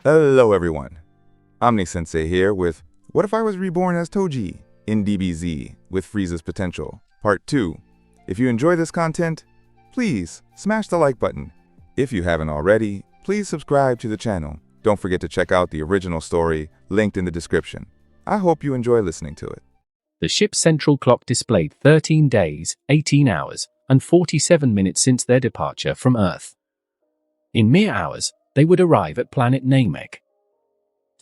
Hello everyone, Omni-sensei here with What If I Was Reborn as TOJI in DBZ with Frieza's Potential, Part 2. If you enjoy this content, please smash the like button. If you haven't already, please subscribe to the channel. Don't forget to check out the original story linked in the description. I hope you enjoy listening to it. The ship's central clock displayed 13 days, 18 hours, and 47 minutes since their departure from Earth. In mere hours, they would arrive at planet Namek.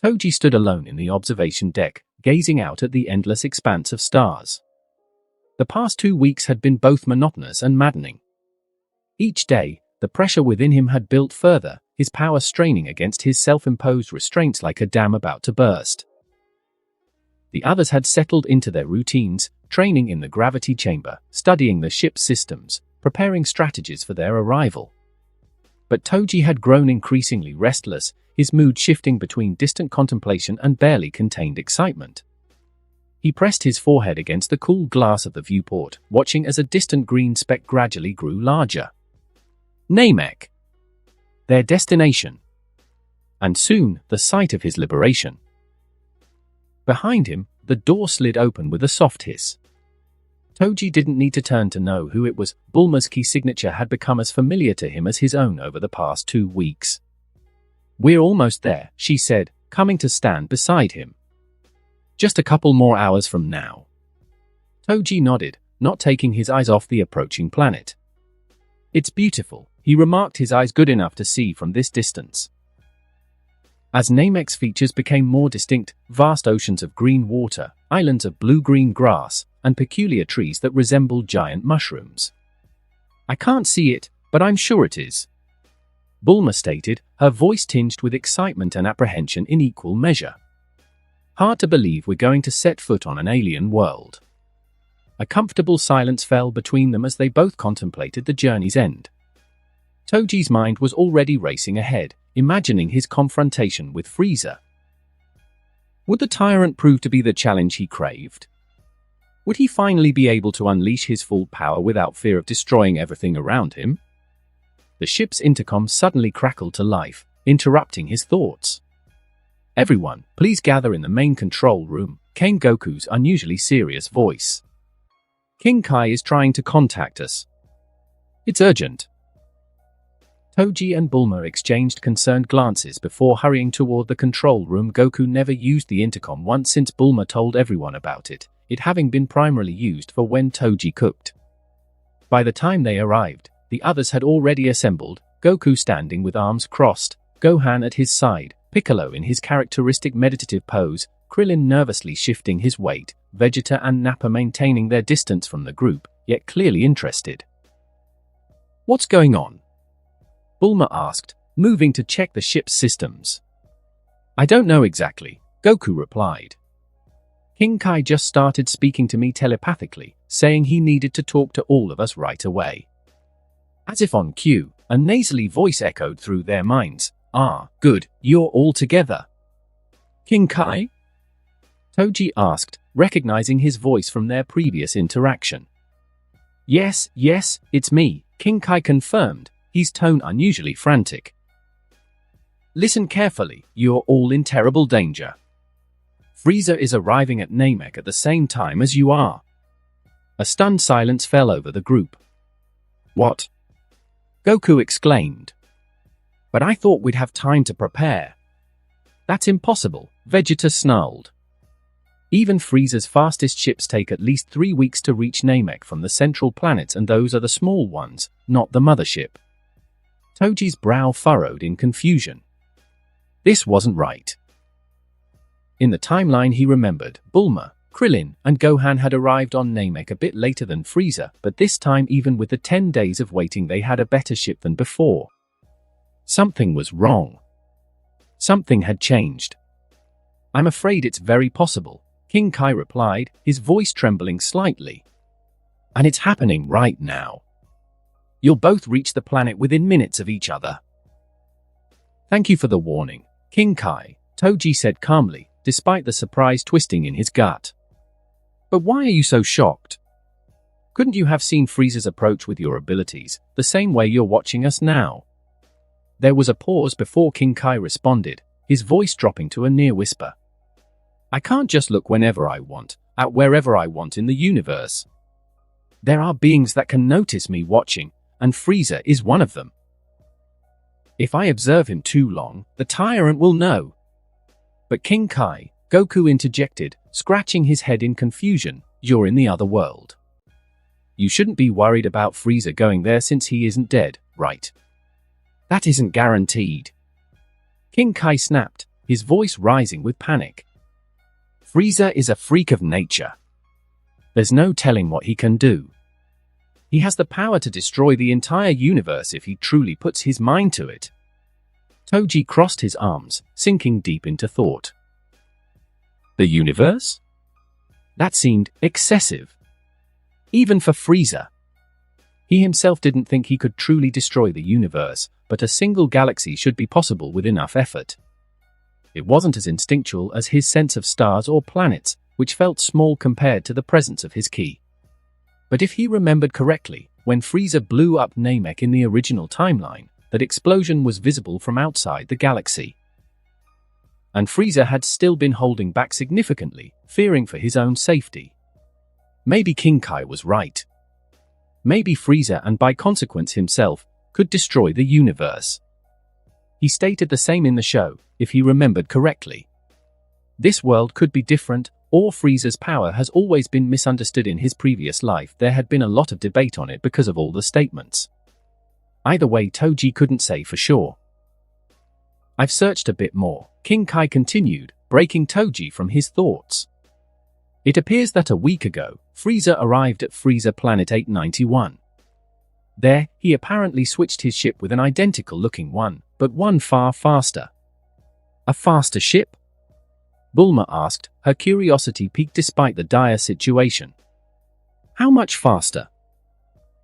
TOJI stood alone in the observation deck, gazing out at the endless expanse of stars. The past 2 weeks had been both monotonous and maddening. Each day, the pressure within him had built further, his power straining against his self-imposed restraints like a dam about to burst. The others had settled into their routines, training in the gravity chamber, studying the ship's systems, preparing strategies for their arrival. But TOJI had grown increasingly restless, his mood shifting between distant contemplation and barely contained excitement. He pressed his forehead against the cool glass of the viewport, watching as a distant green speck gradually grew larger. Namek! Their destination. And soon, the site of his liberation. Behind him, the door slid open with a soft hiss. TOJI didn't need to turn to know who it was. Bulma's key signature had become as familiar to him as his own over the past 2 weeks. "We're almost there," she said, coming to stand beside him. "Just a couple more hours from now." TOJI nodded, not taking his eyes off the approaching planet. "It's beautiful," he remarked, his eyes good enough to see from this distance. As Namek's features became more distinct, vast oceans of green water, islands of blue-green grass, and peculiar trees that resembled giant mushrooms. "I can't see it, but I'm sure it is," Bulma stated, her voice tinged with excitement and apprehension in equal measure. "Hard to believe we're going to set foot on an alien world." A comfortable silence fell between them as they both contemplated the journey's end. TOJI's mind was already racing ahead, imagining his confrontation with Frieza. Would the tyrant prove to be the challenge he craved? Would he finally be able to unleash his full power without fear of destroying everything around him? The ship's intercom suddenly crackled to life, interrupting his thoughts. "Everyone, please gather in the main control room," came Goku's unusually serious voice. "King Kai is trying to contact us. It's urgent." TOJI and Bulma exchanged concerned glances before hurrying toward the control room. Goku never used the intercom once since Bulma told everyone about it having been primarily used for when TOJI cooked. By the time they arrived, the others had already assembled, Goku standing with arms crossed, Gohan at his side, Piccolo in his characteristic meditative pose, Krillin nervously shifting his weight, Vegeta and Nappa maintaining their distance from the group, yet clearly interested. "What's going on?" Bulma asked, moving to check the ship's systems. "I don't know exactly," Goku replied. "King Kai just started speaking to me telepathically, saying he needed to talk to all of us right away." As if on cue, a nasally voice echoed through their minds. "Ah, good, you're all together." "King Kai?" TOJI asked, recognizing his voice from their previous interaction. Yes, it's me," King Kai confirmed, his tone unusually frantic. "Listen carefully, you're all in terrible danger. Frieza is arriving at Namek at the same time as you are." A stunned silence fell over the group. "What?" Goku exclaimed. "But I thought we'd have time to prepare." "That's impossible," Vegeta snarled. "Even Frieza's fastest ships take at least 3 weeks to reach Namek from the central planets, and those are the small ones, not the mothership." TOJI's brow furrowed in confusion. This wasn't right. In the timeline he remembered, Bulma, Krillin, and Gohan had arrived on Namek a bit later than Frieza, but this time even with the 10 days of waiting they had a better ship than before. Something was wrong. Something had changed. "I'm afraid it's very possible," King Kai replied, his voice trembling slightly. "And it's happening right now. You'll both reach the planet within minutes of each other." "Thank you for the warning, King Kai," TOJI said calmly, despite the surprise twisting in his gut. "But why are you so shocked? Couldn't you have seen Frieza's approach with your abilities, the same way you're watching us now?" There was a pause before King Kai responded, his voice dropping to a near whisper. I can't just look whenever I want, at wherever I want in the universe. There are beings that can notice me watching, and Frieza is one of them. If I observe him too long, the tyrant will know. But King Kai, Goku interjected, scratching his head in confusion, you're in the other world. You shouldn't be worried about Frieza going there since he isn't dead, right? That isn't guaranteed. King Kai snapped, his voice rising with panic. Frieza is a freak of nature. There's no telling what he can do. He has the power to destroy the entire universe if he truly puts his mind to it. Toji crossed his arms, sinking deep into thought. The universe? That seemed excessive. Even for Frieza. He himself didn't think he could truly destroy the universe, but a single galaxy should be possible with enough effort. It wasn't as instinctual as his sense of stars or planets, which felt small compared to the presence of his ki. But if he remembered correctly, when Frieza blew up Namek in the original timeline, that explosion was visible from outside the galaxy. And Frieza had still been holding back significantly, fearing for his own safety. Maybe King Kai was right. Maybe Frieza, and by consequence himself, could destroy the universe. He stated the same in the show, if he remembered correctly. This world could be different, or Frieza's power has always been misunderstood in his previous life. There had been a lot of debate on it because of all the statements. Either way, Toji couldn't say for sure. I've searched a bit more, King Kai continued, breaking Toji from his thoughts. It appears that a week ago, Frieza arrived at Frieza Planet 891. There, he apparently switched his ship with an identical-looking one, but one far faster. A faster ship? Bulma asked, her curiosity piqued despite the dire situation. How much faster?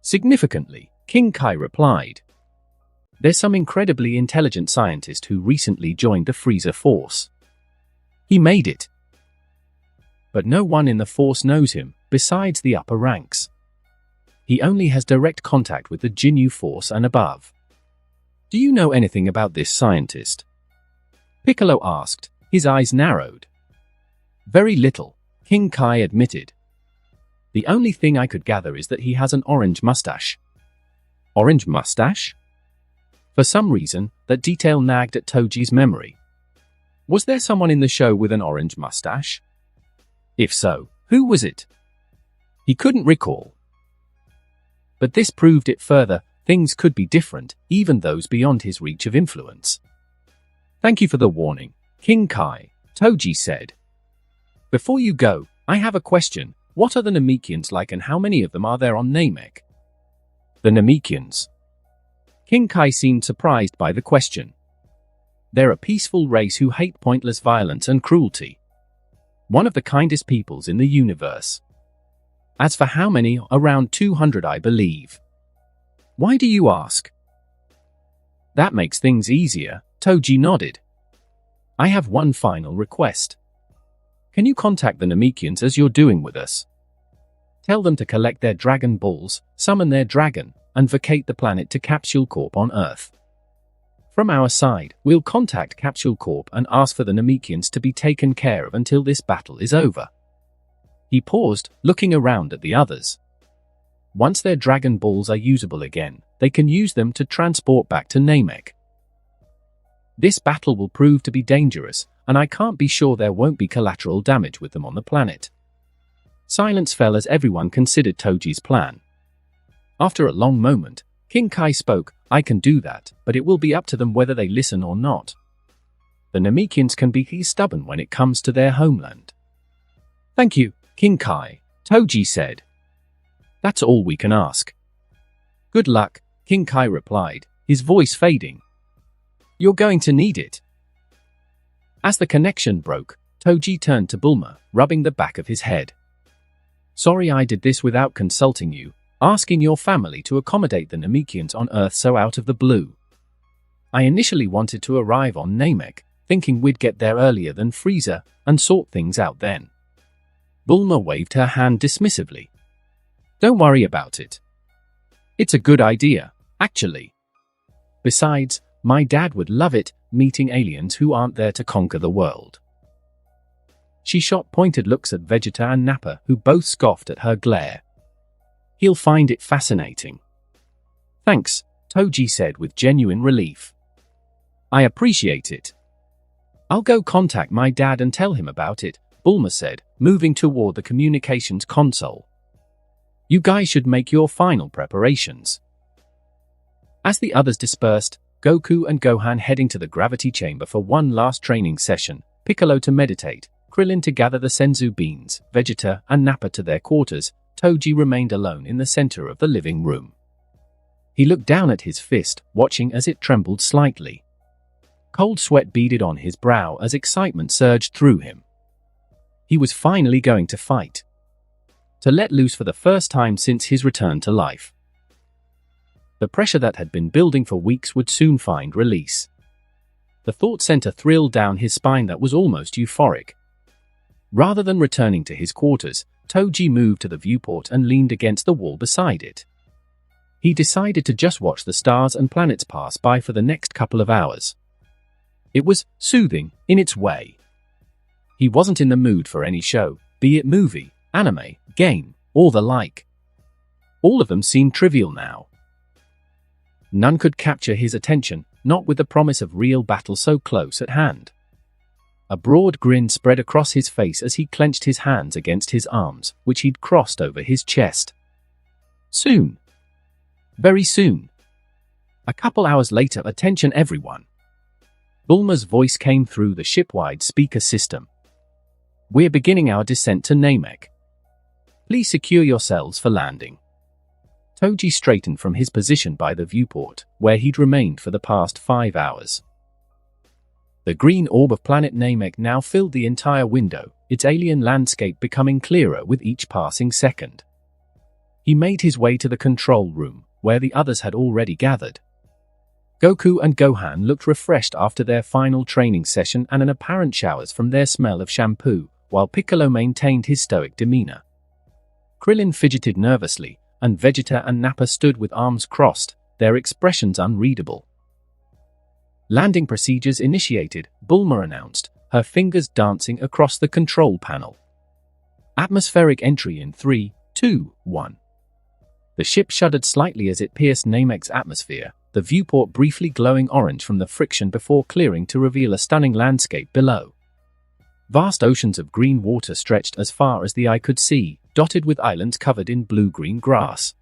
Significantly, King Kai replied. There's some incredibly intelligent scientist who recently joined the Frieza Force. He made it. But no one in the Force knows him, besides the upper ranks. He only has direct contact with the Ginyu Force and above. Do you know anything about this scientist? Piccolo asked, his eyes narrowed. Very little, King Kai admitted. The only thing I could gather is that he has an orange mustache. Orange mustache? For some reason, that detail nagged at Toji's memory. Was there someone in the show with an orange mustache? If so, who was it? He couldn't recall. But this proved it further, things could be different, even those beyond his reach of influence. Thank you for the warning, King Kai, Toji said. Before you go, I have a question. What are the Namekians like and how many of them are there on Namek? The Namekians. King Kai seemed surprised by the question. They're a peaceful race who hate pointless violence and cruelty. One of the kindest peoples in the universe. As for how many, around 200 I believe. Why do you ask? That makes things easier, Toji nodded. I have one final request. Can you contact the Namekians as you're doing with us? Tell them to collect their Dragon Balls, summon their dragon, and vacate the planet to Capsule Corp on Earth. From our side, we'll contact Capsule Corp and ask for the Namekians to be taken care of until this battle is over. He paused, looking around at the others. Once their Dragon Balls are usable again, they can use them to transport back to Namek. This battle will prove to be dangerous, and I can't be sure there won't be collateral damage with them on the planet. Silence fell as everyone considered Toji's plan. After a long moment, King Kai spoke, I can do that, but it will be up to them whether they listen or not. The Namekians can be stubborn when it comes to their homeland. Thank you, King Kai, Toji said. That's all we can ask. Good luck, King Kai replied, his voice fading. You're going to need it. As the connection broke, Toji turned to Bulma, rubbing the back of his head. Sorry I did this without consulting you, asking your family to accommodate the Namekians on Earth so out of the blue. I initially wanted to arrive on Namek, thinking we'd get there earlier than Frieza, and sort things out then. Bulma waved her hand dismissively. Don't worry about it. It's a good idea, actually. Besides, my dad would love it, meeting aliens who aren't there to conquer the world. She shot pointed looks at Vegeta and Nappa, who both scoffed at her glare. He'll find it fascinating. Thanks, TOJI said with genuine relief. I appreciate it. I'll go contact my dad and tell him about it, Bulma said, moving toward the communications console. You guys should make your final preparations. As the others dispersed, Goku and Gohan heading to the gravity chamber for one last training session, Piccolo to meditate, Krillin to gather the senzu beans, Vegeta and Nappa to their quarters, TOJI remained alone in the center of the living room. He looked down at his fist, watching as it trembled slightly. Cold sweat beaded on his brow as excitement surged through him. He was finally going to fight. To let loose for the first time since his return to life. The pressure that had been building for weeks would soon find release. The thought sent a thrill down his spine that was almost euphoric. Rather than returning to his quarters, TOJI moved to the viewport and leaned against the wall beside it. He decided to just watch the stars and planets pass by for the next couple of hours. It was soothing, in its way. He wasn't in the mood for any show, be it movie, anime, game, or the like. All of them seemed trivial now. None could capture his attention, not with the promise of real battle so close at hand. A broad grin spread across his face as he clenched his hands against his arms, which he'd crossed over his chest. Soon. Very soon. A couple hours later, attention everyone. Bulma's voice came through the ship-wide speaker system. We're beginning our descent to Namek. Please secure yourselves for landing. TOJI straightened from his position by the viewport, where he'd remained for the past 5 hours. The green orb of planet Namek now filled the entire window, its alien landscape becoming clearer with each passing second. He made his way to the control room, where the others had already gathered. Goku and Gohan looked refreshed after their final training session and an apparent showers from their smell of shampoo, while Piccolo maintained his stoic demeanor. Krillin fidgeted nervously, and Vegeta and Nappa stood with arms crossed, their expressions unreadable. Landing procedures initiated, Bulma announced, her fingers dancing across the control panel. Atmospheric entry in 3, 2, 1. The ship shuddered slightly as it pierced Namek's atmosphere, the viewport briefly glowing orange from the friction before clearing to reveal a stunning landscape below. Vast oceans of green water stretched as far as the eye could see, dotted with islands covered in blue-green grass.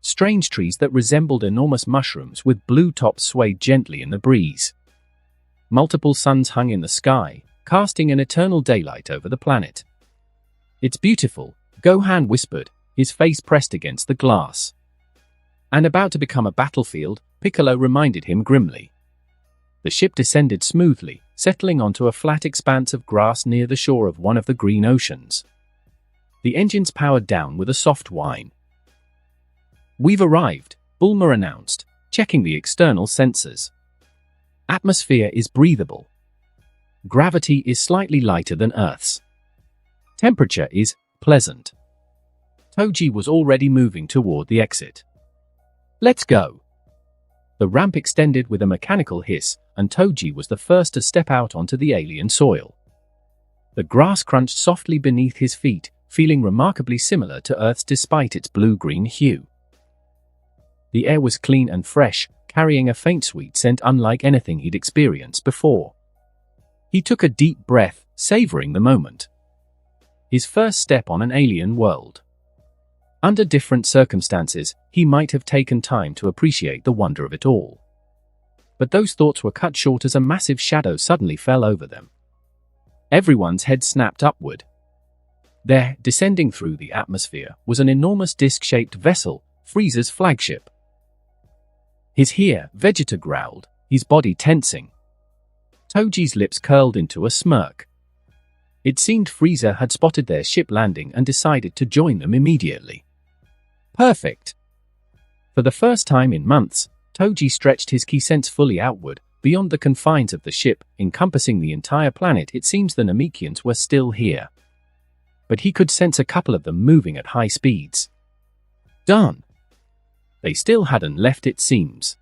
Strange trees that resembled enormous mushrooms with blue tops swayed gently in the breeze. Multiple suns hung in the sky, casting an eternal daylight over the planet. It's beautiful, Gohan whispered, his face pressed against the glass. And about to become a battlefield, Piccolo reminded him grimly. The ship descended smoothly, settling onto a flat expanse of grass near the shore of one of the green oceans. The engines powered down with a soft whine. We've arrived, Bulma announced, checking the external sensors. Atmosphere is breathable. Gravity is slightly lighter than Earth's. Temperature is pleasant. TOJI was already moving toward the exit. Let's go. The ramp extended with a mechanical hiss, and TOJI was the first to step out onto the alien soil. The grass crunched softly beneath his feet, feeling remarkably similar to Earth's despite its blue-green hue. The air was clean and fresh, carrying a faint sweet scent unlike anything he'd experienced before. He took a deep breath, savoring the moment. His first step on an alien world. Under different circumstances, he might have taken time to appreciate the wonder of it all. But those thoughts were cut short as a massive shadow suddenly fell over them. Everyone's head snapped upward. There, descending through the atmosphere, was an enormous disc-shaped vessel, Frieza's flagship. "He's here," Vegeta growled, his body tensing. TOJI's lips curled into a smirk. It seemed Frieza had spotted their ship landing and decided to join them immediately. Perfect. For the first time in months, TOJI stretched his ki sense fully outward, beyond the confines of the ship, encompassing the entire planet. It seems the Namekians were still here. But he could sense a couple of them moving at high speeds. Darn. They still hadn't left, it seems.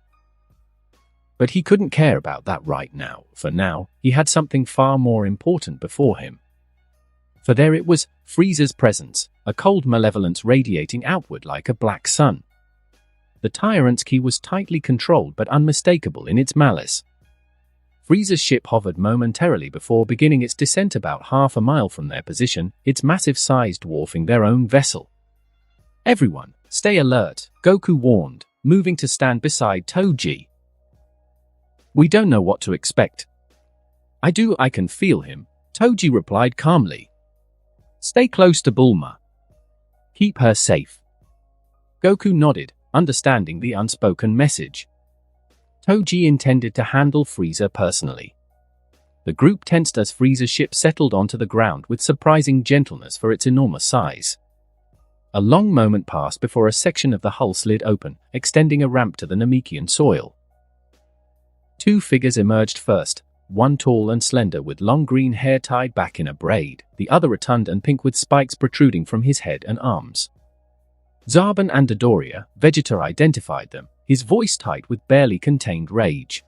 But he couldn't care about that right now. For now, he had something far more important before him. For there it was, Frieza's presence, a cold malevolence radiating outward like a black sun. The tyrant's key was tightly controlled but unmistakable in its malice. Frieza's ship hovered momentarily before beginning its descent about half a mile from their position, its massive size dwarfing their own vessel. "Everyone, stay alert," Goku warned, moving to stand beside TOJI. "We don't know what to expect." I can feel him," TOJI replied calmly. "Stay close to Bulma. Keep her safe." Goku nodded, understanding the unspoken message. TOJI intended to handle Frieza personally. The group tensed as Frieza's ship settled onto the ground with surprising gentleness for its enormous size. A long moment passed before a section of the hull slid open, extending a ramp to the Namekian soil. Two figures emerged first, one tall and slender with long green hair tied back in a braid, the other rotund and pink with spikes protruding from his head and arms. Zarbon and Dodoria, Vegeta identified them, his voice tight with barely contained rage.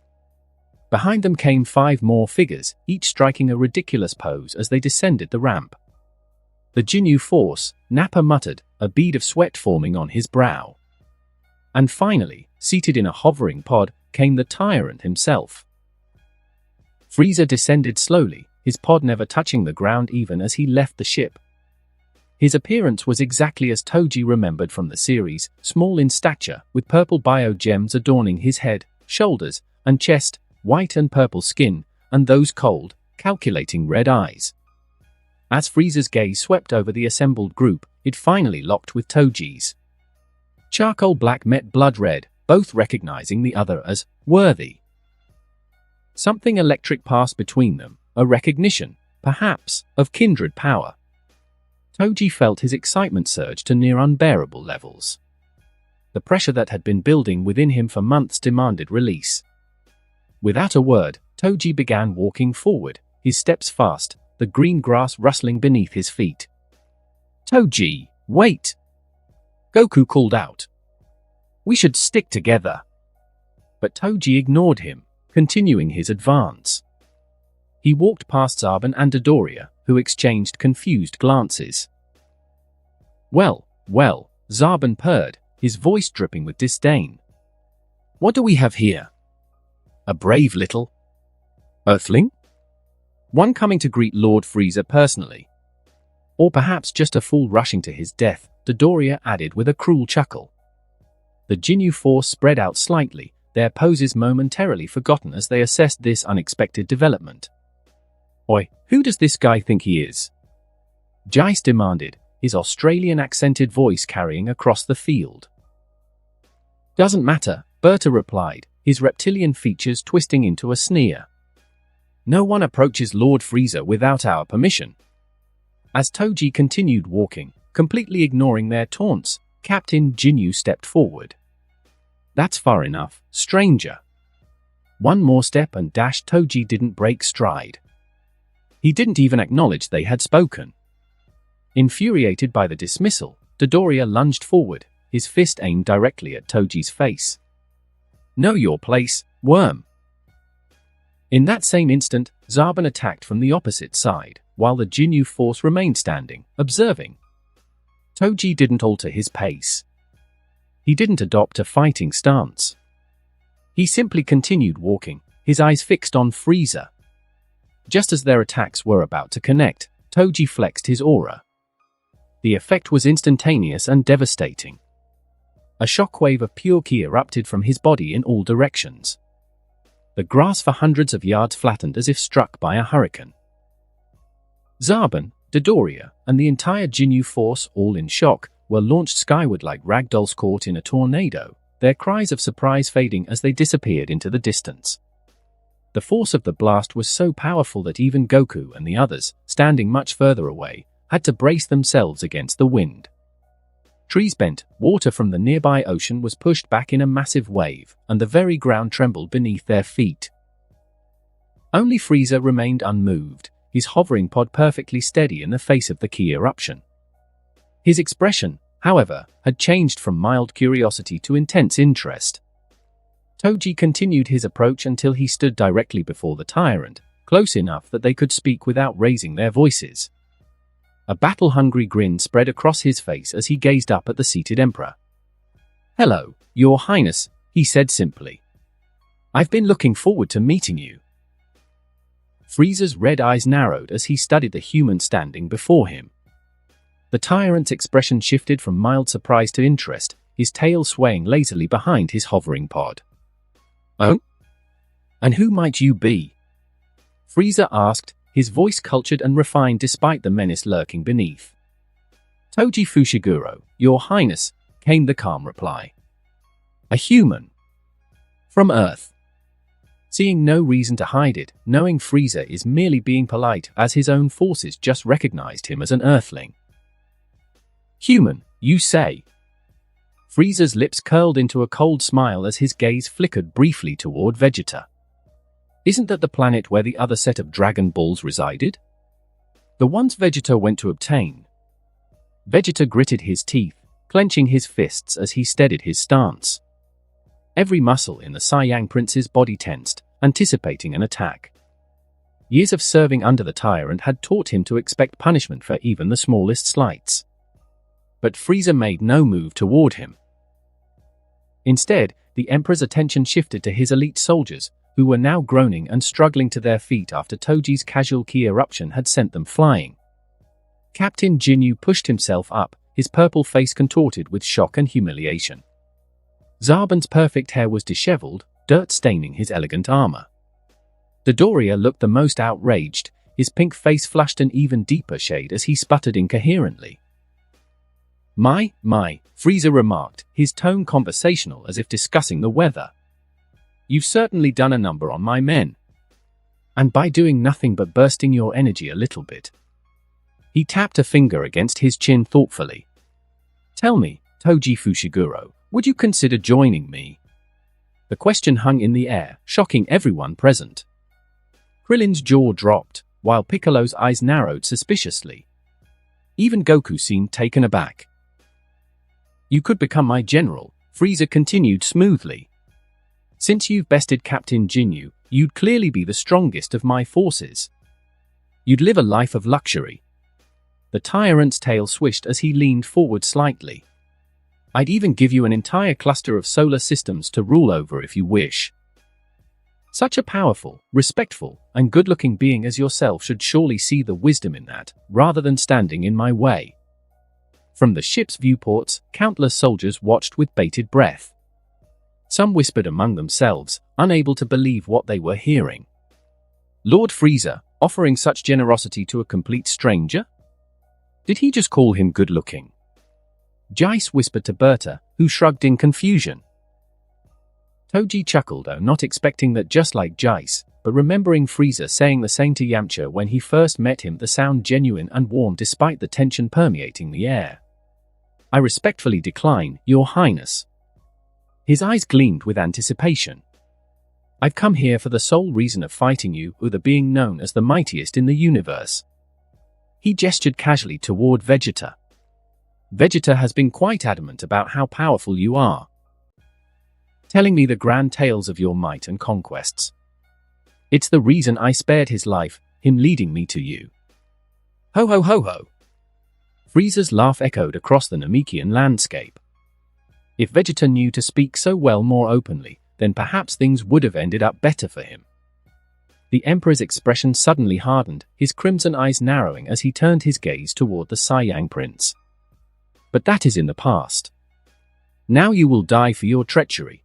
Behind them came 5 more figures, each striking a ridiculous pose as they descended the ramp. "The Ginyu Force," Nappa muttered, a bead of sweat forming on his brow. And finally, seated in a hovering pod, came the tyrant himself. Frieza descended slowly, his pod never touching the ground even as he left the ship. His appearance was exactly as TOJI remembered from the series, small in stature, with purple bio-gems adorning his head, shoulders, and chest, white and purple skin, and those cold, calculating red eyes. As Frieza's gaze swept over the assembled group, it finally locked with TOJI's. Charcoal black met blood red, both recognizing the other as worthy. Something electric passed between them, a recognition, perhaps, of kindred power. TOJI felt his excitement surge to near unbearable levels. The pressure that had been building within him for months demanded release. Without a word, TOJI began walking forward, his steps fast, the green grass rustling beneath his feet. "TOJI, wait!" Goku called out. "We should stick together." But TOJI ignored him, continuing his advance. He walked past Zarbon and Dodoria, who exchanged confused glances. Well, Zarbon purred, his voice dripping with disdain. "What do we have here? A brave little Earthling? One coming to greet Lord Frieza personally? Or perhaps just a fool rushing to his death," Dodoria added with a cruel chuckle. The Ginyu Force spread out slightly, their poses momentarily forgotten as they assessed this unexpected development. "Oi, who does this guy think he is?" Jais demanded, his Australian-accented voice carrying across the field. "Doesn't matter," Berta replied, his reptilian features twisting into a sneer. "No one approaches Lord Frieza without our permission." As TOJI continued walking, completely ignoring their taunts, Captain Ginyu stepped forward. "That's far enough, stranger." One more step and TOJI didn't break stride. He didn't even acknowledge they had spoken. Infuriated by the dismissal, Dodoria lunged forward, his fist aimed directly at TOJI's face. "Know your place, worm." In that same instant, Zarbon attacked from the opposite side, while the Ginyu Force remained standing, observing. TOJI didn't alter his pace. He didn't adopt a fighting stance. He simply continued walking, his eyes fixed on Frieza. Just as their attacks were about to connect, TOJI flexed his aura. The effect was instantaneous and devastating. A shockwave of pure ki erupted from his body in all directions. The grass for hundreds of yards flattened as if struck by a hurricane. Zarbon, Dodoria, and the entire Ginyu Force, all in shock, were launched skyward like ragdolls caught in a tornado, their cries of surprise fading as they disappeared into the distance. The force of the blast was so powerful that even Goku and the others, standing much further away, had to brace themselves against the wind. Trees bent, water from the nearby ocean was pushed back in a massive wave, and the very ground trembled beneath their feet. Only Frieza remained unmoved, his hovering pod perfectly steady in the face of the ki eruption. His expression, however, had changed from mild curiosity to intense interest. Toji continued his approach until he stood directly before the tyrant, close enough that they could speak without raising their voices. A battle-hungry grin spread across his face as he gazed up at the seated emperor. "Hello, Your Highness," he said simply. "I've been looking forward to meeting you." Frieza's red eyes narrowed as he studied the human standing before him. The tyrant's expression shifted from mild surprise to interest, his tail swaying lazily behind his hovering pod. "Oh? And who might you be?" Frieza asked, his voice cultured and refined despite the menace lurking beneath. "Toji Fushiguro, Your Highness," came the calm reply. "A human. From Earth." Seeing no reason to hide it, knowing Frieza is merely being polite as his own forces just recognized him as an Earthling. "Human, you say?" Frieza's lips curled into a cold smile as his gaze flickered briefly toward Vegeta. "Isn't that the planet where the other set of Dragon Balls resided? The ones Vegeta went to obtain?" Vegeta gritted his teeth, clenching his fists as he steadied his stance. Every muscle in the Saiyang Prince's body tensed, anticipating an attack. Years of serving under the tyrant had taught him to expect punishment for even the smallest slights. But Frieza made no move toward him. Instead, the Emperor's attention shifted to his elite soldiers, who were now groaning and struggling to their feet after Toji's casual ki eruption had sent them flying. Captain Jinyu pushed himself up, his purple face contorted with shock and humiliation. Zaban's perfect hair was disheveled, dirt staining his elegant armor. Dodoria looked the most outraged, his pink face flushed an even deeper shade as he sputtered incoherently. My, Frieza remarked, his tone conversational as if discussing the weather. "You've certainly done a number on my men. And by doing nothing but bursting your energy a little bit." He tapped a finger against his chin thoughtfully. "Tell me, Toji Fushiguro, would you consider joining me?" The question hung in the air, shocking everyone present. Krillin's jaw dropped, while Piccolo's eyes narrowed suspiciously. Even Goku seemed taken aback. "You could become my general," Frieza continued smoothly. "Since you've bested Captain Jinyu, you'd clearly be the strongest of my forces. You'd live a life of luxury." The tyrant's tail swished as he leaned forward slightly. "I'd even give you an entire cluster of solar systems to rule over if you wish." Such a powerful, respectful, and good-looking being as yourself should surely see the wisdom in that, rather than standing in my way. From the ship's viewports, countless soldiers watched with bated breath. Some whispered among themselves, unable to believe what they were hearing. Lord Frieza, offering such generosity to a complete stranger? Did he just call him good-looking? Jeice whispered to Berta, who shrugged in confusion. Toji chuckled, not expecting that, just like Jeice, but remembering Frieza saying the same to Yamcha when he first met him. The sound genuine and warm despite the tension permeating the air. "I respectfully decline, Your Highness." His eyes gleamed with anticipation. "I've come here for the sole reason of fighting you, Uda, being known as the mightiest in the universe." He gestured casually toward Vegeta. "Vegeta has been quite adamant about how powerful you are, telling me the grand tales of your might and conquests. It's the reason I spared his life, him leading me to you." "Ho ho ho ho!" Frieza's laugh echoed across the Namekian landscape. If Vegeta knew to speak so well more openly, then perhaps things would have ended up better for him. The Emperor's expression suddenly hardened, his crimson eyes narrowing as he turned his gaze toward the Saiyang Prince. "But that is in the past. Now you will die for your treachery."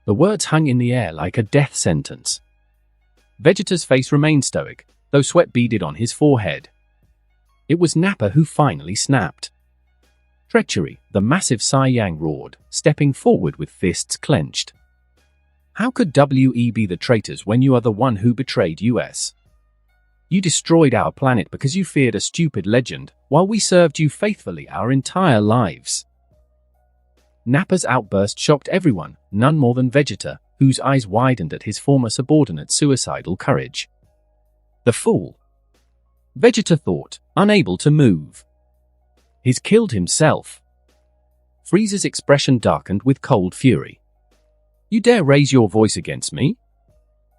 The words hung in the air like a death sentence. Vegeta's face remained stoic, though sweat beaded on his forehead. It was Nappa who finally snapped. "Treachery," the massive Saiyang roared, stepping forward with fists clenched. "How could we be the traitors when you are the one who betrayed us? You destroyed our planet because you feared a stupid legend, while we served you faithfully our entire lives." Nappa's outburst shocked everyone, none more than Vegeta, whose eyes widened at his former subordinate's suicidal courage. "The fool," Vegeta thought, unable to move. "He's killed himself." Frieza's expression darkened with cold fury. You dare raise your voice against me?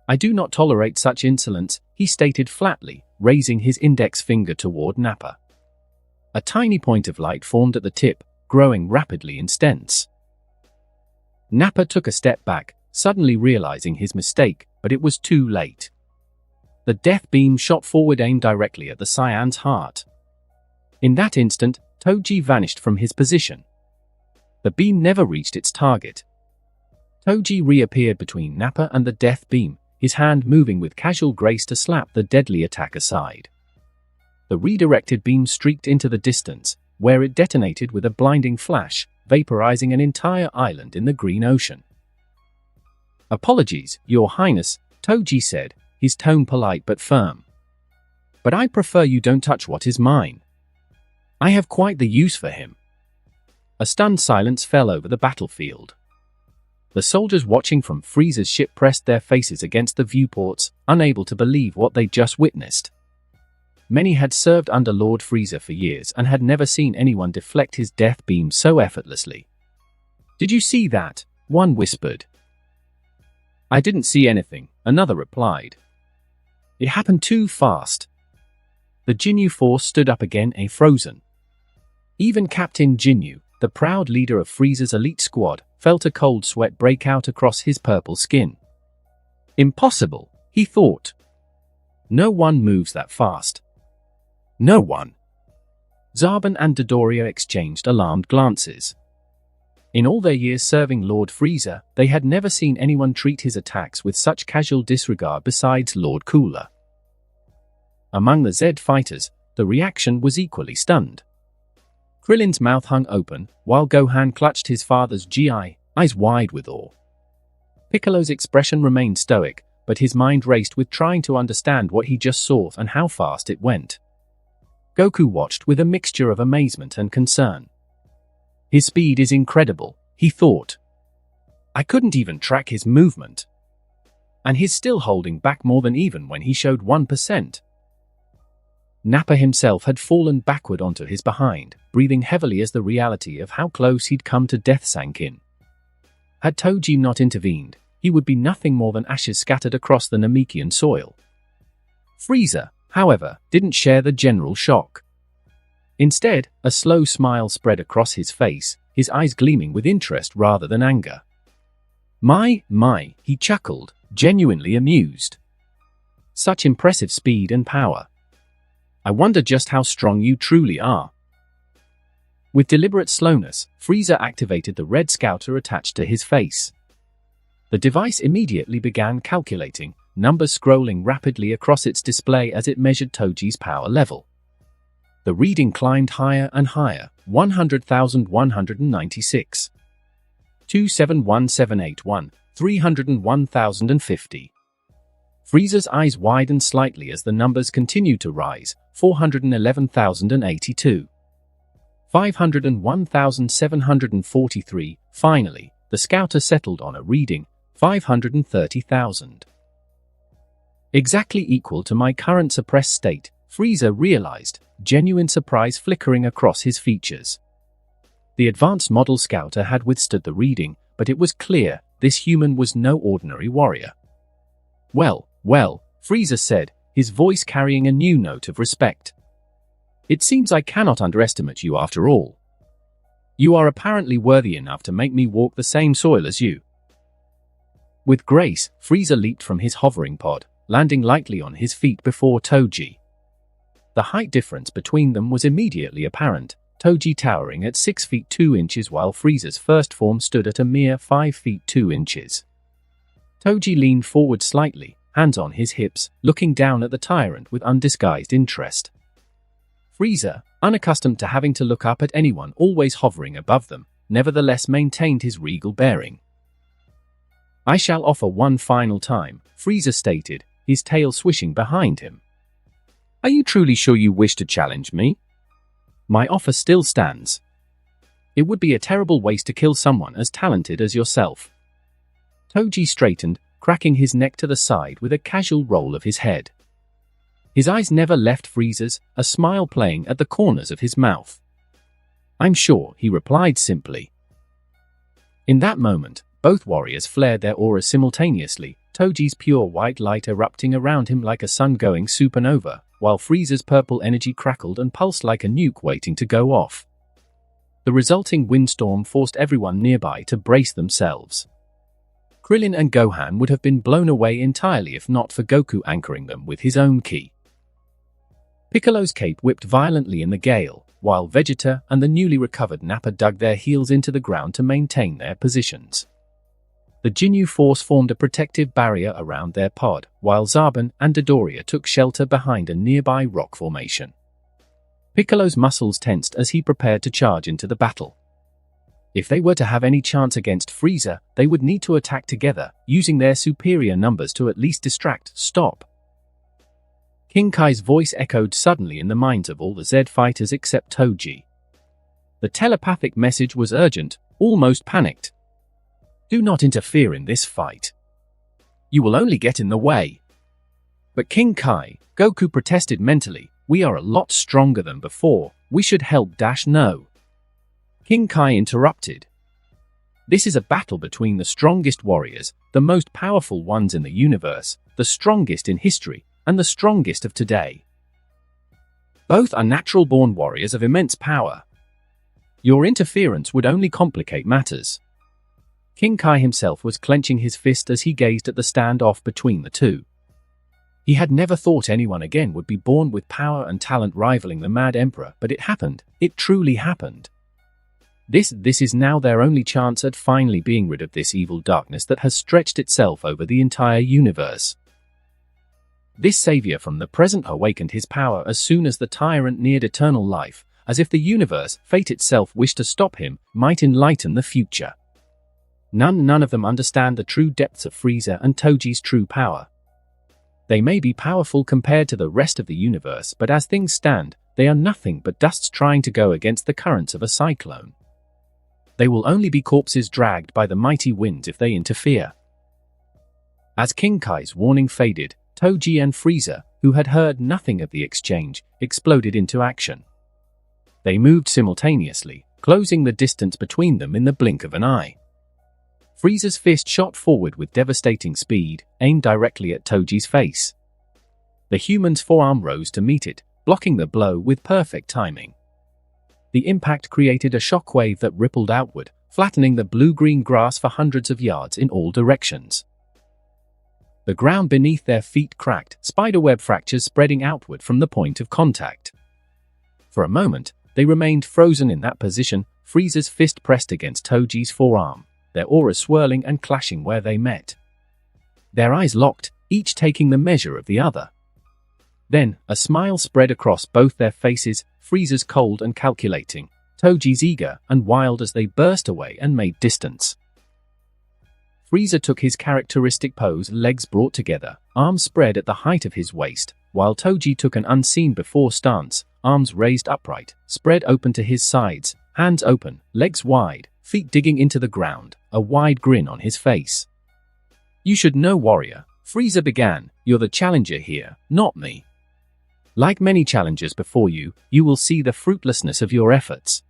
I do not tolerate such insolence, he stated flatly, raising his index finger toward Nappa. A tiny point of light formed at the tip, growing rapidly intense. Nappa took a step back, suddenly realizing his mistake, but it was too late. The death beam shot forward, aimed directly at the Saiyan's heart. In that instant, TOJI vanished from his position. The beam never reached its target. TOJI reappeared between Nappa and the death beam, his hand moving with casual grace to slap the deadly attack aside. The redirected beam streaked into the distance, where it detonated with a blinding flash, vaporizing an entire island in the green ocean. Apologies, Your Highness, TOJI said, his tone polite but firm. But I prefer you don't touch what is mine. I have quite the use for him. A stunned silence fell over the battlefield. The soldiers watching from Frieza's ship pressed their faces against the viewports, unable to believe what they'd just witnessed. Many had served under Lord Frieza for years and had never seen anyone deflect his death beam so effortlessly. Did you see that? One whispered. I didn't see anything, another replied. It happened too fast. The Jinyu force stood up again, frozen. Even Captain Jinyu, the proud leader of Frieza's elite squad, felt a cold sweat break out across his purple skin. Impossible, he thought. No one moves that fast. No one. Zarbon and Dodoria exchanged alarmed glances. In all their years serving Lord Frieza, they had never seen anyone treat his attacks with such casual disregard besides Lord Cooler. Among the Z fighters, the reaction was equally stunned. Krillin's mouth hung open, while Gohan clutched his father's GI, eyes wide with awe. Piccolo's expression remained stoic, but his mind raced with trying to understand what he just saw and how fast it went. Goku watched with a mixture of amazement and concern. His speed is incredible, he thought. I couldn't even track his movement. And he's still holding back more than even when he showed 1%. Nappa himself had fallen backward onto his behind, breathing heavily as the reality of how close he'd come to death sank in. Had TOJI not intervened, he would be nothing more than ashes scattered across the Namekian soil. Frieza, however, didn't share the general shock. Instead, a slow smile spread across his face, his eyes gleaming with interest rather than anger. My, he chuckled, genuinely amused. Such impressive speed and power. I wonder just how strong you truly are. With deliberate slowness, Frieza activated the red scouter attached to his face. The device immediately began calculating, numbers scrolling rapidly across its display as it measured TOJI's power level. The reading climbed higher and higher, 100,196. 271781, 301,050. Frieza's eyes widened slightly as the numbers continued to rise, 411,082. 501,743, finally, the scouter settled on a reading, 530,000. Exactly equal to my current suppressed state, Frieza realized, genuine surprise flickering across his features. The advanced model scouter had withstood the reading, but it was clear, this human was no ordinary warrior. Well, Frieza said, his voice carrying a new note of respect. It seems I cannot underestimate you after all. You are apparently worthy enough to make me walk the same soil as you. With grace, Frieza leaped from his hovering pod, landing lightly on his feet before TOJI. The height difference between them was immediately apparent, TOJI towering at 6 feet 2 inches while Frieza's first form stood at a mere 5 feet 2 inches. TOJI leaned forward slightly, hands on his hips, looking down at the tyrant with undisguised interest. Frieza, unaccustomed to having to look up at anyone always hovering above them, nevertheless maintained his regal bearing. I shall offer one final time, Frieza stated, his tail swishing behind him. Are you truly sure you wish to challenge me? My offer still stands. It would be a terrible waste to kill someone as talented as yourself. TOJI straightened, cracking his neck to the side with a casual roll of his head. His eyes never left Frieza's, a smile playing at the corners of his mouth. I'm sure, he replied simply. In that moment, Both warriors flared their auras simultaneously, TOJI's pure white light erupting around him like a sun-going supernova, while Frieza's purple energy crackled and pulsed like a nuke waiting to go off. The resulting windstorm forced everyone nearby to brace themselves. Krillin and Gohan would have been blown away entirely if not for Goku anchoring them with his own ki. Piccolo's cape whipped violently in the gale, while Vegeta and the newly recovered Nappa dug their heels into the ground to maintain their positions. The Ginyu Force formed a protective barrier around their pod, while Zarbon and Dodoria took shelter behind a nearby rock formation. Piccolo's muscles tensed as he prepared to charge into the battle. If they were to have any chance against Frieza, they would need to attack together, using their superior numbers to at least stop. King Kai's voice echoed suddenly in the minds of all the Z fighters except TOJI. The telepathic message was urgent, almost panicked. Do not interfere in this fight. You will only get in the way. But King Kai, Goku protested mentally, we are a lot stronger than before, we should help. No. King Kai interrupted. This is a battle between the strongest warriors, the most powerful ones in the universe, the strongest in history, and the strongest of today. Both are natural-born warriors of immense power. Your interference would only complicate matters. King Kai himself was clenching his fist as he gazed at the standoff between the two. He had never thought anyone again would be born with power and talent rivaling the Mad Emperor, but it happened. It truly happened. This is now their only chance at finally being rid of this evil darkness that has stretched itself over the entire universe. This savior from the present awakened his power as soon as the tyrant neared eternal life, as if the universe, fate itself, wished to stop him, might enlighten the future. None of them understand the true depths of Frieza and TOJI's true power. They may be powerful compared to the rest of the universe, but as things stand, they are nothing but dusts trying to go against the currents of a cyclone. They will only be corpses dragged by the mighty winds if they interfere. As King Kai's warning faded, TOJI and Frieza, who had heard nothing of the exchange, exploded into action. They moved simultaneously, closing the distance between them in the blink of an eye. Frieza's fist shot forward with devastating speed, aimed directly at TOJI's face. The human's forearm rose to meet it, blocking the blow with perfect timing. The impact created a shockwave that rippled outward, flattening the blue-green grass for hundreds of yards in all directions. The ground beneath their feet cracked, spiderweb fractures spreading outward from the point of contact. For a moment, they remained frozen in that position, Frieza's fist pressed against TOJI's forearm, their auras swirling and clashing where they met. Their eyes locked, each taking the measure of the other. Then, a smile spread across both their faces, Frieza's cold and calculating, TOJI's eager and wild as they burst away and made distance. Frieza took his characteristic pose, legs brought together, arms spread at the height of his waist, while TOJI took an unseen-before stance, arms raised upright, spread open to his sides, hands open, legs wide, feet digging into the ground, a wide grin on his face. You should know, warrior, Frieza began, you're the challenger here, not me. Like many challengers before you, you will see the fruitlessness of your efforts.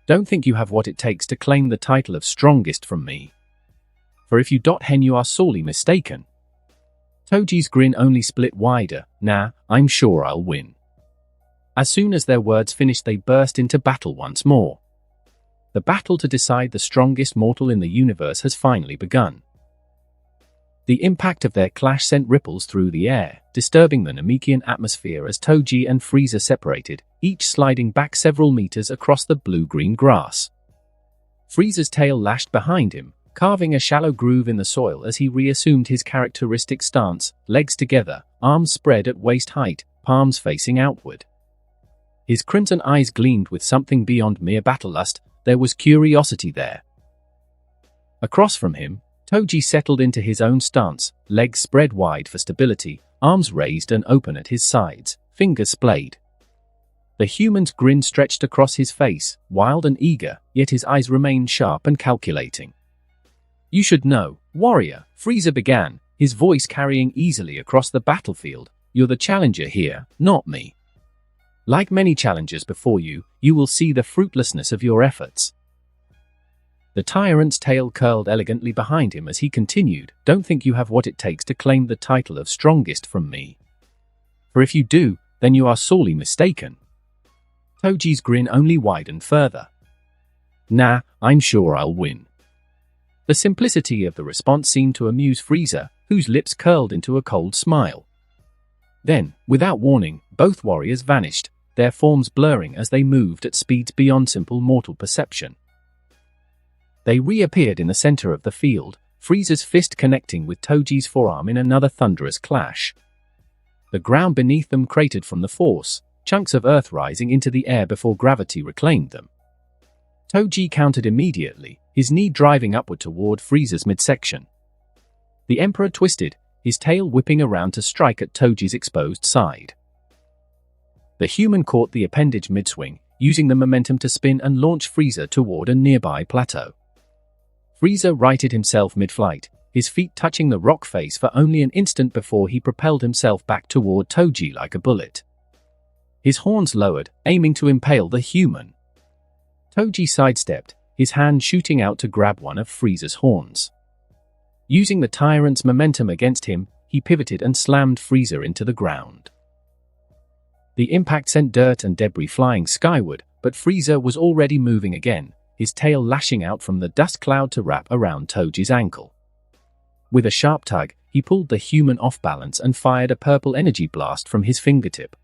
Don't think you have what it takes to claim the title of strongest from me. For if you you are sorely mistaken. TOJI's grin only split wider, nah, I'm sure I'll win. As soon as their words finished, they burst into battle once more. The battle to decide the strongest mortal in the universe has finally begun. The impact of their clash sent ripples through the air, disturbing the Namekian atmosphere as TOJI and Frieza separated, each sliding back several meters across the blue-green grass. Frieza's tail lashed behind him, carving a shallow groove in the soil as he reassumed his characteristic stance, legs together, arms spread at waist height, palms facing outward. His crimson eyes gleamed with something beyond mere battlelust. There was curiosity there. Across from him, TOJI settled into his own stance, legs spread wide for stability, arms raised and open at his sides, fingers splayed. The human's grin stretched across his face, wild and eager, yet his eyes remained sharp and calculating. You should know, warrior, Frieza began, his voice carrying easily across the battlefield, you're the challenger here, not me. Like many challengers before you, you will see the fruitlessness of your efforts. The tyrant's tail curled elegantly behind him as he continued, "Don't think you have what it takes to claim the title of strongest from me. For if you do, then you are sorely mistaken." TOJI's grin only widened further. "Nah, I'm sure I'll win." The simplicity of the response seemed to amuse Frieza, whose lips curled into a cold smile. Then, without warning, both warriors vanished, their forms blurring as they moved at speeds beyond simple mortal perception. They reappeared in the center of the field, Frieza's fist connecting with TOJI's forearm in another thunderous clash. The ground beneath them cratered from the force, chunks of earth rising into the air before gravity reclaimed them. TOJI countered immediately, his knee driving upward toward Frieza's midsection. The Emperor twisted, his tail whipping around to strike at TOJI's exposed side. The human caught the appendage mid-swing, using the momentum to spin and launch Frieza toward a nearby plateau. Frieza righted himself mid-flight, his feet touching the rock face for only an instant before he propelled himself back toward TOJI like a bullet. His horns lowered, aiming to impale the human. TOJI sidestepped, his hand shooting out to grab one of Frieza's horns. Using the tyrant's momentum against him, he pivoted and slammed Frieza into the ground. The impact sent dirt and debris flying skyward, but Frieza was already moving again, his tail lashing out from the dust cloud to wrap around TOJI's ankle. With a sharp tug, he pulled the human off balance and fired a purple energy blast from his fingertip.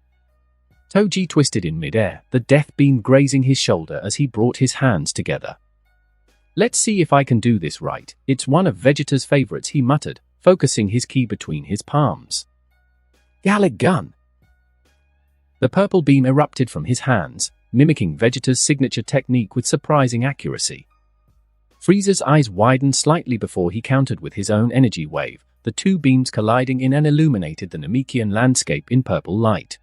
TOJI twisted in midair, the death beam grazing his shoulder as he brought his hands together. "Let's see if I can do this right, it's one of Vegeta's favorites," he muttered, focusing his ki between his palms. "Gallic gun!" The purple beam erupted from his hands, mimicking Vegeta's signature technique with surprising accuracy. Frieza's eyes widened slightly before he countered with his own energy wave, the two beams colliding in and illuminated the Namekian landscape in purple light.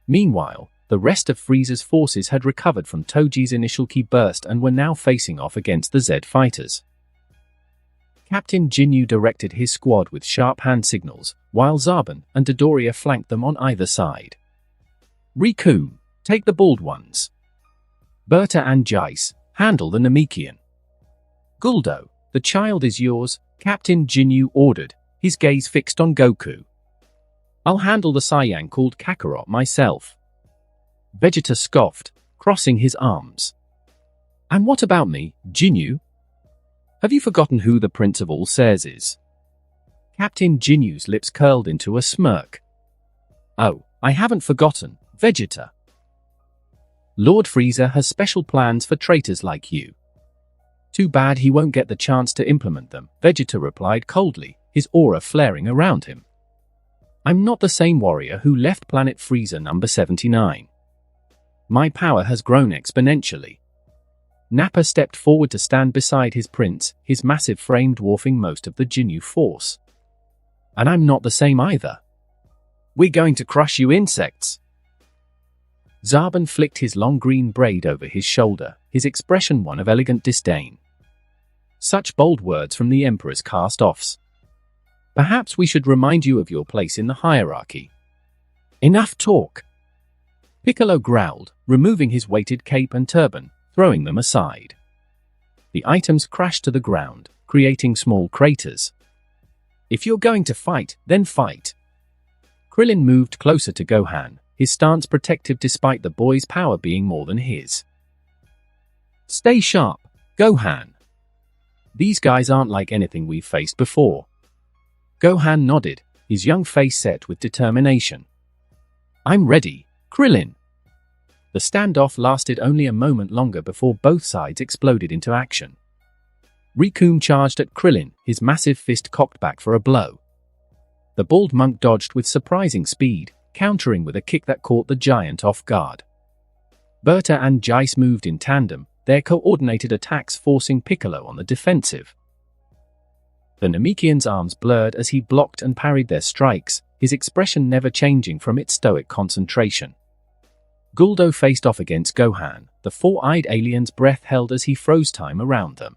Meanwhile, the rest of Frieza's forces had recovered from TOJI's initial ki burst and were now facing off against the Z fighters. Captain Ginyu directed his squad with sharp hand signals, while Zarbon and Dodoria flanked them on either side. "Riku, take the bald ones. Berta and Jais, handle the Namekian. Guldo, the child is yours," Captain Ginyu ordered, his gaze fixed on Goku. "I'll handle the Saiyang called Kakarot myself." Vegeta scoffed, crossing his arms. "And what about me, Ginyu? Have you forgotten who the Prince of all Sairs is?" Captain Jinyu's lips curled into a smirk. "Oh, I haven't forgotten, Vegeta. Lord Frieza has special plans for traitors like you. Too bad he won't get the chance to implement them," Vegeta replied coldly, his aura flaring around him. "I'm not the same warrior who left planet Frieza number 79. My power has grown exponentially." Nappa stepped forward to stand beside his prince, his massive frame dwarfing most of the Ginyu force. "And I'm not the same either. We're going to crush you insects." Zarbon flicked his long green braid over his shoulder, his expression one of elegant disdain. Such bold words from the Emperor's cast-offs. "Perhaps we should remind you of your place in the hierarchy." "Enough talk!" Piccolo growled, removing his weighted cape and turban, throwing them aside. The items crashed to the ground, creating small craters. "If you're going to fight, then fight." Krillin moved closer to Gohan, his stance protective despite the boy's power being more than his. "Stay sharp, Gohan. These guys aren't like anything we've faced before." Gohan nodded, his young face set with determination. "I'm ready, Krillin." The standoff lasted only a moment longer before both sides exploded into action. Riku charged at Krillin, his massive fist cocked back for a blow. The bald monk dodged with surprising speed, countering with a kick that caught the giant off guard. Berta and Jais moved in tandem, their coordinated attacks forcing Piccolo on the defensive. The Namekian's arms blurred as he blocked and parried their strikes, his expression never changing from its stoic concentration. Guldo faced off against Gohan, the four-eyed alien's breath held as he froze time around them.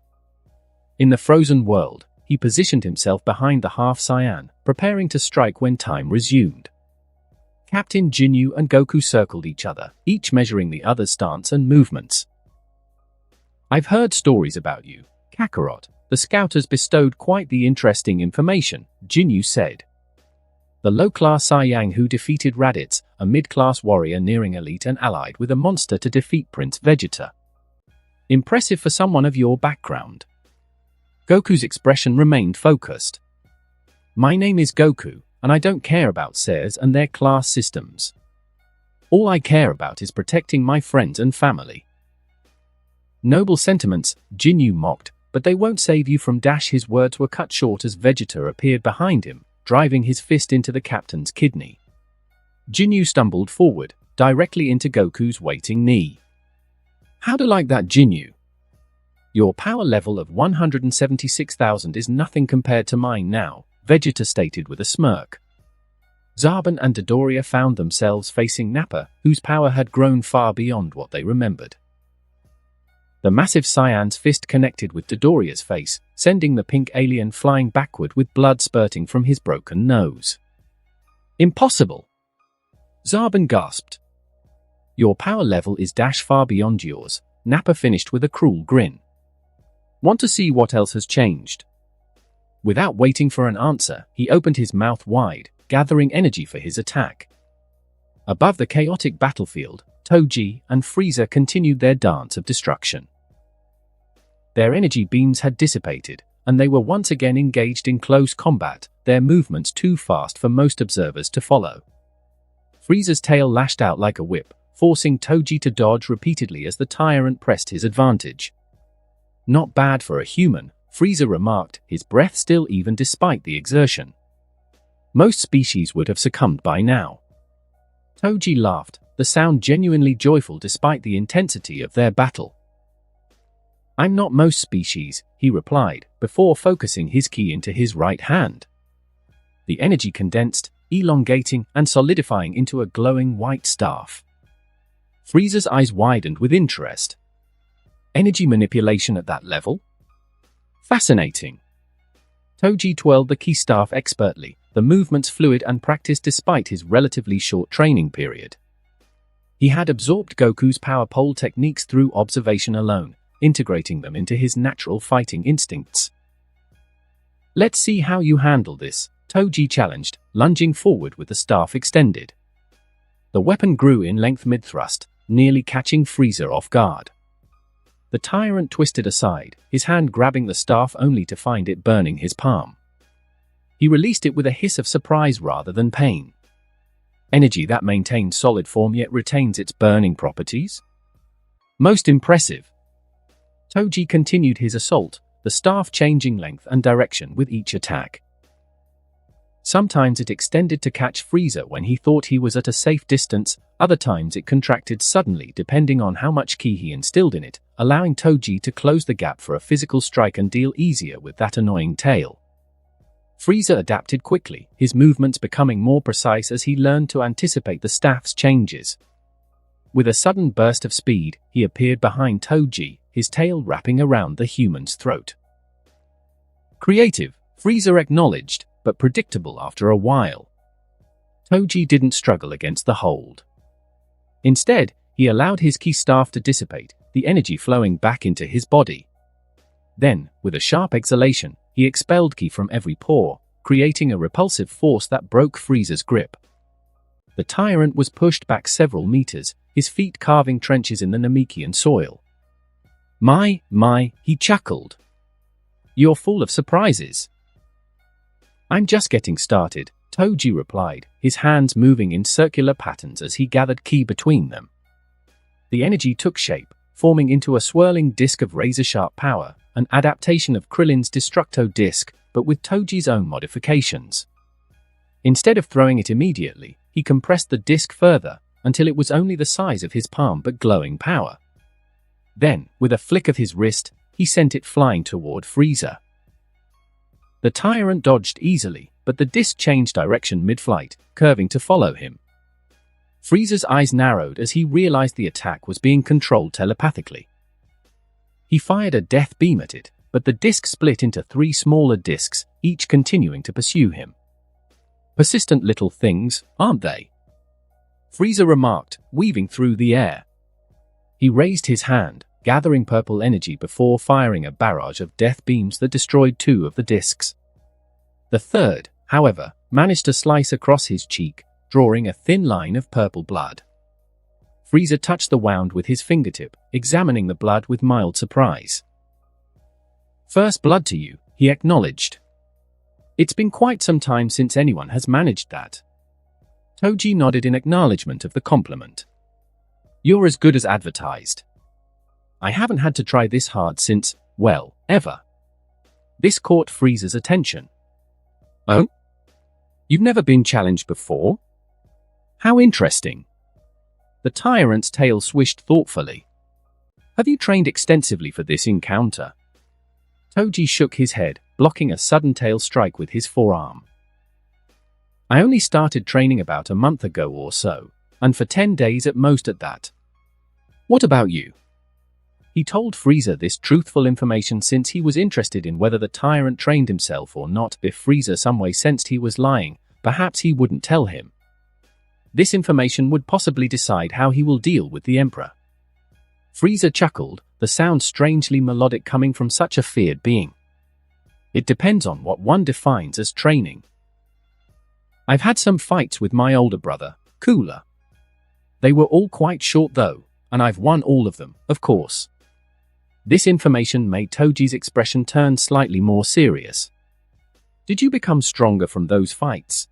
In the frozen world, he positioned himself behind the half Saiyan, preparing to strike when time resumed. Captain Ginyu and Goku circled each other, each measuring the other's stance and movements. I've heard stories about you, Kakarot. The scout has bestowed quite the interesting information, Jinyu said. The low-class Saiyang who defeated Raditz, a mid-class warrior nearing elite and allied with a monster to defeat Prince Vegeta. Impressive for someone of your background. Goku's expression remained focused. My name is Goku, and I don't care about Sairs and their class systems. All I care about is protecting my friends and family. Noble sentiments, Jinyu mocked, but they won't save you from dash. His words were cut short as Vegeta appeared behind him, driving his fist into the captain's kidney. Jinyu stumbled forward, directly into Goku's waiting knee. How'd I like that, Jinyu? Your power level of 176,000 is nothing compared to mine now, Vegeta stated with a smirk. Zarbon and Dodoria found themselves facing Nappa, whose power had grown far beyond what they remembered. The massive Saiyan's fist connected with Dodoria's face, sending the pink alien flying backward with blood spurting from his broken nose. Impossible! Zarbon gasped. Your power level is dash far beyond yours, Nappa finished with a cruel grin. Want to see what else has changed? Without waiting for an answer, he opened his mouth wide, gathering energy for his attack. Above the chaotic battlefield, TOJI and Frieza continued their dance of destruction. Their energy beams had dissipated, and they were once again engaged in close combat, their movements too fast for most observers to follow. Frieza's tail lashed out like a whip, forcing TOJI to dodge repeatedly as the tyrant pressed his advantage. Not bad for a human, Frieza remarked, his breath still even despite the exertion. Most species would have succumbed by now. TOJI laughed, the sound genuinely joyful despite the intensity of their battle. I'm not most species, he replied, before focusing his ki into his right hand. The energy condensed, elongating and solidifying into a glowing white staff. Frieza's eyes widened with interest. Energy manipulation at that level? Fascinating. TOJI twirled the ki staff expertly, the movements fluid and practiced despite his relatively short training period. He had absorbed Goku's power pole techniques through observation alone, integrating them into his natural fighting instincts. Let's see how you handle this, TOJI challenged, lunging forward with the staff extended. The weapon grew in length mid-thrust, nearly catching Frieza off guard. The tyrant twisted aside, his hand grabbing the staff only to find it burning his palm. He released it with a hiss of surprise rather than pain. Energy that maintains solid form yet retains its burning properties? Most impressive. TOJI continued his assault, the staff changing length and direction with each attack. Sometimes it extended to catch Frieza when he thought he was at a safe distance, other times it contracted suddenly depending on how much ki he instilled in it, allowing TOJI to close the gap for a physical strike and deal easier with that annoying tail. Frieza adapted quickly, his movements becoming more precise as he learned to anticipate the staff's changes. With a sudden burst of speed, he appeared behind TOJI, his tail wrapping around the human's throat. Creative, Frieza acknowledged, but predictable after a while. TOJI didn't struggle against the hold. Instead, he allowed his ki staff to dissipate, the energy flowing back into his body. Then, with a sharp exhalation, he expelled ki from every pore, creating a repulsive force that broke Frieza's grip. The tyrant was pushed back several meters, his feet carving trenches in the Namekian soil. My, he chuckled. You're full of surprises. I'm just getting started, TOJI replied, his hands moving in circular patterns as he gathered ki between them. The energy took shape, forming into a swirling disc of razor-sharp power, an adaptation of Krillin's Destructo disc, but with TOJI's own modifications. Instead of throwing it immediately, he compressed the disc further, until it was only the size of his palm but glowing power. Then, with a flick of his wrist, he sent it flying toward Frieza. The tyrant dodged easily, but the disc changed direction mid-flight, curving to follow him. Frieza's eyes narrowed as he realized the attack was being controlled telepathically. He fired a death beam at it, but the disc split into 3 smaller discs, each continuing to pursue him. Persistent little things, aren't they? Frieza remarked, weaving through the air. He raised his hand, gathering purple energy before firing a barrage of death beams that destroyed 2 of the discs. The third, however, managed to slice across his cheek, drawing a thin line of purple blood. Frieza touched the wound with his fingertip, examining the blood with mild surprise. "First blood to you," he acknowledged. "It's been quite some time since anyone has managed that." TOJI nodded in acknowledgement of the compliment. "You're as good as advertised. I haven't had to try this hard since, well, ever." This caught Frieza's attention. "Oh? You've never been challenged before? How interesting." The tyrant's tail swished thoughtfully. "Have you trained extensively for this encounter?" TOJI shook his head, blocking a sudden tail strike with his forearm. "I only started training about a month ago or so, and for 10 days at most at that. What about you?" He told Frieza this truthful information since he was interested in whether the tyrant trained himself or not. If Frieza some way sensed he was lying, perhaps he wouldn't tell him. This information would possibly decide how he will deal with the Emperor. Frieza chuckled, the sound strangely melodic coming from such a feared being. "It depends on what one defines as training. I've had some fights with my older brother, Cooler. They were all quite short though, and I've won all of them, of course." This information made TOJI's expression turn slightly more serious. "Did you become stronger from those fights?"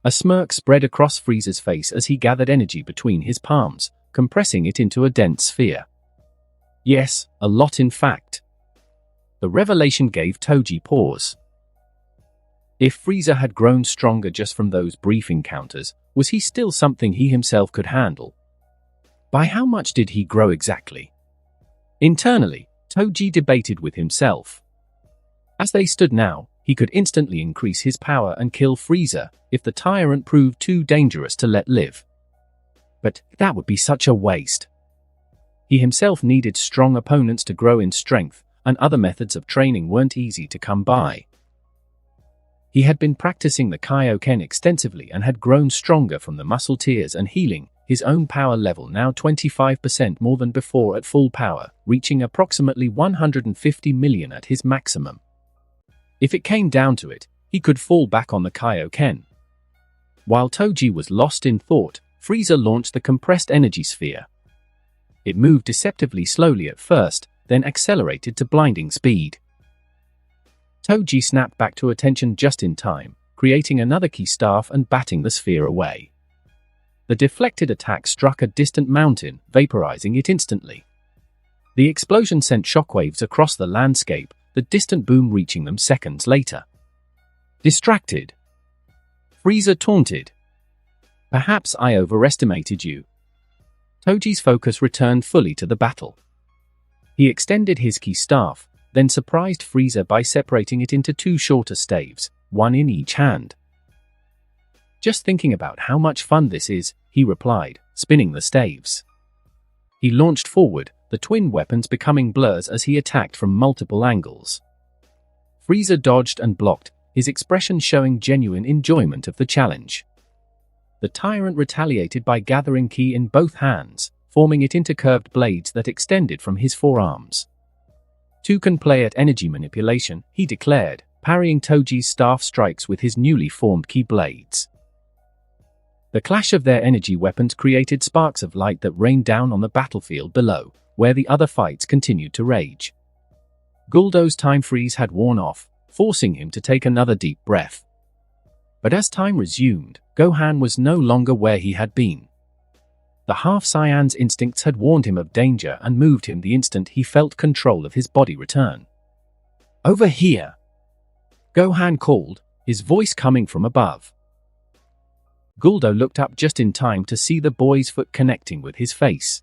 A smirk spread across Frieza's face as he gathered energy between his palms, compressing it into a dense sphere. "Yes, a lot in fact." The revelation gave TOJI pause. If Frieza had grown stronger just from those brief encounters, was he still something he himself could handle? By how much did he grow exactly? Internally, TOJI debated with himself. As they stood now, he could instantly increase his power and kill Frieza if the tyrant proved too dangerous to let live. But that would be such a waste. He himself needed strong opponents to grow in strength, and other methods of training weren't easy to come by. He had been practicing the Kaioken extensively and had grown stronger from the muscle tears and healing, his own power level now 25% more than before at full power, reaching approximately 150 million at his maximum. If it came down to it, he could fall back on the Kaioken. While TOJI was lost in thought, Frieza launched the compressed energy sphere. It moved deceptively slowly at first, then accelerated to blinding speed. TOJI snapped back to attention just in time, creating another key staff and batting the sphere away. The deflected attack struck a distant mountain, vaporizing it instantly. The explosion sent shockwaves across the landscape, the distant boom reaching them seconds later. Distracted. Frieza taunted. "Perhaps I overestimated you." TOJI's focus returned fully to the battle. He extended his key staff, then surprised Frieza by separating it into 2 shorter staves, one in each hand. "Just thinking about how much fun this is," he replied, spinning the staves. He launched forward, the twin weapons becoming blurs as he attacked from multiple angles. Frieza dodged and blocked, his expression showing genuine enjoyment of the challenge. The tyrant retaliated by gathering ki in both hands, forming it into curved blades that extended from his forearms. "Two can play at energy manipulation," he declared, parrying TOJI's staff strikes with his newly formed ki blades. The clash of their energy weapons created sparks of light that rained down on the battlefield below, where the other fights continued to rage. Guldo's time freeze had worn off, forcing him to take another deep breath. But as time resumed, Gohan was no longer where he had been. The half-Saiyan's instincts had warned him of danger and moved him the instant he felt control of his body return. "Over here!" Gohan called, his voice coming from above. Guldo looked up just in time to see the boy's foot connecting with his face.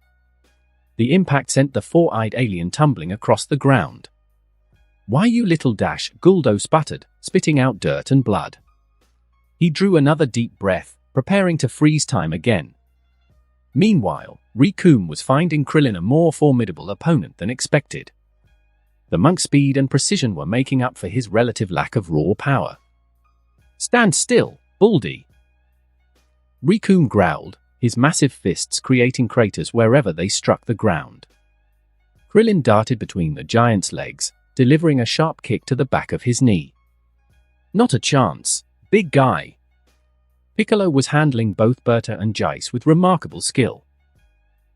The impact sent the four-eyed alien tumbling across the ground. "Why you little dash?" Guldo sputtered, spitting out dirt and blood. He drew another deep breath, preparing to freeze time again. Meanwhile, Recoome was finding Krillin a more formidable opponent than expected. The monk's speed and precision were making up for his relative lack of raw power. "Stand still, Baldy!" Recoome growled, his massive fists creating craters wherever they struck the ground. Krillin darted between the giant's legs, delivering a sharp kick to the back of his knee. Not a chance, big guy. Piccolo was handling both Berta and Jeice with remarkable skill.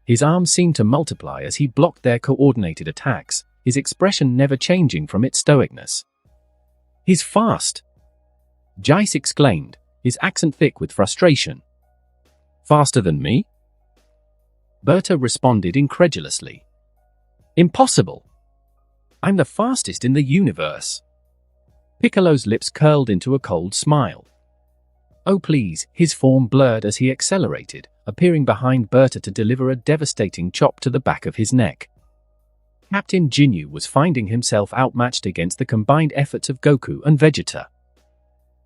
His arms seemed to multiply as he blocked their coordinated attacks, his expression never changing from its stoicness. "He's fast!" Jeice exclaimed, his accent thick with frustration. "Faster than me?" Berta responded incredulously. "Impossible! I'm the fastest in the universe." Piccolo's lips curled into a cold smile. "Oh please," his form blurred as he accelerated, appearing behind Berta to deliver a devastating chop to the back of his neck. Captain Ginyu was finding himself outmatched against the combined efforts of Goku and Vegeta.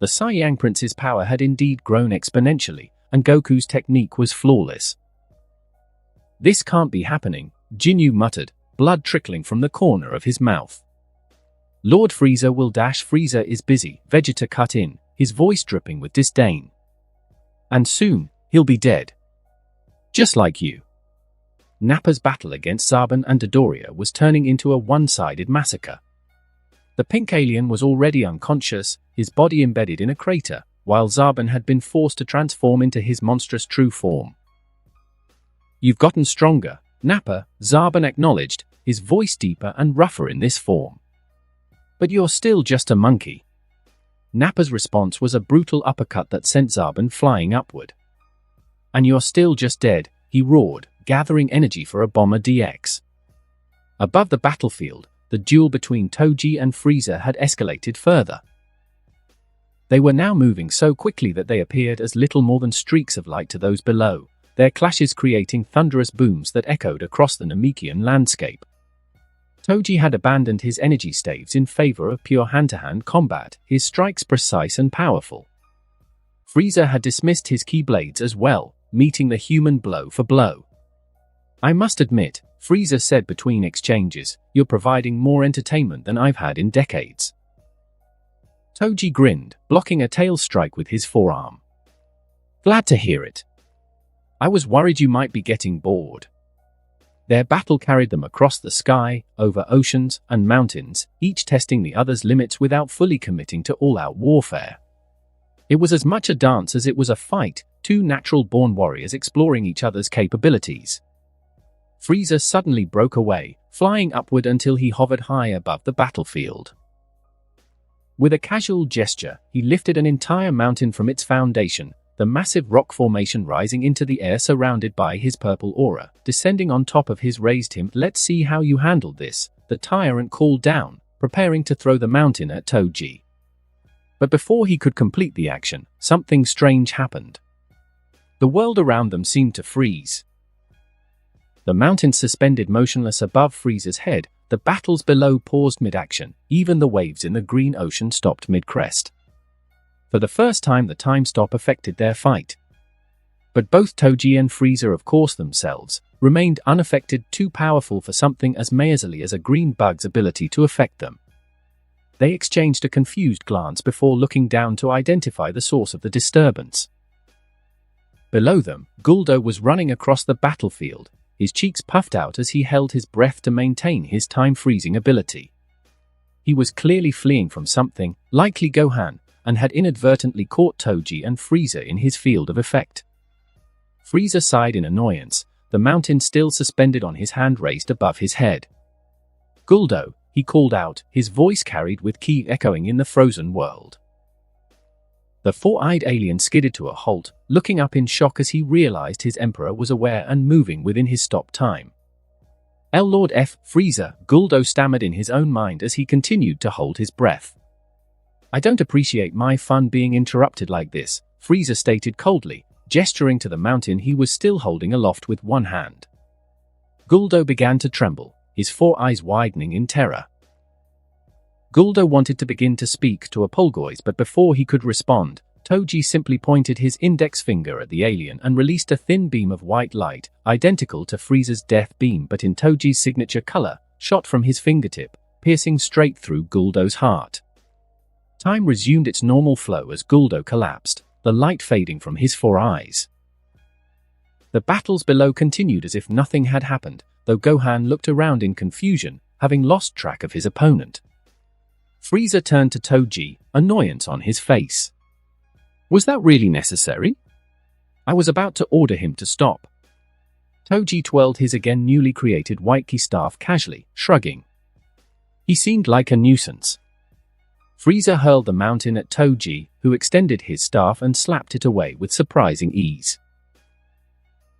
The Saiyang Prince's power had indeed grown exponentially, and Goku's technique was flawless. "This can't be happening," Ginyu muttered, blood trickling from the corner of his mouth. "Lord Frieza will dash." "Frieza is busy," Vegeta cut in, his voice dripping with disdain. "And soon, he'll be dead. Just like you." Nappa's battle against Zarbon and Dodoria was turning into a one-sided massacre. The pink alien was already unconscious, his body embedded in a crater, while Zarbon had been forced to transform into his monstrous true form. "You've gotten stronger, Nappa," Zarbon acknowledged, his voice deeper and rougher in this form. "But you're still just a monkey." Nappa's response was a brutal uppercut that sent Zarbon flying upward. "And you're still just dead," he roared, gathering energy for a Bomber DX. Above the battlefield, the duel between TOJI and Frieza had escalated further. They were now moving so quickly that they appeared as little more than streaks of light to those below, their clashes creating thunderous booms that echoed across the Namekian landscape. TOJI had abandoned his energy staves in favor of pure hand-to-hand combat, his strikes precise and powerful. Frieza had dismissed his keyblades as well, meeting the human blow for blow. "I must admit," Frieza said between exchanges, "you're providing more entertainment than I've had in decades." TOJI grinned, blocking a tail strike with his forearm. "Glad to hear it. I was worried you might be getting bored." Their battle carried them across the sky, over oceans and mountains, each testing the other's limits without fully committing to all-out warfare. It was as much a dance as it was a fight, two natural-born warriors exploring each other's capabilities. Frieza suddenly broke away, flying upward until he hovered high above the battlefield. With a casual gesture, he lifted an entire mountain from its foundation, the massive rock formation rising into the air surrounded by his purple aura, descending on top of his raised him. "Let's see how you handled this," the tyrant called down, preparing to throw the mountain at TOJI. But before he could complete the action, something strange happened. The world around them seemed to freeze. The mountain suspended motionless above Frieza's head, the battles below paused mid-action, even the waves in the green ocean stopped mid-crest. For the first time the time stop affected their fight. But both TOJI and Frieza, of course themselves, remained unaffected, too powerful for something as measly as a green bug's ability to affect them. They exchanged a confused glance before looking down to identify the source of the disturbance. Below them, Guldo was running across the battlefield, his cheeks puffed out as he held his breath to maintain his time-freezing ability. He was clearly fleeing from something, likely Gohan, and had inadvertently caught TOJI and Frieza in his field of effect. Frieza sighed in annoyance, the mountain still suspended on his hand raised above his head. "Guldo," he called out, his voice carried with ki echoing in the frozen world. The four-eyed alien skidded to a halt, looking up in shock as he realized his emperor was aware and moving within his stop time. "Lord F. Frieza," Guldo stammered in his own mind as he continued to hold his breath. "I don't appreciate my fun being interrupted like this," Frieza stated coldly, gesturing to the mountain he was still holding aloft with one hand. Guldo began to tremble, his four eyes widening in terror. Guldo wanted to begin to speak to apologize, but before he could respond, TOJI simply pointed his index finger at the alien and released a thin beam of white light, identical to Frieza's death beam but in TOJI's signature color, shot from his fingertip, piercing straight through Guldo's heart. Time resumed its normal flow as Guldo collapsed, the light fading from his four eyes. The battles below continued as if nothing had happened, though Gohan looked around in confusion, having lost track of his opponent. Frieza turned to TOJI, annoyance on his face. Was that really necessary? I was about to order him to stop. TOJI twirled his again newly created white ki staff casually, shrugging. He seemed like a nuisance. Frieza hurled the mountain at TOJI, who extended his staff and slapped it away with surprising ease.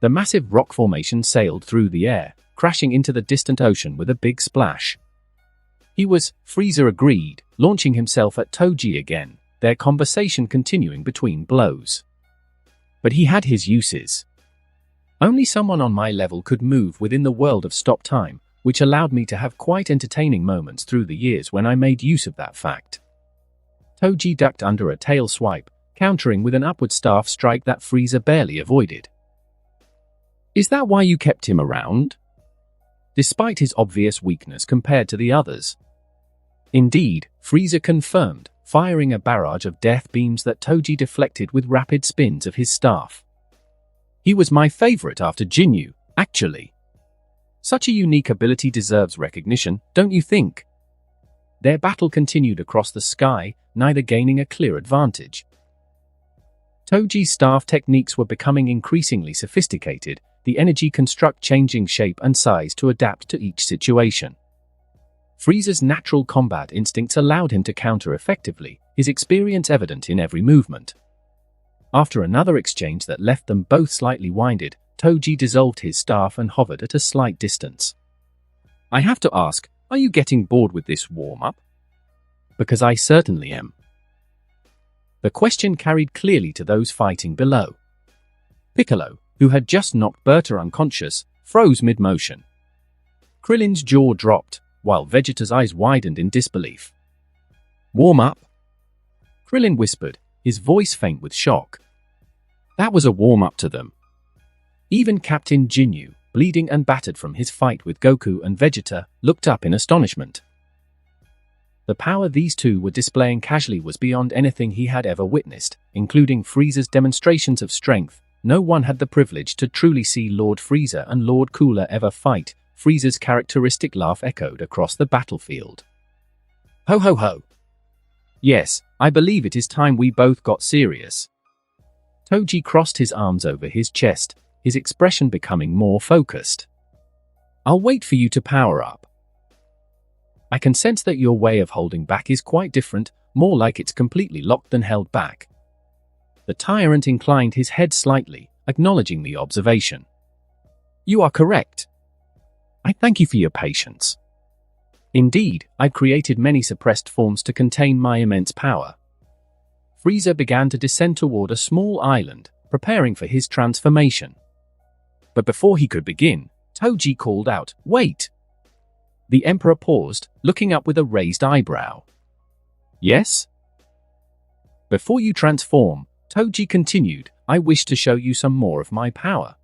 The massive rock formation sailed through the air, crashing into the distant ocean with a big splash. Frieza agreed, launching himself at TOJI again, their conversation continuing between blows. But he had his uses. Only someone on my level could move within the world of stop time, which allowed me to have quite entertaining moments through the years when I made use of that fact. TOJI ducked under a tail swipe, countering with an upward staff strike that Frieza barely avoided. Is that why you kept him around? Despite his obvious weakness compared to the others. Indeed, Frieza confirmed, firing a barrage of death beams that TOJI deflected with rapid spins of his staff. He was my favorite after Jinyu, actually. Such a unique ability deserves recognition, don't you think? Their battle continued across the sky, neither gaining a clear advantage. TOJI's staff techniques were becoming increasingly sophisticated, the energy construct changing shape and size to adapt to each situation. Frieza's natural combat instincts allowed him to counter effectively, his experience evident in every movement. After another exchange that left them both slightly winded, TOJI dissolved his staff and hovered at a slight distance. I have to ask, are you getting bored with this warm-up? Because I certainly am. The question carried clearly to those fighting below. Piccolo, who had just knocked Berta unconscious, froze mid-motion. Krillin's jaw dropped, while Vegeta's eyes widened in disbelief. Warm up? Krillin whispered, his voice faint with shock. That was a warm-up to them. Even Captain Jinyu, bleeding and battered from his fight with Goku and Vegeta, looked up in astonishment. The power these two were displaying casually was beyond anything he had ever witnessed, including Frieza's demonstrations of strength. No one had the privilege to truly see Lord Frieza and Lord Cooler ever fight. Frieza's characteristic laugh echoed across the battlefield. Ho ho ho! Yes, I believe it is time we both got serious. TOJI crossed his arms over his chest, his expression becoming more focused. I'll wait for you to power up. I can sense that your way of holding back is quite different, more like it's completely locked than held back. The tyrant inclined his head slightly, acknowledging the observation. You are correct. I thank you for your patience. Indeed, I've created many suppressed forms to contain my immense power. Frieza began to descend toward a small island, preparing for his transformation. But before he could begin, TOJI called out, "Wait!" The Emperor paused, looking up with a raised eyebrow. Yes? Before you transform, TOJI continued, I wish to show you some more of my power.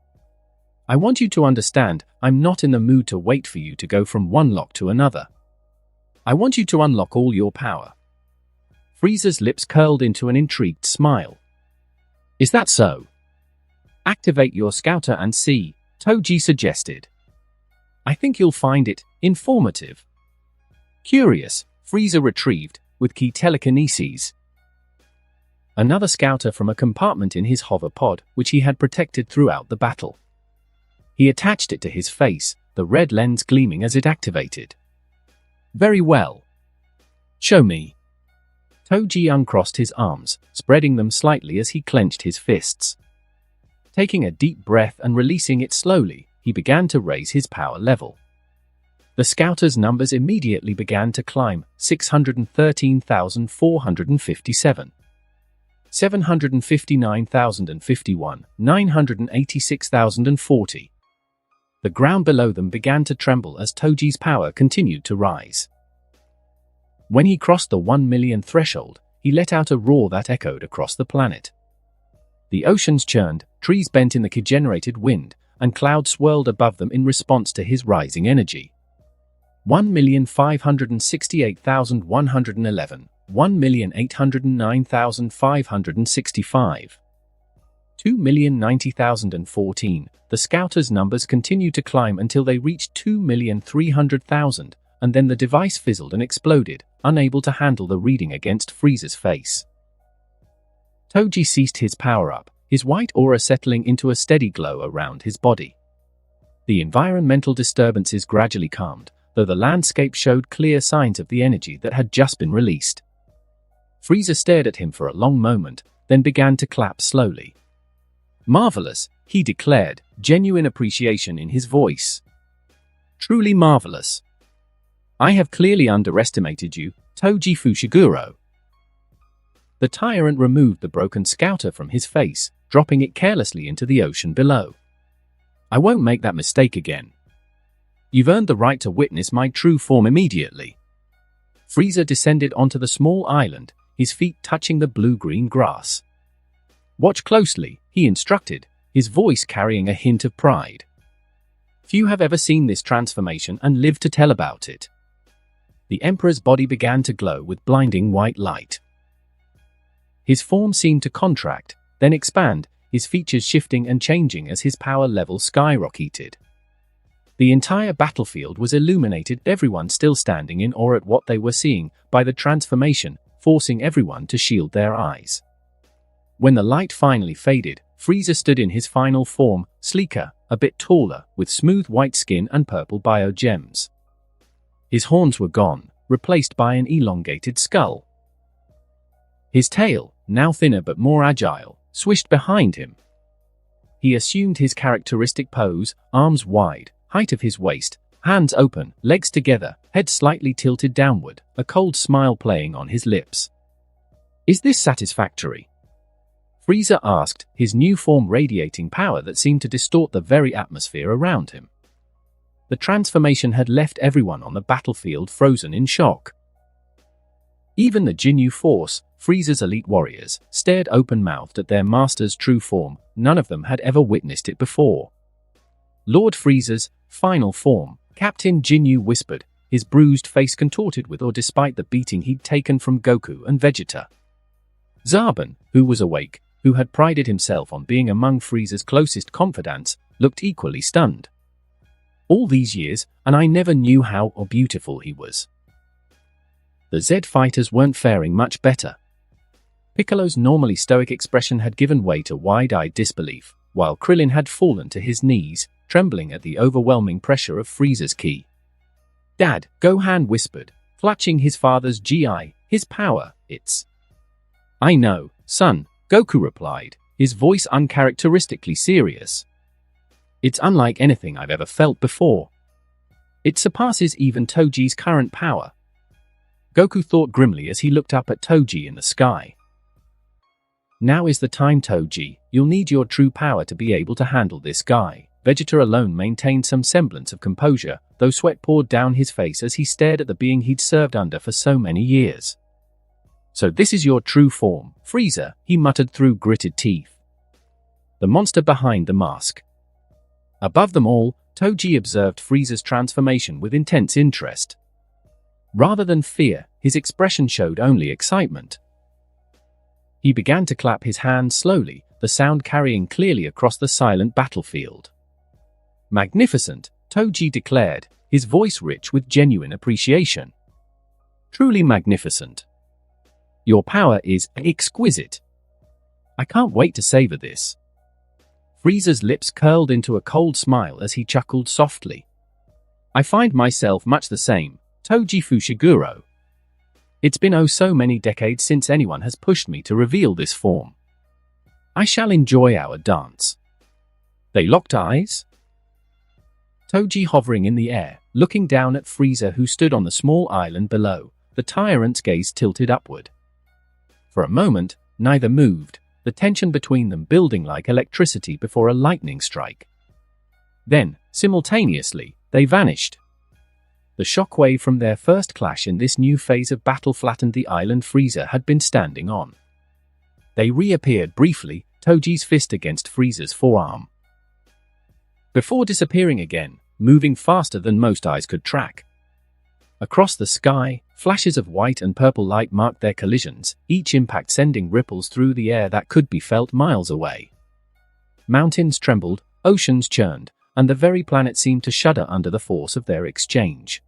I want you to understand, I'm not in the mood to wait for you to go from one lock to another. I want you to unlock all your power. Frieza's lips curled into an intrigued smile. Is that so? Activate your scouter and see, TOJI suggested. I think you'll find it informative. Curious, Frieza retrieved, with key telekinesis. Another scouter from a compartment in his hover pod, which he had protected throughout the battle. He attached it to his face, the red lens gleaming as it activated. Very well. Show me. TOJI uncrossed his arms, spreading them slightly as he clenched his fists. Taking a deep breath and releasing it slowly, he began to raise his power level. The scouter's numbers immediately began to climb, 613,457. 759,051, 986,040. The ground below them began to tremble as TOJI's power continued to rise. When he crossed the 1 million threshold, he let out a roar that echoed across the planet. The oceans churned, trees bent in the ki-generated wind, and clouds swirled above them in response to his rising energy. 1,568,111, 1,809,565. 2,090,014. The scouters' numbers continued to climb until they reached 2,300,000, and then the device fizzled and exploded, unable to handle the reading against Frieza's face. TOJI ceased his power-up, his white aura settling into a steady glow around his body. The environmental disturbances gradually calmed, though the landscape showed clear signs of the energy that had just been released. Frieza stared at him for a long moment, then began to clap slowly. "Marvelous," he declared, genuine appreciation in his voice. "Truly marvelous. I have clearly underestimated you, TOJI Fushiguro." The tyrant removed the broken scouter from his face, dropping it carelessly into the ocean below. "I won't make that mistake again. You've earned the right to witness my true form immediately." Frieza descended onto the small island, his feet touching the blue-green grass. "Watch closely," he instructed, his voice carrying a hint of pride. "Few have ever seen this transformation and lived to tell about it." The Emperor's body began to glow with blinding white light. His form seemed to contract, then expand, his features shifting and changing as his power level skyrocketed. The entire battlefield was illuminated, everyone still standing in awe at what they were seeing, by the transformation, forcing everyone to shield their eyes. When the light finally faded, Frieza stood in his final form, sleeker, a bit taller, with smooth white skin and purple bio-gems. His horns were gone, replaced by an elongated skull. His tail, now thinner but more agile, swished behind him. He assumed his characteristic pose, arms wide, height of his waist, hands open, legs together, head slightly tilted downward, a cold smile playing on his lips. "Is this satisfactory?" Frieza asked, his new form radiating power that seemed to distort the very atmosphere around him. The transformation had left everyone on the battlefield frozen in shock. Even the Jinyu Force, Frieza's elite warriors, stared open-mouthed at their master's true form. None of them had ever witnessed it before. Lord Frieza's final form, Captain Jinyu whispered, his bruised face contorted with awe despite the beating he'd taken from Goku and Vegeta. Zarbon, who was awake, who had prided himself on being among Frieza's closest confidants, looked equally stunned. "All these years, and I never knew how beautiful he was." The Z fighters weren't faring much better. Piccolo's normally stoic expression had given way to wide-eyed disbelief, while Krillin had fallen to his knees, trembling at the overwhelming pressure of Frieza's ki. "Dad," Gohan whispered, clutching his father's GI, his power, it's... "I know, son," Goku replied, his voice uncharacteristically serious. "It's unlike anything I've ever felt before. It surpasses even TOJI's current power." Goku thought grimly as he looked up at TOJI in the sky. "Now is the time, TOJI. You'll need your true power to be able to handle this guy." Vegeta alone maintained some semblance of composure, though sweat poured down his face as he stared at the being he'd served under for so many years. "So this is your true form, Frieza," he muttered through gritted teeth. The monster behind the mask. Above them all, TOJI observed Frieza's transformation with intense interest. Rather than fear, his expression showed only excitement. He began to clap his hands slowly, the sound carrying clearly across the silent battlefield. "Magnificent," TOJI declared, his voice rich with genuine appreciation. "Truly magnificent. Your power is exquisite. I can't wait to savor this." Frieza's lips curled into a cold smile as he chuckled softly. "I find myself much the same, TOJI Fushiguro. It's been oh so many decades since anyone has pushed me to reveal this form. I shall enjoy our dance." They locked eyes. TOJI hovering in the air, looking down at Frieza who stood on the small island below, the tyrant's gaze tilted upward. For a moment, neither moved, the tension between them building like electricity before a lightning strike. Then, simultaneously, they vanished. The shockwave from their first clash in this new phase of battle flattened the island Frieza had been standing on. They reappeared briefly, TOJI's fist against Frieza's forearm, before disappearing again, moving faster than most eyes could track. Across the sky, flashes of white and purple light marked their collisions, each impact sending ripples through the air that could be felt miles away. Mountains trembled, oceans churned, and the very planet seemed to shudder under the force of their exchange.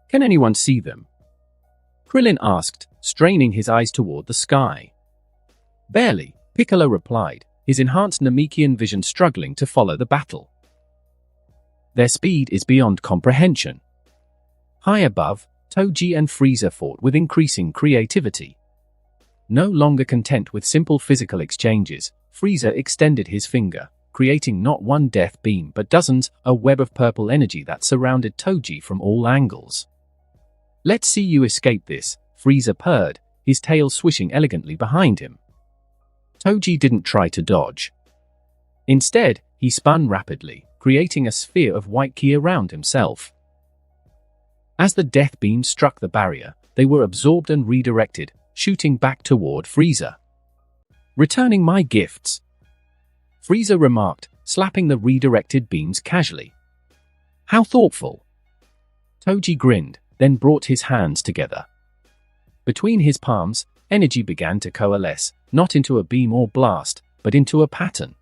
"Can anyone see them?" Krillin asked, straining his eyes toward the sky. "Barely," Piccolo replied, his enhanced Namekian vision struggling to follow the battle. "Their speed is beyond comprehension." High above, TOJI and Frieza fought with increasing creativity. No longer content with simple physical exchanges, Frieza extended his finger, creating not one death beam but dozens, a web of purple energy that surrounded TOJI from all angles. "Let's see you escape this," Frieza purred, his tail swishing elegantly behind him. TOJI didn't try to dodge. Instead, he spun rapidly, creating a sphere of white ki around himself. As the death beam struck the barrier, they were absorbed and redirected, shooting back toward Frieza. "Returning my gifts," Frieza remarked, slapping the redirected beams casually. "How thoughtful." TOJI grinned, then brought his hands together. Between his palms, energy began to coalesce, not into a beam or blast, but into a pattern.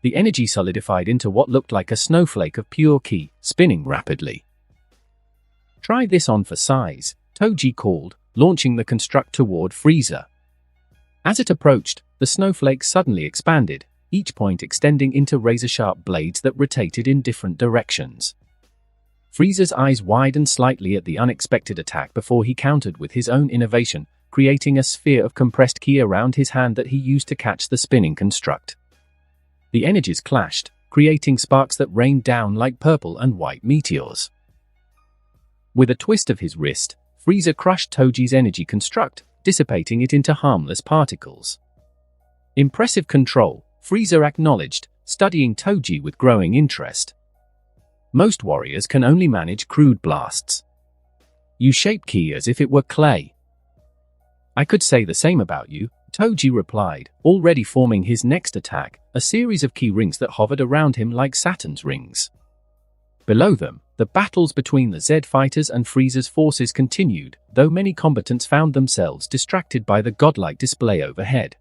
The energy solidified into what looked like a snowflake of pure ki, spinning rapidly. "Try this on for size," TOJI called, launching the construct toward Frieza. As it approached, the snowflake suddenly expanded, each point extending into razor-sharp blades that rotated in different directions. Frieza's eyes widened slightly at the unexpected attack before he countered with his own innovation, creating a sphere of compressed ki around his hand that he used to catch the spinning construct. The energies clashed, creating sparks that rained down like purple and white meteors. With a twist of his wrist, Frieza crushed TOJI's energy construct, dissipating it into harmless particles. "Impressive control," Frieza acknowledged, studying TOJI with growing interest. "Most warriors can only manage crude blasts. You shape ki as if it were clay." "I could say the same about you," TOJI replied, already forming his next attack, a series of ki rings that hovered around him like Saturn's rings. Below them, the battles between the Z fighters and Frieza's forces continued, though many combatants found themselves distracted by the godlike display overhead.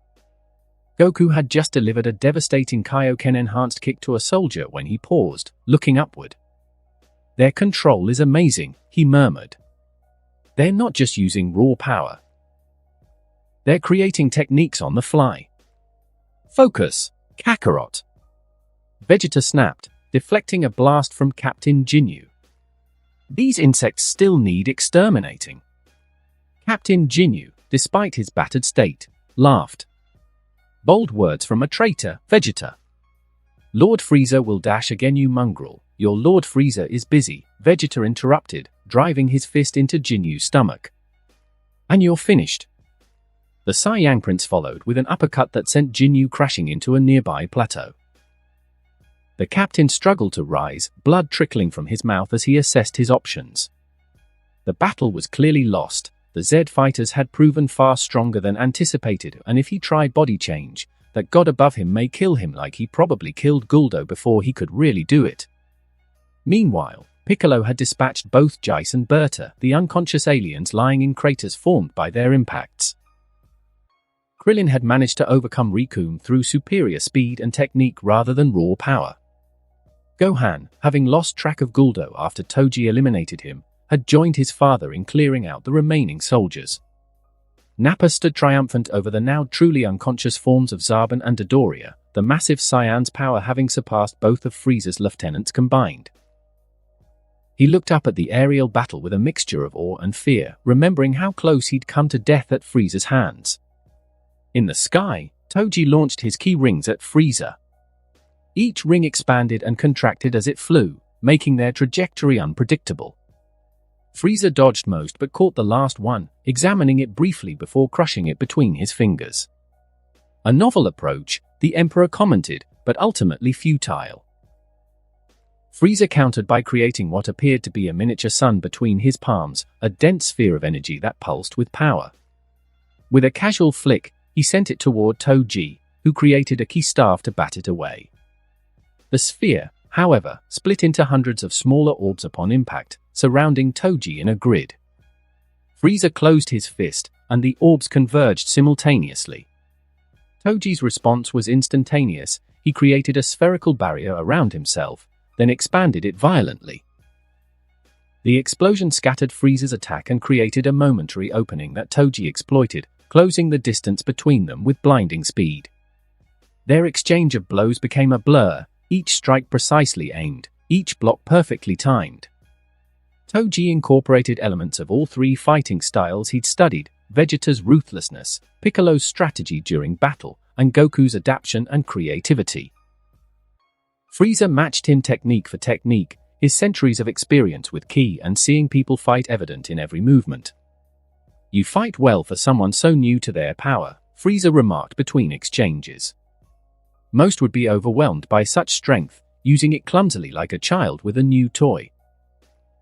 Goku had just delivered a devastating Kaioken-enhanced kick to a soldier when he paused, looking upward. "Their control is amazing," he murmured. "They're not just using raw power. They're creating techniques on the fly." "Focus, Kakarot!" Vegeta snapped, deflecting a blast from Captain Ginyu. "These insects still need exterminating." Captain Ginyu, despite his battered state, laughed. "Bold words from a traitor, Vegeta." "Lord Frieza will dash again, you mongrel. Your Lord Frieza is busy," Vegeta interrupted, driving his fist into Jinyu's stomach. "And you're finished." The Saiyang Prince followed with an uppercut that sent Jinyu crashing into a nearby plateau. The captain struggled to rise, blood trickling from his mouth as he assessed his options. The battle was clearly lost. The Z fighters had proven far stronger than anticipated, and if he tried body change, that god above him may kill him like he probably killed Guldo before he could really do it. Meanwhile, Piccolo had dispatched both Jeice and Berta, the unconscious aliens lying in craters formed by their impacts. Krillin had managed to overcome Recoome through superior speed and technique rather than raw power. Gohan, having lost track of Guldo after TOJI eliminated him, had joined his father in clearing out the remaining soldiers. Nappa stood triumphant over the now truly unconscious forms of Zarbon and Dodoria, the massive Saiyan's power having surpassed both of Frieza's lieutenants combined. He looked up at the aerial battle with a mixture of awe and fear, remembering how close he'd come to death at Frieza's hands. In the sky, TOJI launched his ki rings at Frieza. Each ring expanded and contracted as it flew, making their trajectory unpredictable. Frieza dodged most but caught the last one, examining it briefly before crushing it between his fingers. "A novel approach," the Emperor commented, "but ultimately futile." Frieza countered by creating what appeared to be a miniature sun between his palms, a dense sphere of energy that pulsed with power. With a casual flick, he sent it toward TOJI, who created a ki staff to bat it away. The sphere, however, split into hundreds of smaller orbs upon impact, surrounding TOJI in a grid. Frieza closed his fist, and the orbs converged simultaneously. TOJI's response was instantaneous. he created a spherical barrier around himself, then expanded it violently. The explosion scattered Frieza's attack and created a momentary opening that TOJI exploited, closing the distance between them with blinding speed. Their exchange of blows became a blur, each strike precisely aimed, each block perfectly timed. TOJI incorporated elements of all three fighting styles he'd studied: Vegeta's ruthlessness, Piccolo's strategy during battle, and Goku's adaptation and creativity. Frieza matched him technique for technique, his centuries of experience with ki and seeing people fight evident in every movement. "You fight well for someone so new to their power," Frieza remarked between exchanges. "Most would be overwhelmed by such strength, using it clumsily like a child with a new toy."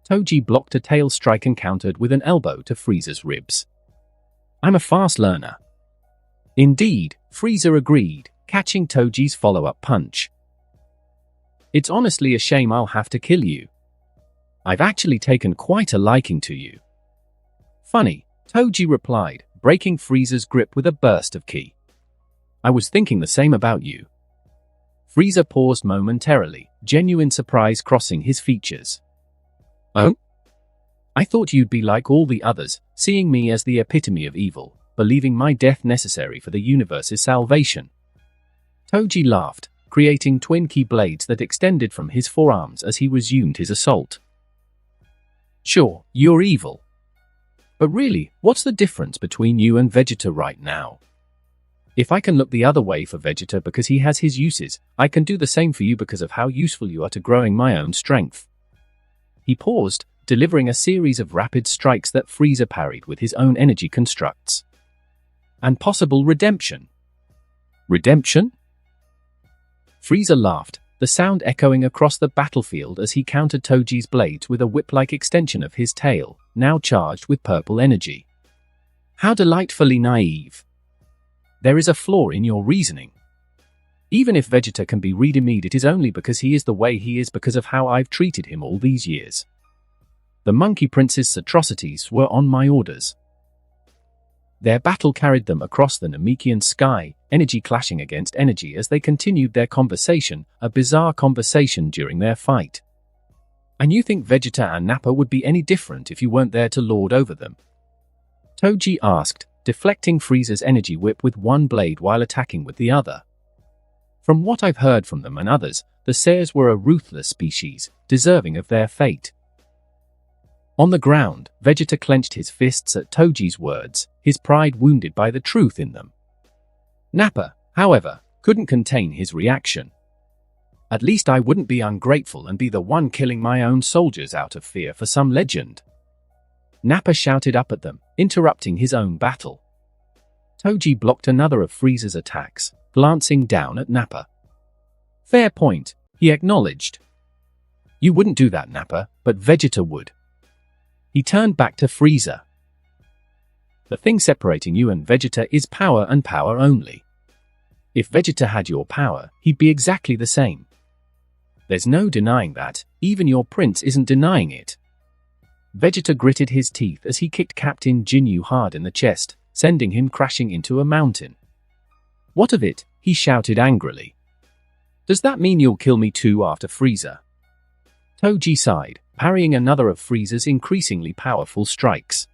TOJI blocked a tail strike and countered with an elbow to Frieza's ribs. "I'm a fast learner." "Indeed," Frieza agreed, catching TOJI's follow-up punch. "It's honestly a shame I'll have to kill you. I've actually taken quite a liking to you." "Funny," TOJI replied, breaking Frieza's grip with a burst of ki. "I was thinking the same about you." Frieza paused momentarily, genuine surprise crossing his features. "Oh? I thought you'd be like all the others, seeing me as the epitome of evil, believing my death necessary for the universe's salvation." TOJI laughed, creating twin ki blades that extended from his forearms as he resumed his assault. "Sure, you're evil. But really, what's the difference between you and Vegeta right now? If I can look the other way for Vegeta because he has his uses, I can do the same for you because of how useful you are to growing my own strength." He paused, delivering a series of rapid strikes that Frieza parried with his own energy constructs. "And possible redemption." "Redemption?" Frieza laughed, the sound echoing across the battlefield as he countered TOJI's blades with a whip-like extension of his tail, now charged with purple energy. "How delightfully naive. There is a flaw in your reasoning. Even if Vegeta can be redeemed, it is only because he is the way he is because of how I've treated him all these years. The Monkey Prince's atrocities were on my orders." Their battle carried them across the Namekian sky, energy clashing against energy as they continued their conversation, a bizarre conversation during their fight. "And you think Vegeta and Nappa would be any different if you weren't there to lord over them?" TOJI asked, deflecting Frieza's energy whip with one blade while attacking with the other. "From what I've heard from them and others, the Saiyans were a ruthless species, deserving of their fate." On the ground, Vegeta clenched his fists at TOJI's words, his pride wounded by the truth in them. Nappa, however, couldn't contain his reaction. "At least I wouldn't be ungrateful and be the one killing my own soldiers out of fear for some legend." Nappa shouted up at them, interrupting his own battle. TOJI blocked another of Frieza's attacks, glancing down at Nappa. "Fair point," he acknowledged. "You wouldn't do that, Nappa, but Vegeta would." He turned back to Frieza. "The thing separating you and Vegeta is power and power only. If Vegeta had your power, he'd be exactly the same. There's no denying that, even your prince isn't denying it." Vegeta gritted his teeth as he kicked Captain Ginyu hard in the chest, sending him crashing into a mountain. "What of it?" he shouted angrily. "Does that mean you'll kill me too after Frieza?" TOJI sighed, parrying another of Frieza's increasingly powerful strikes.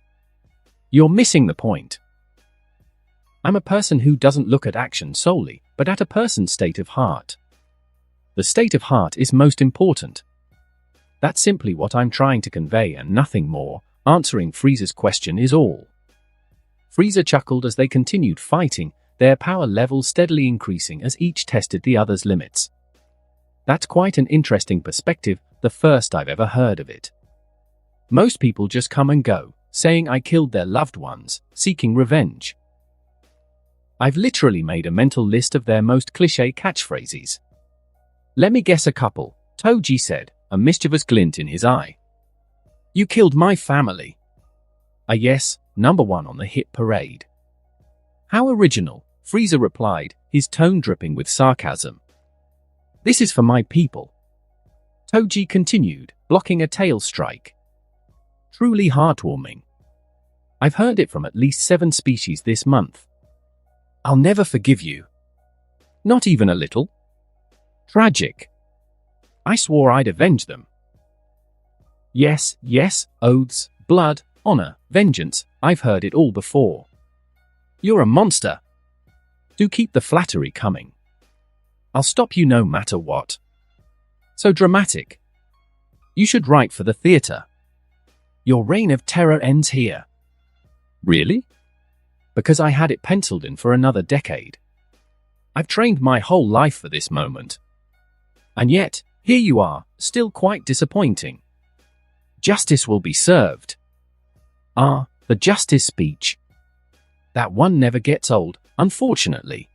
"You're missing the point. I'm a person who doesn't look at action solely, but at a person's state of heart. The state of heart is most important. That's simply what I'm trying to convey and nothing more. Answering Frieza's question is all." Frieza chuckled as they continued fighting, their power levels steadily increasing as each tested the other's limits. "That's quite an interesting perspective, the first I've ever heard of it. Most people just come and go, saying I killed their loved ones, seeking revenge. I've literally made a mental list of their most cliché catchphrases. Let me guess a couple," TOJI said, a mischievous glint in his eye. "You killed my family." Yes, number one on the hit parade." "How original," Frieza replied, his tone dripping with sarcasm. "This is for my people." TOJI continued, blocking a tail strike. "Truly heartwarming. I've heard it from at least 7 species this month. I'll never forgive you." "Not even a little?" Tragic. I swore I'd avenge them. Yes, oaths, blood, honor, vengeance, I've heard it all before. You're a monster. Do keep the flattery coming. I'll stop you no matter what. So dramatic. You should write for the theater. Your reign of terror ends here. Really? Because I had it penciled in for another decade. I've trained my whole life for this moment. And yet, here you are, still quite disappointing. Justice will be served. Ah, the justice speech. That one never gets old, unfortunately.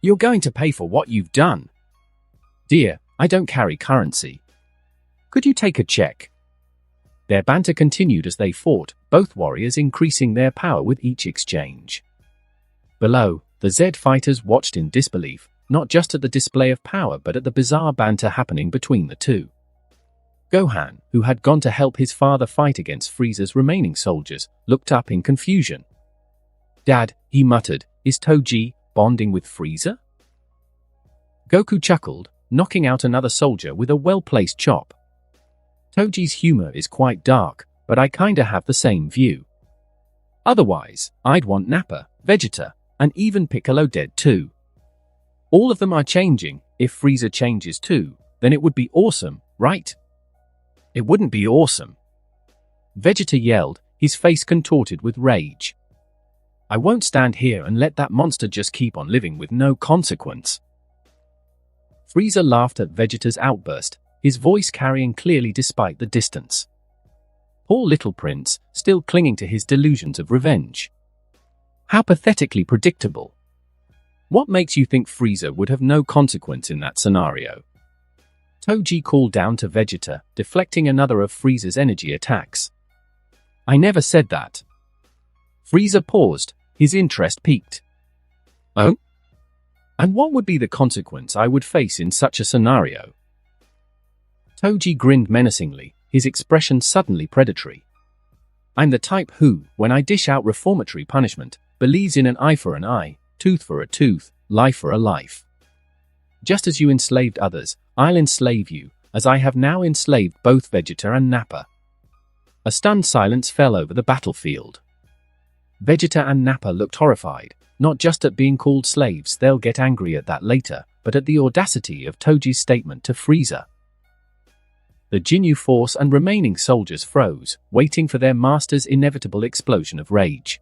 You're going to pay for what you've done. Dear, I don't carry currency. Could you take a check? Their banter continued as they fought, both warriors increasing their power with each exchange. Below, the Z fighters watched in disbelief, not just at the display of power but at the bizarre banter happening between the two. Gohan, who had gone to help his father fight against Frieza's remaining soldiers, looked up in confusion. Dad, he muttered, is TOJI bonding with Frieza? Goku chuckled, knocking out another soldier with a well-placed chop. TOJI's humor is quite dark, but I kinda have the same view. Otherwise, I'd want Nappa, Vegeta, and even Piccolo dead too. All of them are changing. If Frieza changes too, then it would be awesome, right? It wouldn't be awesome. Vegeta yelled, his face contorted with rage. I won't stand here and let that monster just keep on living with no consequence. Frieza laughed at Vegeta's outburst, his voice carrying clearly despite the distance. Poor little prince, still clinging to his delusions of revenge. How pathetically predictable. What makes you think Frieza would have no consequence in that scenario? TOJI called down to Vegeta, deflecting another of Frieza's energy attacks. I never said that. Frieza paused, his interest piqued. Oh? And what would be the consequence I would face in such a scenario? TOJI grinned menacingly, his expression suddenly predatory. I'm the type who, when I dish out reformatory punishment, believes in an eye for an eye, tooth for a tooth, life for a life. Just as you enslaved others, I'll enslave you, as I have now enslaved both Vegeta and Nappa. A stunned silence fell over the battlefield. Vegeta and Nappa looked horrified, not just at being called slaves, they'll get angry at that later, but at the audacity of TOJI's statement to Frieza. The Ginyu Force and remaining soldiers froze, waiting for their master's inevitable explosion of rage.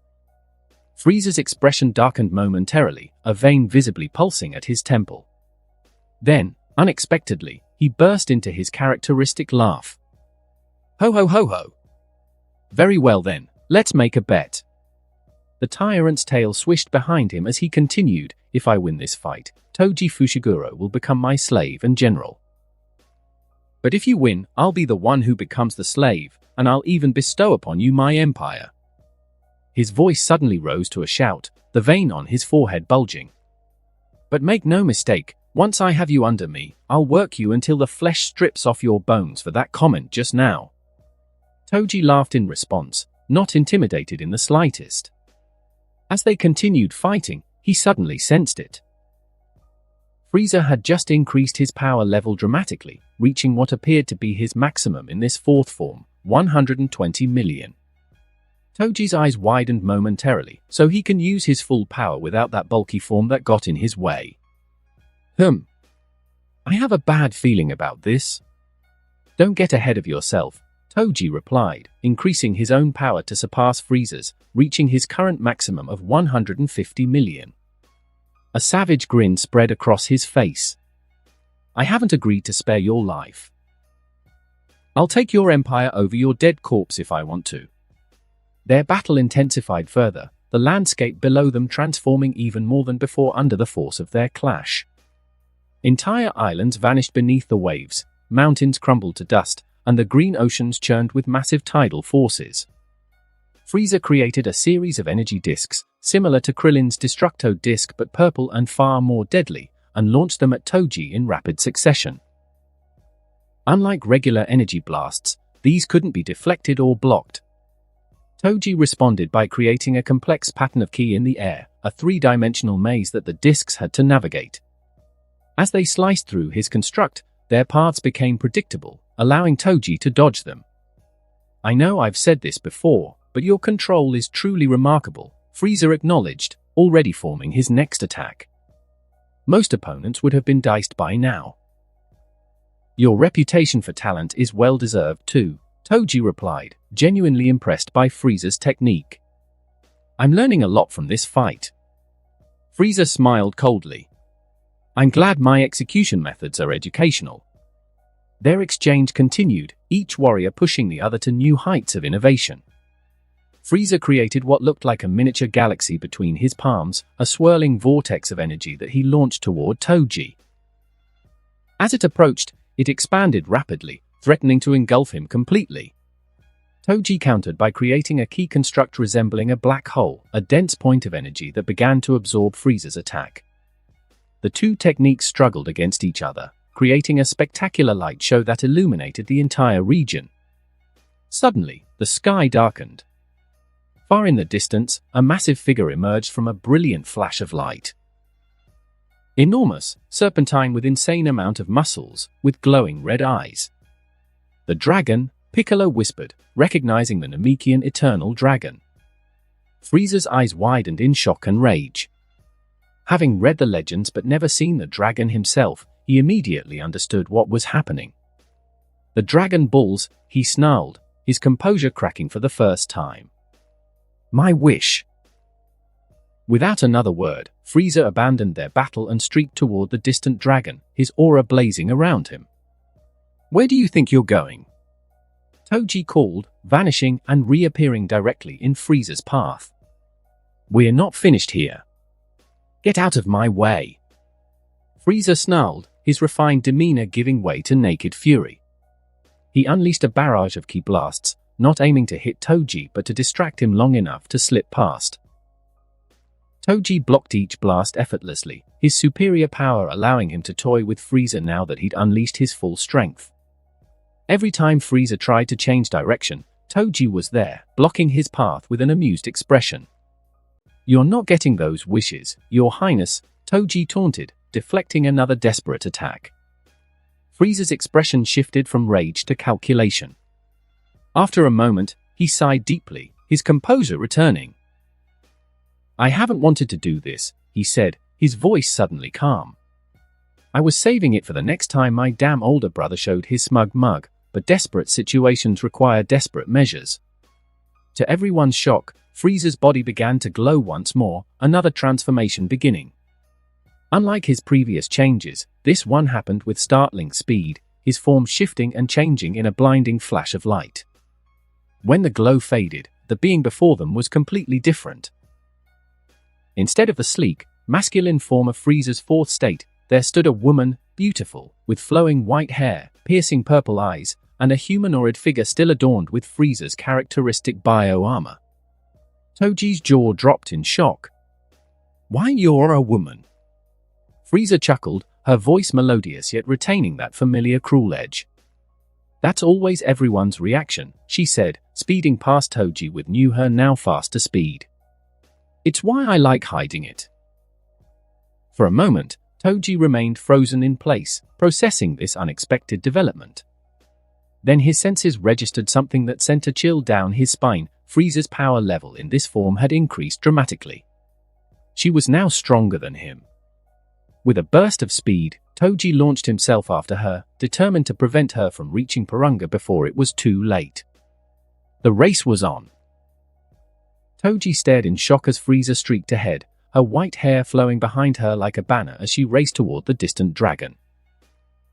Frieza's expression darkened momentarily, a vein visibly pulsing at his temple. Then, unexpectedly, he burst into his characteristic laugh. Ho ho ho ho! Very well then, let's make a bet. The tyrant's tail swished behind him as he continued, if I win this fight, TOJI Fushiguro will become my slave and general. But if you win, I'll be the one who becomes the slave, and I'll even bestow upon you my empire. His voice suddenly rose to a shout, the vein on his forehead bulging. But make no mistake, once I have you under me, I'll work you until the flesh strips off your bones for that comment just now. TOJI laughed in response, not intimidated in the slightest. As they continued fighting, he suddenly sensed it. Frieza had just increased his power level dramatically, reaching what appeared to be his maximum in this fourth form, 120 million. TOJI's eyes widened momentarily, so he can use his full power without that bulky form that got in his way. I have a bad feeling about this. Don't get ahead of yourself, TOJI replied, increasing his own power to surpass Frieza's, reaching his current maximum of 150 million. A savage grin spread across his face. I haven't agreed to spare your life. I'll take your empire over your dead corpse if I want to. Their battle intensified further, the landscape below them transforming even more than before under the force of their clash. Entire islands vanished beneath the waves, mountains crumbled to dust, and the green oceans churned with massive tidal forces. Frieza created a series of energy discs, similar to Krillin's Destructo disc but purple and far more deadly, and launched them at TOJI in rapid succession. Unlike regular energy blasts, these couldn't be deflected or blocked. TOJI responded by creating a complex pattern of ki in the air, a three-dimensional maze that the discs had to navigate. As they sliced through his construct, their paths became predictable, allowing TOJI to dodge them. "I know I've said this before, but your control is truly remarkable," Frieza acknowledged, already forming his next attack. Most opponents would have been diced by now. "Your reputation for talent is well-deserved too," TOJI replied, genuinely impressed by Frieza's technique. "I'm learning a lot from this fight." Frieza smiled coldly. "I'm glad my execution methods are educational." Their exchange continued, each warrior pushing the other to new heights of innovation. Frieza created what looked like a miniature galaxy between his palms, a swirling vortex of energy that he launched toward TOJI. As it approached, it expanded rapidly, threatening to engulf him completely. TOJI countered by creating a key construct resembling a black hole, a dense point of energy that began to absorb Frieza's attack. The two techniques struggled against each other, creating a spectacular light show that illuminated the entire region. Suddenly, the sky darkened. Far in the distance, a massive figure emerged from a brilliant flash of light. Enormous, serpentine with insane amount of muscles, with glowing red eyes. "The dragon," Piccolo whispered, recognizing the Namekian eternal dragon. Frieza's eyes widened in shock and rage. Having read the legends but never seen the dragon himself, he immediately understood what was happening. "The Dragon Balls," he snarled, his composure cracking for the first time. "My wish." Without another word, Frieza abandoned their battle and streaked toward the distant dragon, his aura blazing around him. "Where do you think you're going?" TOJI called, vanishing and reappearing directly in Frieza's path. "We're not finished here. Get out of my way." Frieza snarled, his refined demeanor giving way to naked fury. He unleashed a barrage of ki blasts, not aiming to hit TOJI but to distract him long enough to slip past. TOJI blocked each blast effortlessly, his superior power allowing him to toy with Frieza now that he'd unleashed his full strength. Every time Frieza tried to change direction, TOJI was there, blocking his path with an amused expression. "You're not getting those wishes, Your Highness," TOJI taunted, deflecting another desperate attack. Frieza's expression shifted from rage to calculation. After a moment, he sighed deeply, his composure returning. "I haven't wanted to do this," he said, his voice suddenly calm. "I was saving it for the next time my damn older brother showed his smug mug, but desperate situations require desperate measures." To everyone's shock, Frieza's body began to glow once more, another transformation beginning. Unlike his previous changes, this one happened with startling speed, his form shifting and changing in a blinding flash of light. When the glow faded, the being before them was completely different. Instead of the sleek, masculine form of Frieza's fourth state, there stood a woman, beautiful, with flowing white hair, piercing purple eyes, and a humanoid figure still adorned with Frieza's characteristic bio-armor. TOJI's jaw dropped in shock. "Why, you're a woman?" Frieza chuckled, her voice melodious yet retaining that familiar cruel edge. "That's always everyone's reaction," she said, speeding past TOJI with her now faster speed. "It's why I like hiding it." For a moment, TOJI remained frozen in place, processing this unexpected development. Then his senses registered something that sent a chill down his spine. Frieza's power level in this form had increased dramatically. She was now stronger than him. With a burst of speed, TOJI launched himself after her, determined to prevent her from reaching Porunga before it was too late. The race was on. TOJI stared in shock as Frieza streaked ahead, her white hair flowing behind her like a banner as she raced toward the distant dragon.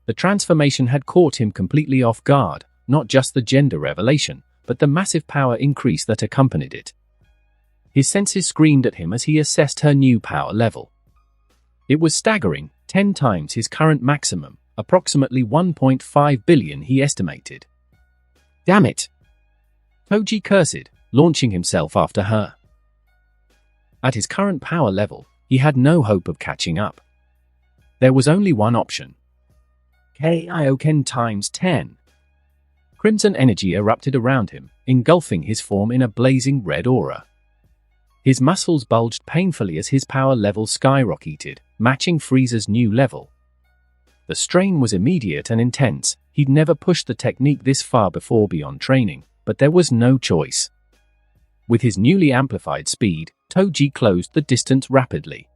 The transformation had caught him completely off guard, not just the gender revelation, but the massive power increase that accompanied it. His senses screamed at him as he assessed her new power level. It was staggering, 10 times his current maximum, approximately 1.5 billion he estimated. "Damn it!" TOJI cursed, launching himself after her. At his current power level, he had no hope of catching up. There was only one option. Kaioken times 10. Crimson energy erupted around him, engulfing his form in a blazing red aura. His muscles bulged painfully as his power level skyrocketed, matching Frieza's new level. The strain was immediate and intense. He'd never pushed the technique this far before beyond training, but there was no choice. With his newly amplified speed, TOJI closed the distance rapidly.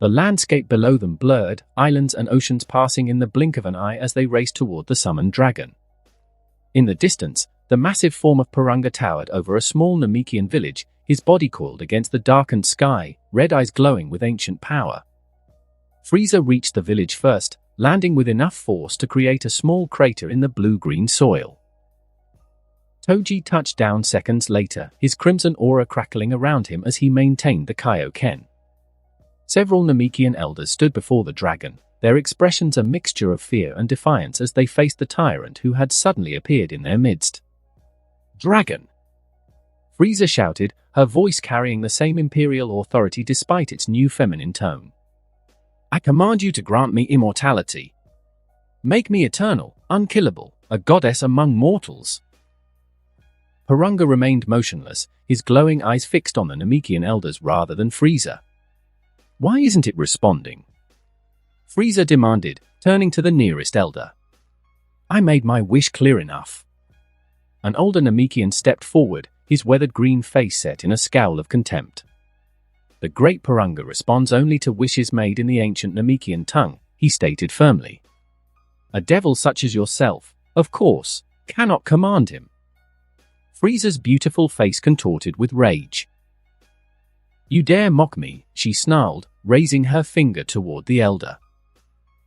The landscape below them blurred, islands and oceans passing in the blink of an eye as they raced toward the summoned dragon. In the distance, the massive form of Purunga towered over a small Namekian village, his body coiled against the darkened sky, red eyes glowing with ancient power. Frieza reached the village first, landing with enough force to create a small crater in the blue-green soil. TOJI touched down seconds later, his crimson aura crackling around him as he maintained the Kaioken. Several Namekian elders stood before the dragon, their expressions a mixture of fear and defiance as they faced the tyrant who had suddenly appeared in their midst. "Dragon!" Frieza shouted, her voice carrying the same imperial authority despite its new feminine tone. "I command you to grant me immortality. Make me eternal, unkillable, a goddess among mortals." Purunga remained motionless, his glowing eyes fixed on the Namekian elders rather than Frieza. "Why isn't it responding?" Frieza demanded, turning to the nearest elder. "I made my wish clear enough." An older Namekian stepped forward, his weathered green face set in a scowl of contempt. "The great Purunga responds only to wishes made in the ancient Namekian tongue," he stated firmly. "A devil such as yourself, of course, cannot command him." Frieza's beautiful face contorted with rage. "You dare mock me," she snarled, raising her finger toward the elder.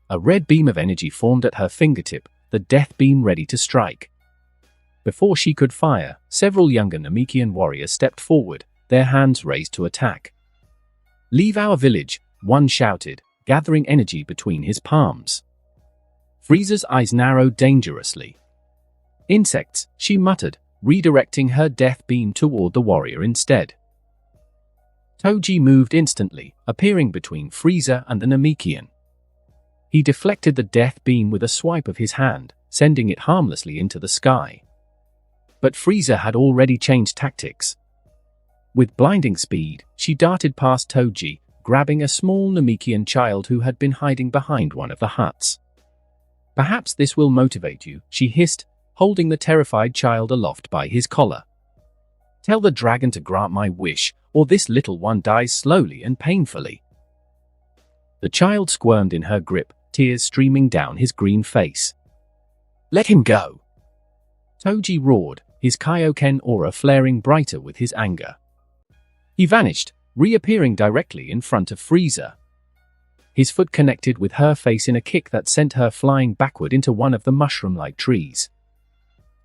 A red beam of energy formed at her fingertip, the death beam ready to strike. Before she could fire, several younger Namekian warriors stepped forward, their hands raised to attack. "Leave our village," one shouted, gathering energy between his palms. Frieza's eyes narrowed dangerously. "Insects," she muttered, redirecting her death beam toward the warrior instead. TOJI moved instantly, appearing between Frieza and the Namekian. He deflected the death beam with a swipe of his hand, sending it harmlessly into the sky. But Frieza had already changed tactics. With blinding speed, she darted past TOJI, grabbing a small Namekian child who had been hiding behind one of the huts. "Perhaps this will motivate you," she hissed, holding the terrified child aloft by his collar. "Tell the dragon to grant my wish, or this little one dies slowly and painfully." The child squirmed in her grip, tears streaming down his green face. "Let him go!" TOJI roared, his Kaioken aura flaring brighter with his anger. He vanished, reappearing directly in front of Frieza. His foot connected with her face in a kick that sent her flying backward into one of the mushroom-like trees.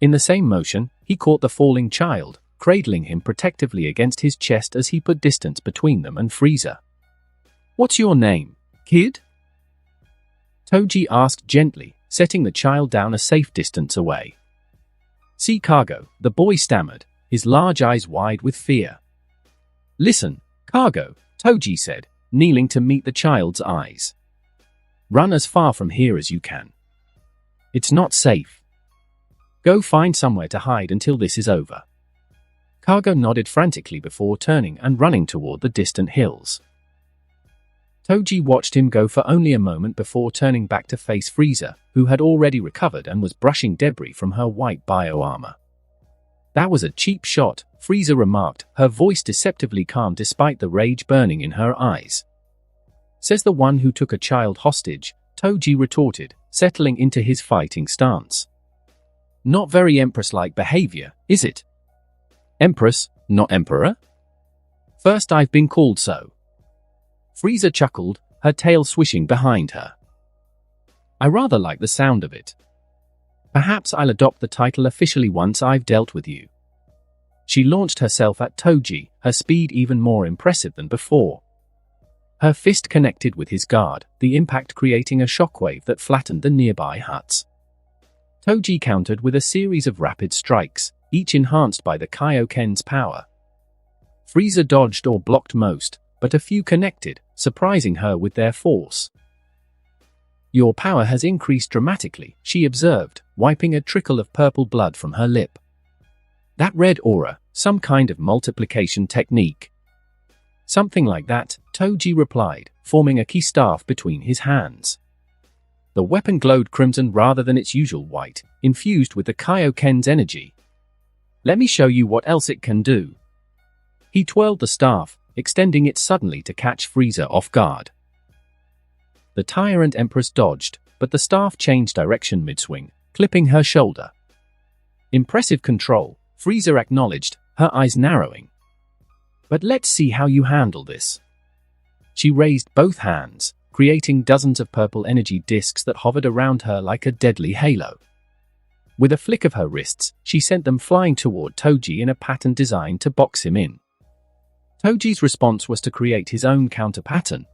In the same motion, he caught the falling child, cradling him protectively against his chest as he put distance between them and Frieza. "What's your name, kid?" TOJI asked gently, setting the child down a safe distance away. "See Cargo," the boy stammered, his large eyes wide with fear. "Listen, Cargo," TOJI said, kneeling to meet the child's eyes. "Run as far from here as you can. It's not safe. Go find somewhere to hide until this is over." Cargo nodded frantically before turning and running toward the distant hills. TOJI watched him go for only a moment before turning back to face Frieza, who had already recovered and was brushing debris from her white bio-armor. "That was a cheap shot," Frieza remarked, her voice deceptively calm despite the rage burning in her eyes. "Says the one who took a child hostage," TOJI retorted, settling into his fighting stance. "Not very Empress-like behavior, is it?" "Empress, not Emperor?" "First I've been called so." Frieza chuckled, her tail swishing behind her. "I rather like the sound of it. Perhaps I'll adopt the title officially once I've dealt with you." She launched herself at TOJI, her speed even more impressive than before. Her fist connected with his guard, the impact creating a shockwave that flattened the nearby huts. TOJI countered with a series of rapid strikes, each enhanced by the Kaioken's power. Frieza dodged or blocked most, but a few connected, surprising her with their force. "Your power has increased dramatically," she observed, wiping a trickle of purple blood from her lip. "That red aura, some kind of multiplication technique?" "Something like that," TOJI replied, forming a key staff between his hands. The weapon glowed crimson rather than its usual white, infused with the Kaioken's energy. "Let me show you what else it can do." He twirled the staff, extending it suddenly to catch Frieza off guard. The Tyrant Empress dodged, but the staff changed direction mid-swing, clipping her shoulder. "Impressive control," Frieza acknowledged, her eyes narrowing. "But let's see how you handle this." She raised both hands, creating dozens of purple energy discs that hovered around her like a deadly halo. With a flick of her wrists, she sent them flying toward TOJI in a pattern designed to box him in. TOJI's response was to create his own counter-pattern,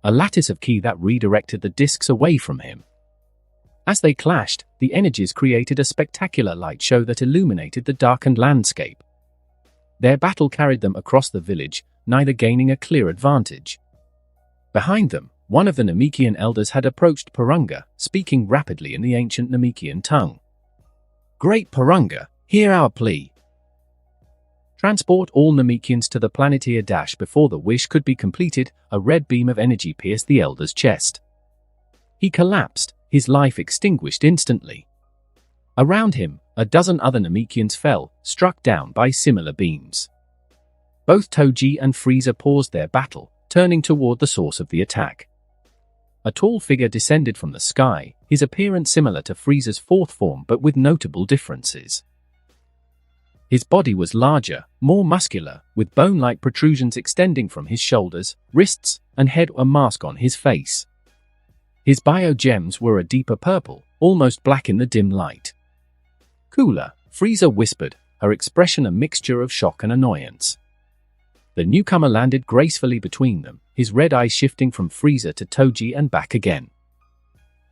a lattice of ki that redirected the discs away from him. As they clashed, the energies created a spectacular light show that illuminated the darkened landscape. Their battle carried them across the village, neither gaining a clear advantage. Behind them, one of the Namekian elders had approached Purunga, speaking rapidly in the ancient Namekian tongue. "Great Purunga, hear our plea. Transport all Namekians to the planet Dash before the wish could be completed." A red beam of energy pierced the elder's chest. He collapsed, his life extinguished instantly. Around him, a dozen other Namekians fell, struck down by similar beams. Both TOJI and Frieza paused their battle, turning toward the source of the attack. A tall figure descended from the sky, his appearance similar to Frieza's fourth form but with notable differences. His body was larger, more muscular, with bone-like protrusions extending from his shoulders, wrists, and head, a mask on his face. His biogems were a deeper purple, almost black in the dim light. "Cooler," Frieza whispered, her expression a mixture of shock and annoyance. The newcomer landed gracefully between them, his red eyes shifting from Frieza to TOJI and back again.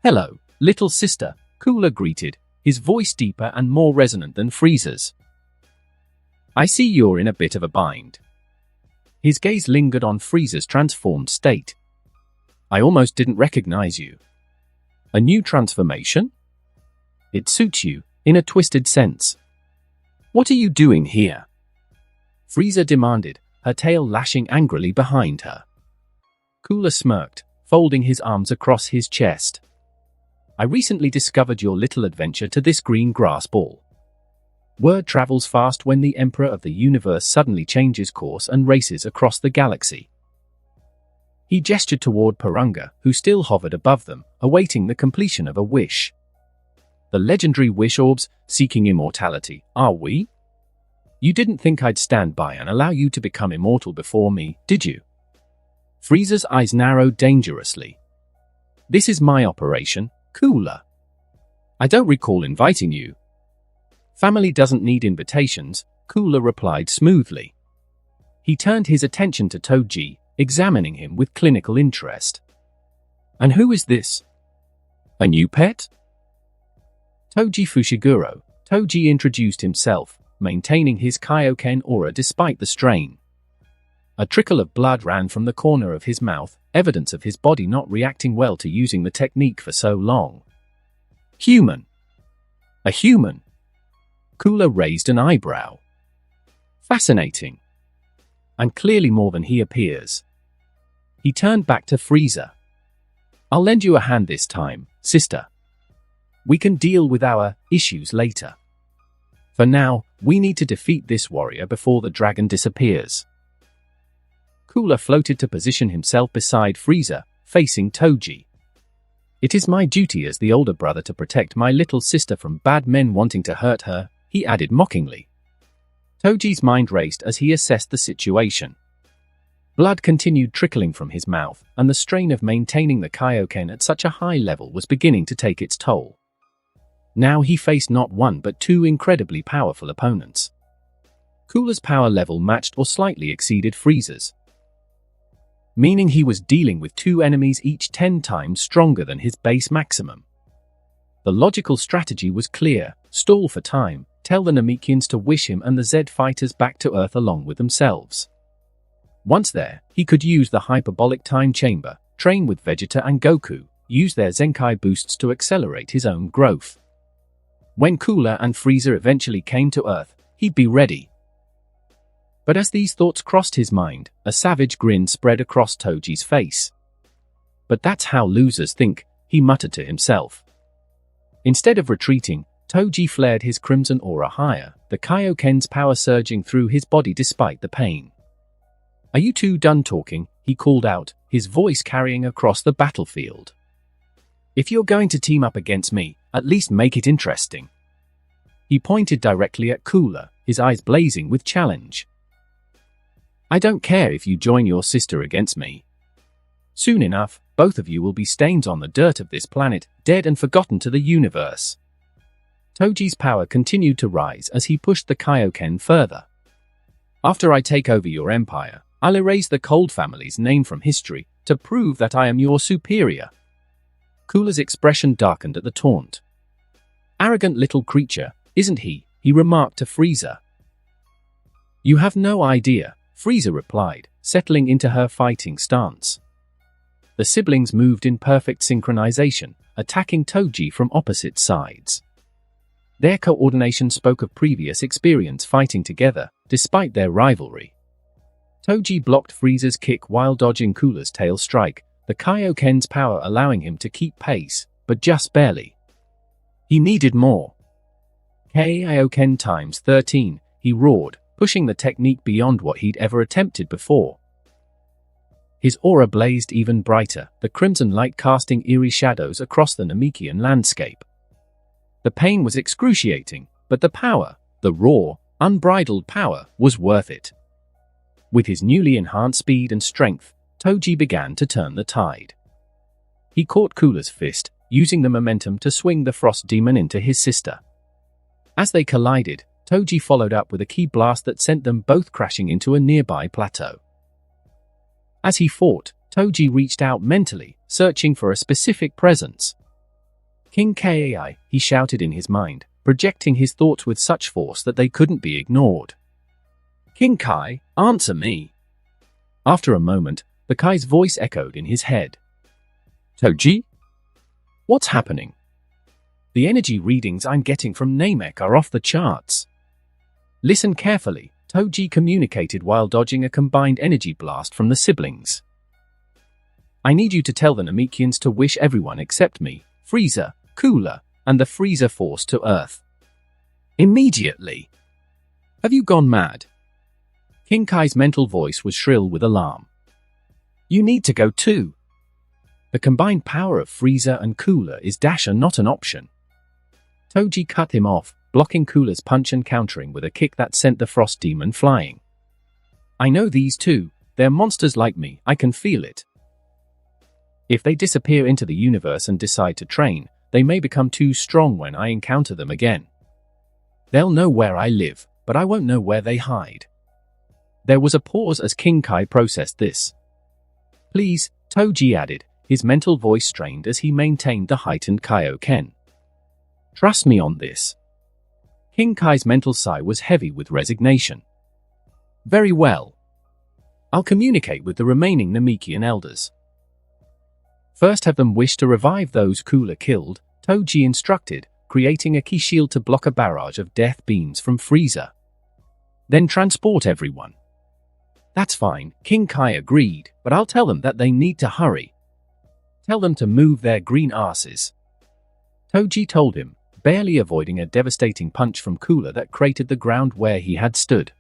"Hello, little sister," Cooler greeted, his voice deeper and more resonant than Frieza's. "I see you're in a bit of a bind." His gaze lingered on Frieza's transformed state. "I almost didn't recognize you." "A new transformation? It suits you, in a twisted sense." "What are you doing here?" Frieza demanded, her tail lashing angrily behind her. Cooler smirked, folding his arms across his chest. "I recently discovered your little adventure to this green grass ball. Word travels fast when the Emperor of the Universe suddenly changes course and races across the galaxy." He gestured toward Purunga, who still hovered above them, awaiting the completion of a wish. "The legendary wish orbs, seeking immortality, are we? You didn't think I'd stand by and allow you to become immortal before me, did you?" Frieza's eyes narrowed dangerously. "This is my operation, Cooler. I don't recall inviting you." "Family doesn't need invitations," Cooler replied smoothly. He turned his attention to TOJI, examining him with clinical interest. "And who is this? A new pet?" "TOJI Fushiguro," TOJI introduced himself, maintaining his Kaioken aura despite the strain. A trickle of blood ran from the corner of his mouth, evidence of his body not reacting well to using the technique for so long. "Human? A human?" Cooler raised an eyebrow. "Fascinating. And clearly more than he appears." He turned back to Frieza. "I'll lend you a hand this time, sister. We can deal with our issues later. For now, we need to defeat this warrior before the dragon disappears." Cooler floated to position himself beside Frieza, facing TOJI. "It is my duty as the older brother to protect my little sister from bad men wanting to hurt her," he added mockingly. TOJI's mind raced as he assessed the situation. Blood continued trickling from his mouth, and the strain of maintaining the Kaioken at such a high level was beginning to take its toll. Now he faced not one but two incredibly powerful opponents. Cooler's power level matched or slightly exceeded Frieza's, meaning he was dealing with two enemies each 10 times stronger than his base maximum. The logical strategy was clear: stall for time, tell the Namekians to wish him and the Z fighters back to Earth along with themselves. Once there, he could use the hyperbolic time chamber, train with Vegeta and Goku, use their Zenkai boosts to accelerate his own growth. When Cooler and Frieza eventually came to Earth, he'd be ready. But as these thoughts crossed his mind, a savage grin spread across TOJI's face. "But that's how losers think," he muttered to himself. Instead of retreating, TOJI flared his crimson aura higher, the Kaioken's power surging through his body despite the pain. "Are you two done talking?" he called out, his voice carrying across the battlefield. "If you're going to team up against me, at least make it interesting." He pointed directly at Cooler, his eyes blazing with challenge. "I don't care if you join your sister against me. Soon enough, both of you will be stains on the dirt of this planet, dead and forgotten to the universe." TOJI's power continued to rise as he pushed the Kaioken further. "After I take over your empire, I'll erase the Cold family's name from history to prove that I am your superior." Cooler's expression darkened at the taunt. "Arrogant little creature, isn't he?" he remarked to Frieza. "You have no idea," Frieza replied, settling into her fighting stance. The siblings moved in perfect synchronization, attacking TOJI from opposite sides. Their coordination spoke of previous experience fighting together, despite their rivalry. TOJI blocked Frieza's kick while dodging Cooler's tail strike, the Kaioken's power allowing him to keep pace, but just barely. He needed more. Kaioken times 13, he roared, pushing the technique beyond what he'd ever attempted before. His aura blazed even brighter, the crimson light casting eerie shadows across the Namekian landscape. The pain was excruciating, but the power, the raw, unbridled power, was worth it. With his newly enhanced speed and strength, TOJI began to turn the tide. He caught Cooler's fist, using the momentum to swing the frost demon into his sister. As they collided, TOJI followed up with a ki blast that sent them both crashing into a nearby plateau. As he fought, TOJI reached out mentally, searching for a specific presence. "King Kai," he shouted in his mind, projecting his thoughts with such force that they couldn't be ignored. "King Kai, answer me." After a moment, the Kai's voice echoed in his head. "TOJI? What's happening? The energy readings I'm getting from Namek are off the charts." "Listen carefully," TOJI communicated while dodging a combined energy blast from the siblings. "I need you to tell the Namekians to wish everyone except me, Frieza, Cooler, and the Frieza Force to Earth. Immediately." "Have you gone mad?" King Kai's mental voice was shrill with alarm. "You need to go too. The combined power of Frieza and Cooler is dasher not an option." TOJI cut him off, blocking Cooler's punch and countering with a kick that sent the frost demon flying. "I know these two, they're monsters like me, I can feel it. If they disappear into the universe and decide to train, they may become too strong when I encounter them again. They'll know where I live, but I won't know where they hide." There was a pause as King Kai processed this. "Please," TOJI added, his mental voice strained as he maintained the heightened Kaioken. "Trust me on this." King Kai's mental sigh was heavy with resignation. "Very well. I'll communicate with the remaining Namekian elders. First have them wish to revive those Cooler killed," TOJI instructed, creating a ki shield to block a barrage of death beams from Frieza. "Then transport everyone." "That's fine," King Kai agreed, "but I'll tell them that they need to hurry. Tell them to move their green asses." TOJI told him, barely avoiding a devastating punch from Cooler that cratered the ground where he had stood.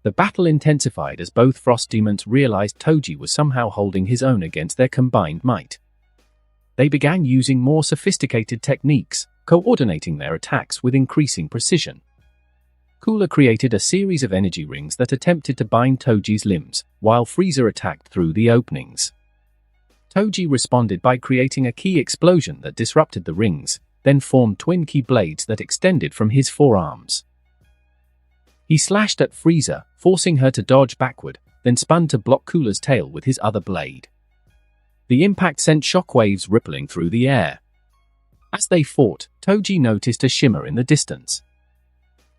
The battle intensified as both frost demons realized TOJI was somehow holding his own against their combined might. They began using more sophisticated techniques, coordinating their attacks with increasing precision. Cooler created a series of energy rings that attempted to bind TOJI's limbs, while Frieza attacked through the openings. TOJI responded by creating a ki explosion that disrupted the rings, then formed twin ki blades that extended from his forearms. He slashed at Frieza, forcing her to dodge backward, then spun to block Cooler's tail with his other blade. The impact sent shockwaves rippling through the air. As they fought, TOJI noticed a shimmer in the distance.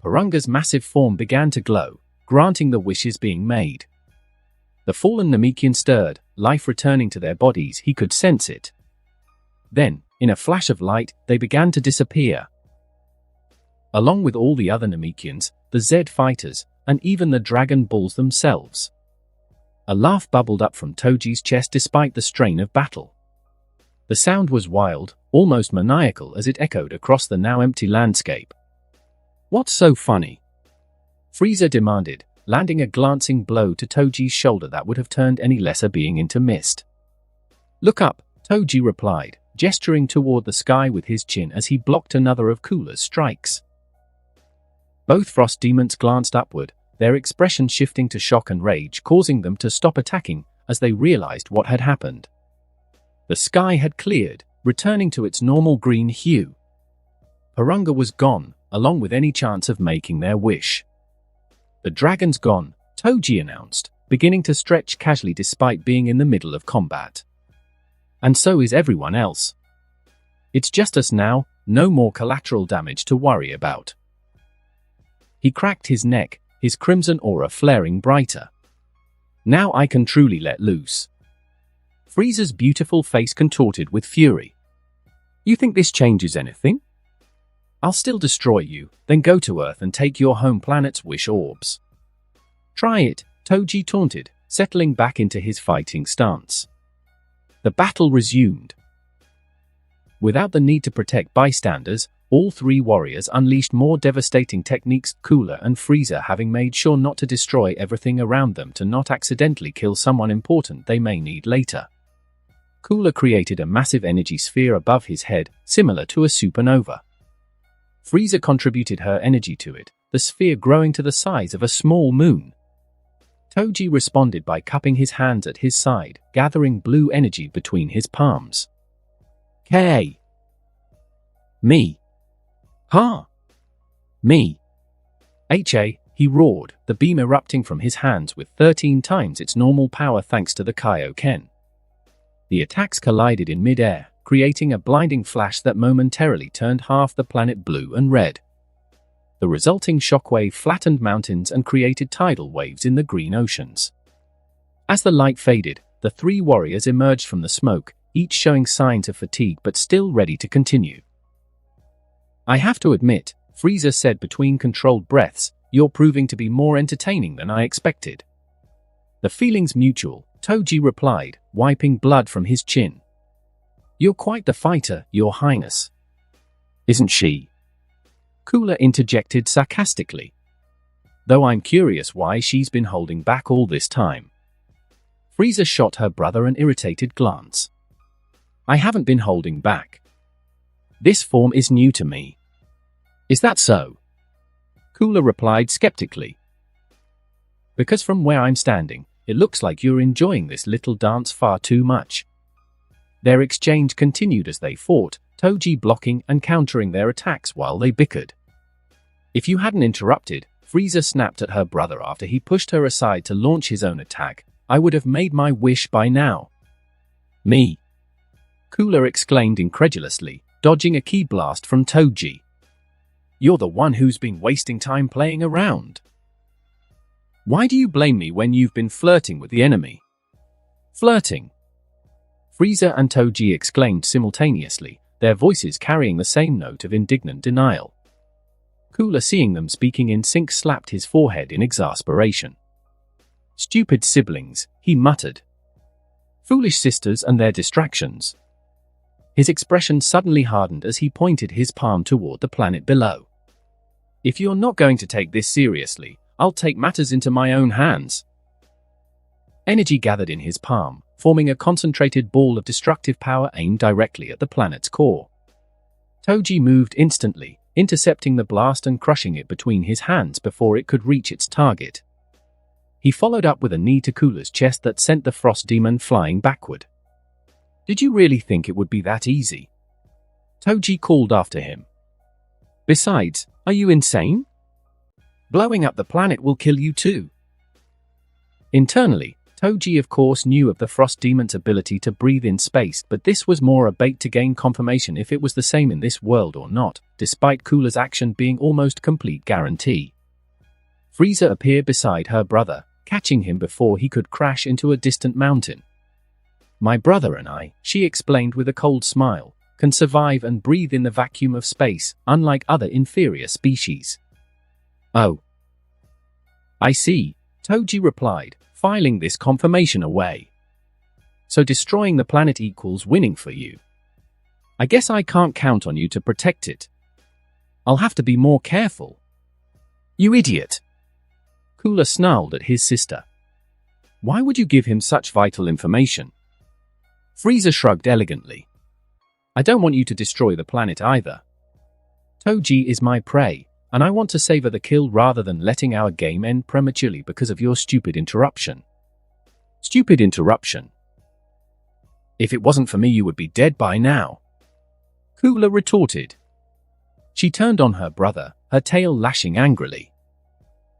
Porunga's massive form began to glow, granting the wishes being made. The fallen Namekian stirred, life returning to their bodies, he could sense it. Then, in a flash of light, they began to disappear. Along with all the other Namekians, the Z fighters, and even the Dragon Balls themselves. A laugh bubbled up from TOJI's chest despite the strain of battle. The sound was wild, almost maniacal as it echoed across the now empty landscape. "What's so funny?" Frieza demanded, landing a glancing blow to TOJI's shoulder that would have turned any lesser being into mist. "Look up," TOJI replied, gesturing toward the sky with his chin as he blocked another of Cooler's strikes. Both frost demons glanced upward, their expression shifting to shock and rage, causing them to stop attacking as they realized what had happened. The sky had cleared, returning to its normal green hue. Porunga was gone, along with any chance of making their wish. "The dragon's gone," TOJI announced, beginning to stretch casually despite being in the middle of combat. "And so is everyone else. It's just us now, no more collateral damage to worry about." He cracked his neck, his crimson aura flaring brighter. "Now I can truly let loose." Frieza's beautiful face contorted with fury. "You think this changes anything? I'll still destroy you, then go to Earth and take your home planet's wish orbs." "Try it," TOJI taunted, settling back into his fighting stance. The battle resumed. Without the need to protect bystanders, all three warriors unleashed more devastating techniques, Cooler and Frieza having made sure not to destroy everything around them to not accidentally kill someone important they may need later. Cooler created a massive energy sphere above his head, similar to a supernova. Frieza contributed her energy to it, the sphere growing to the size of a small moon. TOJI responded by cupping his hands at his side, gathering blue energy between his palms. "K. Me. Ha. Me. HA," he roared, the beam erupting from his hands with 13 times its normal power thanks to the Kaioken. The attacks collided in mid-air, creating a blinding flash that momentarily turned half the planet blue and red. The resulting shockwave flattened mountains and created tidal waves in the green oceans. As the light faded, the three warriors emerged from the smoke, each showing signs of fatigue but still ready to continue. "I have to admit," Frieza said between controlled breaths, "you're proving to be more entertaining than I expected." "The feeling's mutual," TOJI replied, wiping blood from his chin. "You're quite the fighter, Your Highness." "Isn't she?" Cooler interjected sarcastically. "Though I'm curious why she's been holding back all this time." Frieza shot her brother an irritated glance. "I haven't been holding back. This form is new to me." "Is that so?" Cooler replied skeptically. "Because from where I'm standing, it looks like you're enjoying this little dance far too much." Their exchange continued as they fought, TOJI blocking and countering their attacks while they bickered. "If you hadn't interrupted," Frieza snapped at her brother after he pushed her aside to launch his own attack, "I would have made my wish by now." "Me?" Cooler exclaimed incredulously, dodging a ki blast from TOJI. "You're the one who's been wasting time playing around. Why do you blame me when you've been flirting with the enemy?" "Flirting?" Frieza and TOJI exclaimed simultaneously, their voices carrying the same note of indignant denial. Cooler, seeing them speaking in sync, slapped his forehead in exasperation. "Stupid siblings," he muttered. "Foolish sisters and their distractions." His expression suddenly hardened as he pointed his palm toward the planet below. "If you're not going to take this seriously, I'll take matters into my own hands." Energy gathered in his palm, forming a concentrated ball of destructive power aimed directly at the planet's core. TOJI moved instantly, intercepting the blast and crushing it between his hands before it could reach its target. He followed up with a knee to Cooler's chest that sent the frost demon flying backward. "Did you really think it would be that easy?" TOJI called after him. "Besides, are you insane? Blowing up the planet will kill you too." Internally, TOJI of course knew of the frost demon's ability to breathe in space, but this was more a bait to gain confirmation if it was the same in this world or not, despite Cooler's action being almost complete guarantee. Frieza appeared beside her brother, catching him before he could crash into a distant mountain. "My brother and I," she explained with a cold smile, "can survive and breathe in the vacuum of space, unlike other inferior species." "Oh. I see," TOJI replied, filing this confirmation away. "So destroying the planet equals winning for you." I guess I can't count on you to protect it. I'll have to be more careful. You idiot! Cooler snarled at his sister. Why would you give him such vital information? Frieza shrugged elegantly. I don't want you to destroy the planet either. TOJI is my prey, and I want to savor the kill rather than letting our game end prematurely because of your stupid interruption. Stupid interruption? If it wasn't for me, you would be dead by now. Cooler retorted. She turned on her brother, her tail lashing angrily.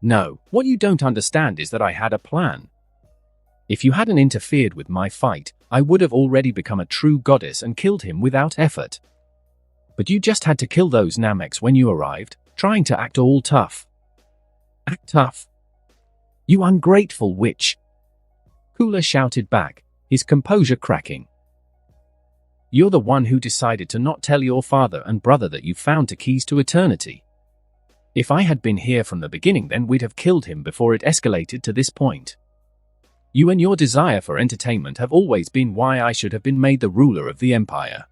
No, what you don't understand is that I had a plan. If you hadn't interfered with my fight, I would have already become a true goddess and killed him without effort. But you just had to kill those Nameks when you arrived, trying to act all tough. Act tough? You ungrateful witch! Cooler shouted back, his composure cracking. You're the one who decided to not tell your father and brother that you found the keys to eternity. If I had been here from the beginning, then we'd have killed him before it escalated to this point. You and your desire for entertainment have always been why I should have been made the ruler of the Empire.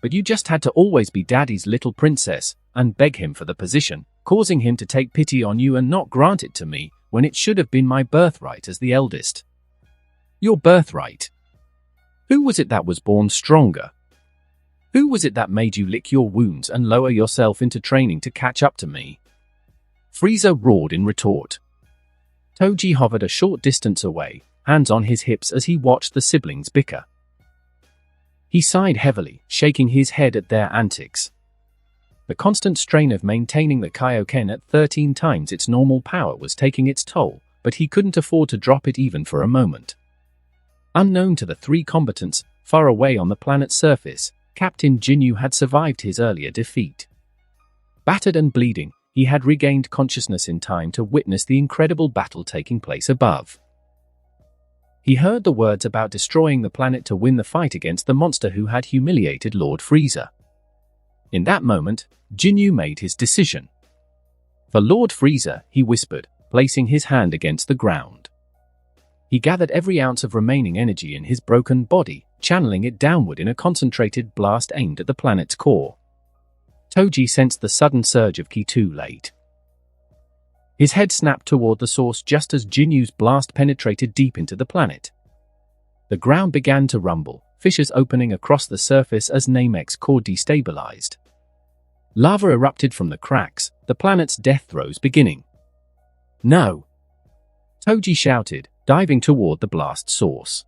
But you just had to always be Daddy's little princess and beg him for the position, causing him to take pity on you and not grant it to me when it should have been my birthright as the eldest. Your birthright? Who was it that was born stronger? Who was it that made you lick your wounds and lower yourself into training to catch up to me? Frieza roared in retort. TOJI hovered a short distance away, hands on his hips as he watched the siblings bicker. He sighed heavily, shaking his head at their antics. The constant strain of maintaining the Kaioken at 13 times its normal power was taking its toll, but he couldn't afford to drop it even for a moment. Unknown to the three combatants, far away on the planet's surface, Captain Jinyu had survived his earlier defeat. Battered and bleeding, he had regained consciousness in time to witness the incredible battle taking place above. He heard the words about destroying the planet to win the fight against the monster who had humiliated Lord Frieza. In that moment, Jinyu made his decision. For Lord Frieza, he whispered, placing his hand against the ground. He gathered every ounce of remaining energy in his broken body, channeling it downward in a concentrated blast aimed at the planet's core. TOJI sensed the sudden surge of ki too late. His head snapped toward the source just as Jinyu's blast penetrated deep into the planet. The ground began to rumble, fissures opening across the surface as Namek's core destabilized. Lava erupted from the cracks, the planet's death throes beginning. No! TOJI shouted, diving toward the blast source.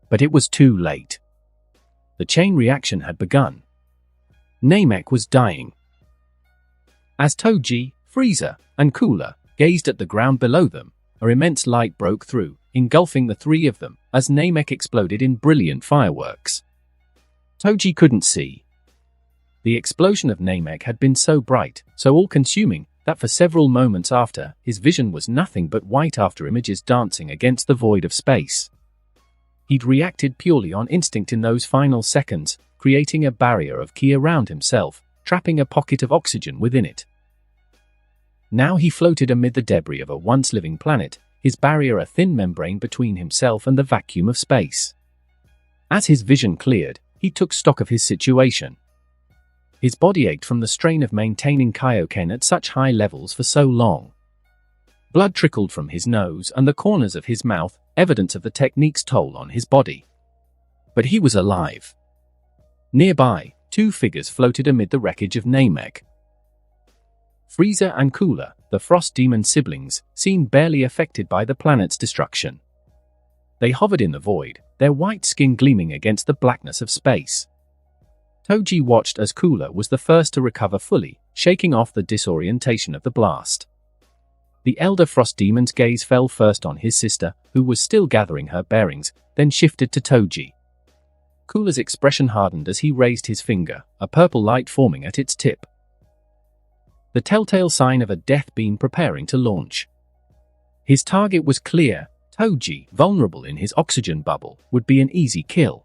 But it was too late. The chain reaction had begun. Namek was dying. As TOJI, Frieza, and Cooler gazed at the ground below them, an immense light broke through, engulfing the three of them, as Namek exploded in brilliant fireworks. TOJI couldn't see. The explosion of Namek had been so bright, so all-consuming, that for several moments after, his vision was nothing but white afterimages dancing against the void of space. He'd reacted purely on instinct in those final seconds, creating a barrier of ki around himself, trapping a pocket of oxygen within it. Now he floated amid the debris of a once-living planet, his barrier a thin membrane between himself and the vacuum of space. As his vision cleared, he took stock of his situation. His body ached from the strain of maintaining Kaioken at such high levels for so long. Blood trickled from his nose and the corners of his mouth, evidence of the technique's toll on his body. But he was alive. Nearby, two figures floated amid the wreckage of Namek. Frieza and Cooler, the Frost Demon siblings, seemed barely affected by the planet's destruction. They hovered in the void, their white skin gleaming against the blackness of space. TOJI watched as Cooler was the first to recover fully, shaking off the disorientation of the blast. The elder Frost Demon's gaze fell first on his sister, who was still gathering her bearings, then shifted to TOJI. Cooler's expression hardened as he raised his finger, a purple light forming at its tip. The telltale sign of a death beam preparing to launch. His target was clear. TOJI, vulnerable in his oxygen bubble, would be an easy kill.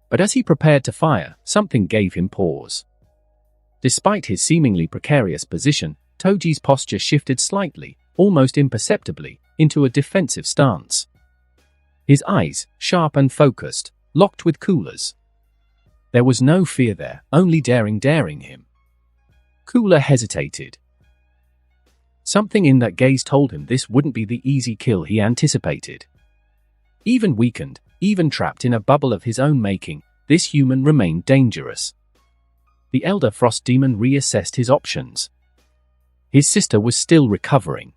But as he prepared to fire, something gave him pause. Despite his seemingly precarious position, TOJI's posture shifted slightly, almost imperceptibly, into a defensive stance. His eyes, sharp and focused, locked with Cooler's. There was no fear there, only daring him. Cooler hesitated. Something in that gaze told him this wouldn't be the easy kill he anticipated. Even weakened, even trapped in a bubble of his own making, this human remained dangerous. The elder frost demon reassessed his options. His sister was still recovering.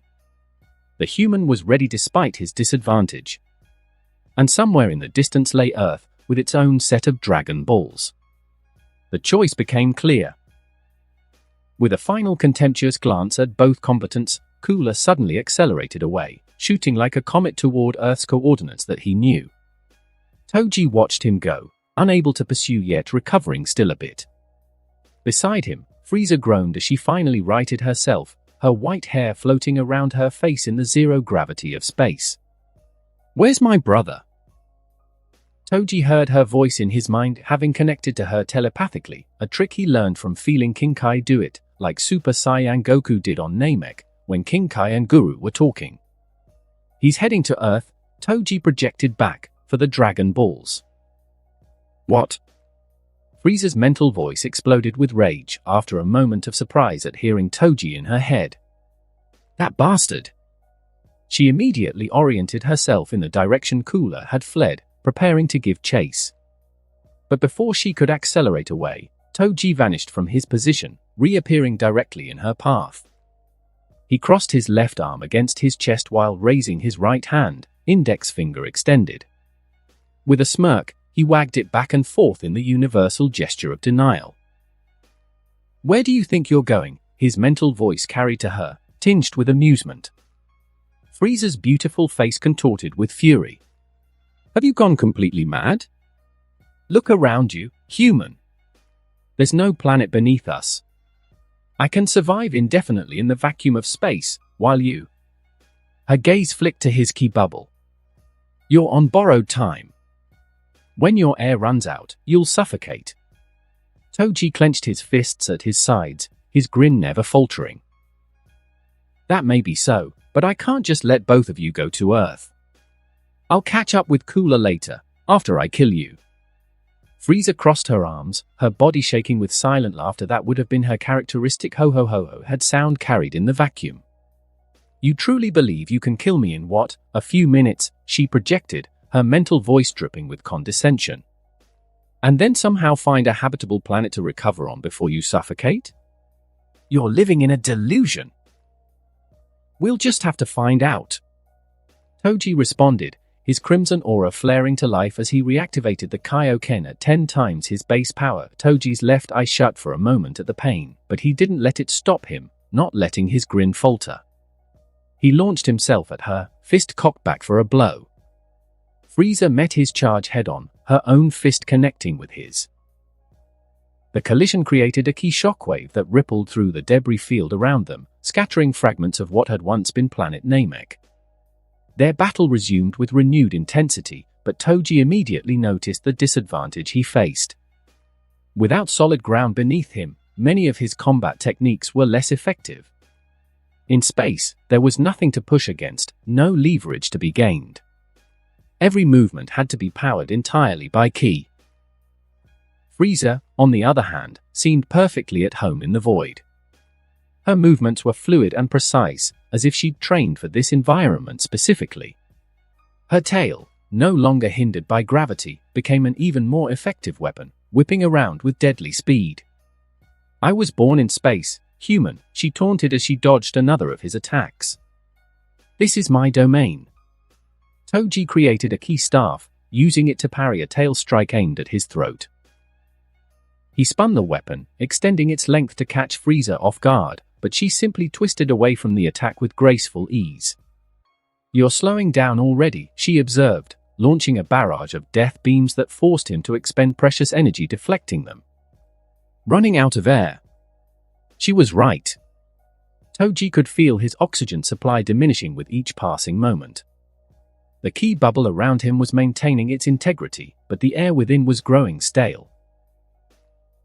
The human was ready despite his disadvantage. And somewhere in the distance lay Earth, with its own set of Dragon Balls. The choice became clear. With a final contemptuous glance at both combatants, Cooler suddenly accelerated away, shooting like a comet toward Earth's coordinates that he knew. TOJI watched him go, unable to pursue yet recovering still a bit. Beside him, Frieza groaned as she finally righted herself, her white hair floating around her face in the zero gravity of space. "Where's my brother?" TOJI heard her voice in his mind, having connected to her telepathically, a trick he learned from feeling King Kai do it, like Super Saiyan Goku did on Namek, when King Kai and Guru were talking. "He's heading to Earth," TOJI projected back, "for the Dragon Balls." "What?" Frieza's mental voice exploded with rage after a moment of surprise at hearing TOJI in her head. "That bastard!" She immediately oriented herself in the direction Cooler had fled, preparing to give chase. But before she could accelerate away, TOJI vanished from his position, reappearing directly in her path. He crossed his left arm against his chest while raising his right hand, index finger extended. With a smirk, he wagged it back and forth in the universal gesture of denial. "Where do you think you're going?" his mental voice carried to her, tinged with amusement. Frieza's beautiful face contorted with fury. "Have you gone completely mad? Look around you, human. There's no planet beneath us. I can survive indefinitely in the vacuum of space, while you..." Her gaze flicked to his ki bubble. "You're on borrowed time. When your air runs out, you'll suffocate." TOJI clenched his fists at his sides, his grin never faltering. "That may be so, but I can't just let both of you go to Earth. I'll catch up with Cooler later, after I kill you." Frieza crossed her arms, her body shaking with silent laughter that would have been her characteristic ho-ho-ho-ho had sound carried in the vacuum. "You truly believe you can kill me in what, a few minutes," she projected, her mental voice dripping with condescension. "And then somehow find a habitable planet to recover on before you suffocate? You're living in a delusion." "We'll just have to find out," TOJI responded, his crimson aura flaring to life as he reactivated the Kaioken at 10 times his base power. TOJI's left eye shut for a moment at the pain, but he didn't let it stop him, not letting his grin falter. He launched himself at her, fist cocked back for a blow. Frieza met his charge head-on, her own fist connecting with his. The collision created a ki shockwave that rippled through the debris field around them, scattering fragments of what had once been planet Namek. Their battle resumed with renewed intensity, but TOJI immediately noticed the disadvantage he faced. Without solid ground beneath him, many of his combat techniques were less effective. In space, there was nothing to push against, no leverage to be gained. Every movement had to be powered entirely by ki. Frieza, on the other hand, seemed perfectly at home in the void. Her movements were fluid and precise, as if she'd trained for this environment specifically. Her tail, no longer hindered by gravity, became an even more effective weapon, whipping around with deadly speed. "I was born in space, human," she taunted as she dodged another of his attacks. "This is my domain." TOJI created a ki staff, using it to parry a tail strike aimed at his throat. He spun the weapon, extending its length to catch Frieza off guard, but she simply twisted away from the attack with graceful ease. "You're slowing down already," she observed, launching a barrage of death beams that forced him to expend precious energy deflecting them. "Running out of air." She was right. TOJI could feel his oxygen supply diminishing with each passing moment. The ki bubble around him was maintaining its integrity, but the air within was growing stale.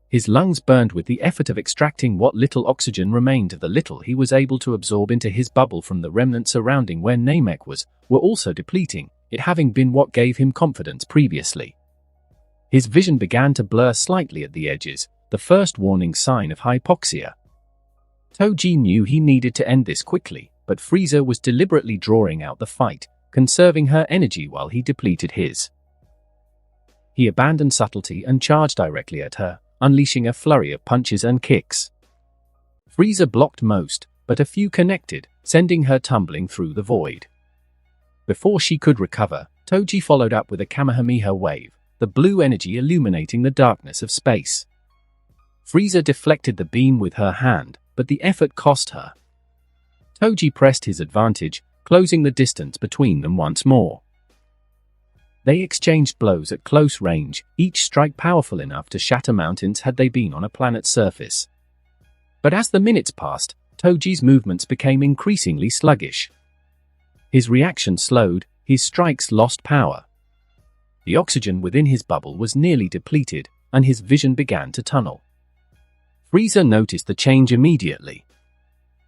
His lungs burned with the effort of extracting what little oxygen remained. The little he was able to absorb into his bubble from the remnants surrounding where Namek was, were also depleting, it having been what gave him confidence previously. His vision began to blur slightly at the edges, the first warning sign of hypoxia. TOJI knew he needed to end this quickly, but Frieza was deliberately drawing out the fight, conserving her energy while he depleted his. He abandoned subtlety and charged directly at her, unleashing a flurry of punches and kicks. Frieza blocked most, but a few connected, sending her tumbling through the void. Before she could recover, TOJI followed up with a Kamehameha wave, the blue energy illuminating the darkness of space. Frieza deflected the beam with her hand, but the effort cost her. TOJI pressed his advantage, closing the distance between them once more. They exchanged blows at close range, each strike powerful enough to shatter mountains had they been on a planet's surface. But as the minutes passed, TOJI's movements became increasingly sluggish. His reaction slowed, his strikes lost power. The oxygen within his bubble was nearly depleted, and his vision began to tunnel. Frieza noticed the change immediately.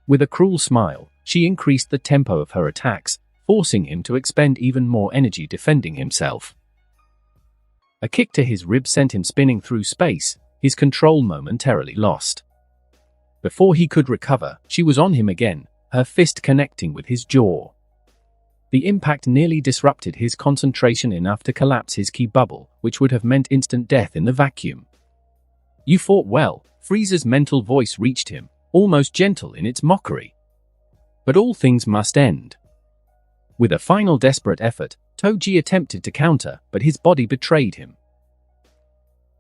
With a cruel smile, she increased the tempo of her attacks, forcing him to expend even more energy defending himself. A kick to his ribs sent him spinning through space, his control momentarily lost. Before he could recover, she was on him again, her fist connecting with his jaw. The impact nearly disrupted his concentration enough to collapse his ki bubble, which would have meant instant death in the vacuum. "You fought well," Frieza's mental voice reached him, almost gentle in its mockery. "But all things must end." With a final desperate effort, TOJI attempted to counter, but his body betrayed him.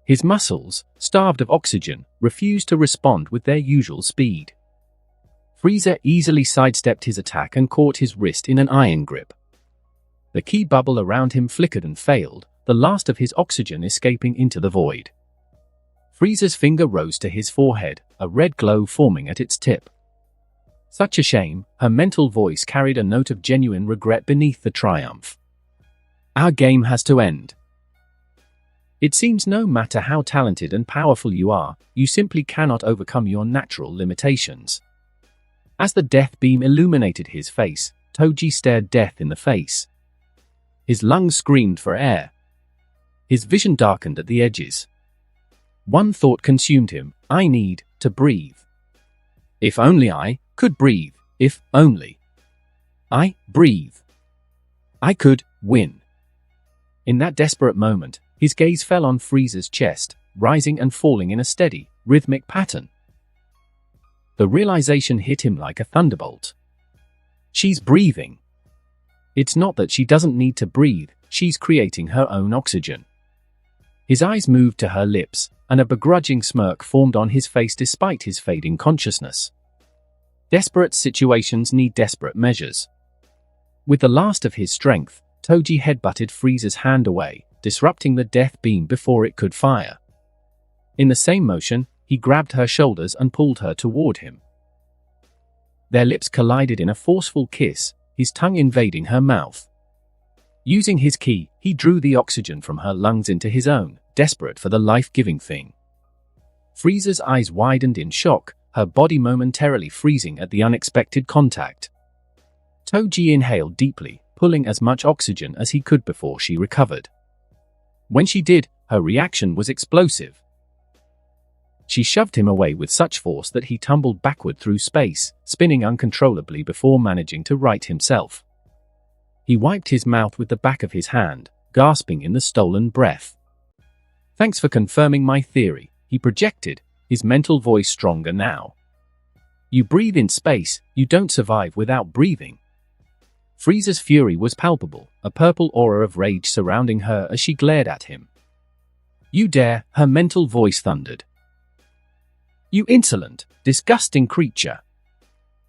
His muscles, starved of oxygen, refused to respond with their usual speed. Frieza easily sidestepped his attack and caught his wrist in an iron grip. The ki bubble around him flickered and failed, the last of his oxygen escaping into the void. Frieza's finger rose to his forehead, a red glow forming at its tip. Such a shame, her mental voice carried a note of genuine regret beneath the triumph. "Our game has to end. It seems no matter how talented and powerful you are, you simply cannot overcome your natural limitations." As the death beam illuminated his face, TOJI stared death in the face. His lungs screamed for air. His vision darkened at the edges. One thought consumed him: I need to breathe. If only I could breathe, if only I breathe, I could win. In that desperate moment, his gaze fell on Frieza's chest, rising and falling in a steady, rhythmic pattern. The realization hit him like a thunderbolt. She's breathing. It's not that she doesn't need to breathe, she's creating her own oxygen. His eyes moved to her lips, and a begrudging smirk formed on his face despite his fading consciousness. Desperate situations need desperate measures. With the last of his strength, TOJI headbutted Frieza's hand away, disrupting the death beam before it could fire. In the same motion, he grabbed her shoulders and pulled her toward him. Their lips collided in a forceful kiss, his tongue invading her mouth. Using his ki, he drew the oxygen from her lungs into his own, desperate for the life-giving thing. Frieza's eyes widened in shock, her body momentarily freezing at the unexpected contact. TOJI inhaled deeply, pulling as much oxygen as he could before she recovered. When she did, her reaction was explosive. She shoved him away with such force that he tumbled backward through space, spinning uncontrollably before managing to right himself. He wiped his mouth with the back of his hand, gasping in the stolen breath. "Thanks for confirming my theory," he projected, his mental voice stronger now. "You breathe in space, you don't survive without breathing." Frieza's fury was palpable, a purple aura of rage surrounding her as she glared at him. "You dare," her mental voice thundered. "You insolent, disgusting creature.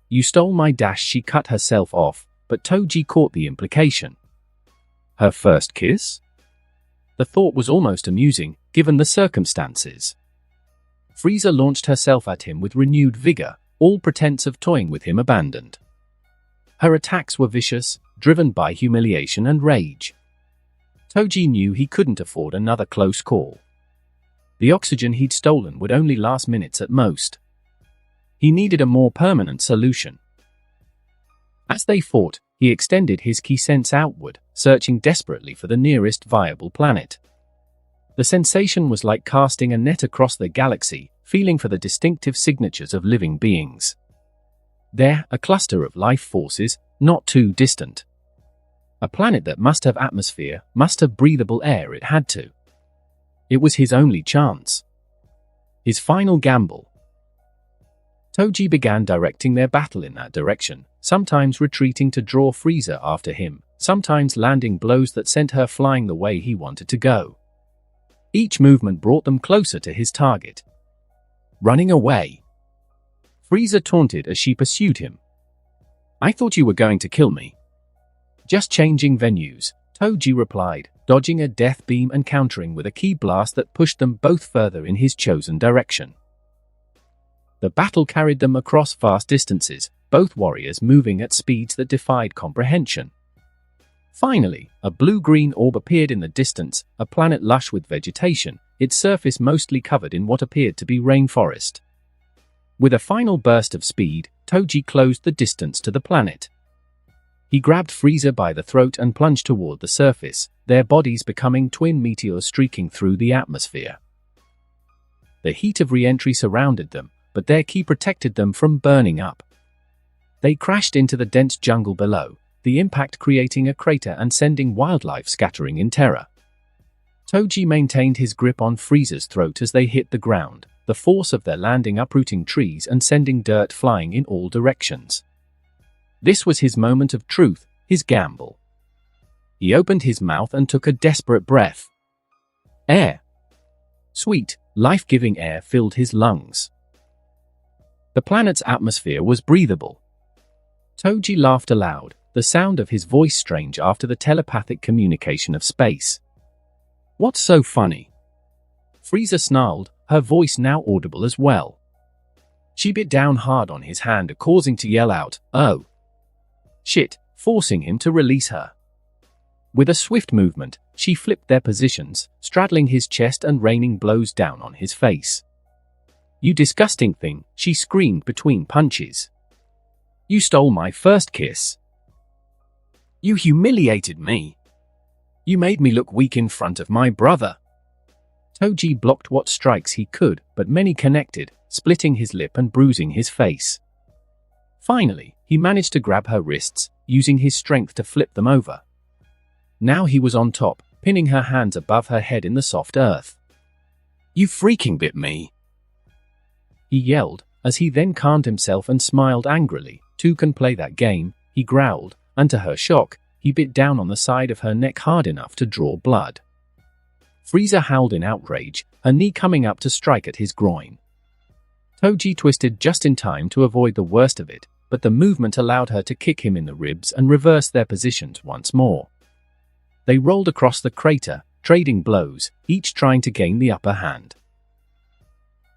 You stole my dash." She cut herself off, but TOJI caught the implication. Her first kiss? The thought was almost amusing, given the circumstances. Frieza launched herself at him with renewed vigor, all pretense of toying with him abandoned. Her attacks were vicious, driven by humiliation and rage. TOJI knew he couldn't afford another close call. The oxygen he'd stolen would only last minutes at most. He needed a more permanent solution. As they fought, he extended his ki sense outward, searching desperately for the nearest viable planet. The sensation was like casting a net across the galaxy, feeling for the distinctive signatures of living beings. There, a cluster of life forces, not too distant. A planet that must have atmosphere, must have breathable air. It had to. It was his only chance. His final gamble. TOJI began directing their battle in that direction, sometimes retreating to draw Frieza after him, sometimes landing blows that sent her flying the way he wanted to go. Each movement brought them closer to his target. Running away. Frieza taunted as she pursued him. "I thought you were going to kill me." "Just changing venues," TOJI replied, dodging a death beam and countering with a ki blast that pushed them both further in his chosen direction. The battle carried them across vast distances, both warriors moving at speeds that defied comprehension. Finally, a blue-green orb appeared in the distance, a planet lush with vegetation, its surface mostly covered in what appeared to be rainforest. With a final burst of speed, TOJI closed the distance to the planet. He grabbed Frieza by the throat and plunged toward the surface, their bodies becoming twin meteors streaking through the atmosphere. The heat of re-entry surrounded them, but their ki protected them from burning up. They crashed into the dense jungle below, the impact creating a crater and sending wildlife scattering in terror. TOJI maintained his grip on Frieza's throat as they hit the ground, the force of their landing uprooting trees and sending dirt flying in all directions. This was his moment of truth, his gamble. He opened his mouth and took a desperate breath. Air. Sweet, life-giving air filled his lungs. The planet's atmosphere was breathable. TOJI laughed aloud, the sound of his voice strange after the telepathic communication of space. "What's so funny?" Frieza snarled, her voice now audible as well. She bit down hard on his hand, causing to yell out, "Oh! Shit!" forcing him to release her. With a swift movement, she flipped their positions, straddling his chest and raining blows down on his face. "You disgusting thing," she screamed between punches. "You stole my first kiss. You humiliated me. You made me look weak in front of my brother." TOJI blocked what strikes he could, but many connected, splitting his lip and bruising his face. Finally, he managed to grab her wrists, using his strength to flip them over. Now he was on top, pinning her hands above her head in the soft earth. "You freaking bit me!" he yelled, as he then calmed himself and smiled angrily. "Two can play that game," he growled, and to her shock, he bit down on the side of her neck hard enough to draw blood. Frieza howled in outrage, her knee coming up to strike at his groin. TOJI twisted just in time to avoid the worst of it, but the movement allowed her to kick him in the ribs and reverse their positions once more. They rolled across the crater, trading blows, each trying to gain the upper hand.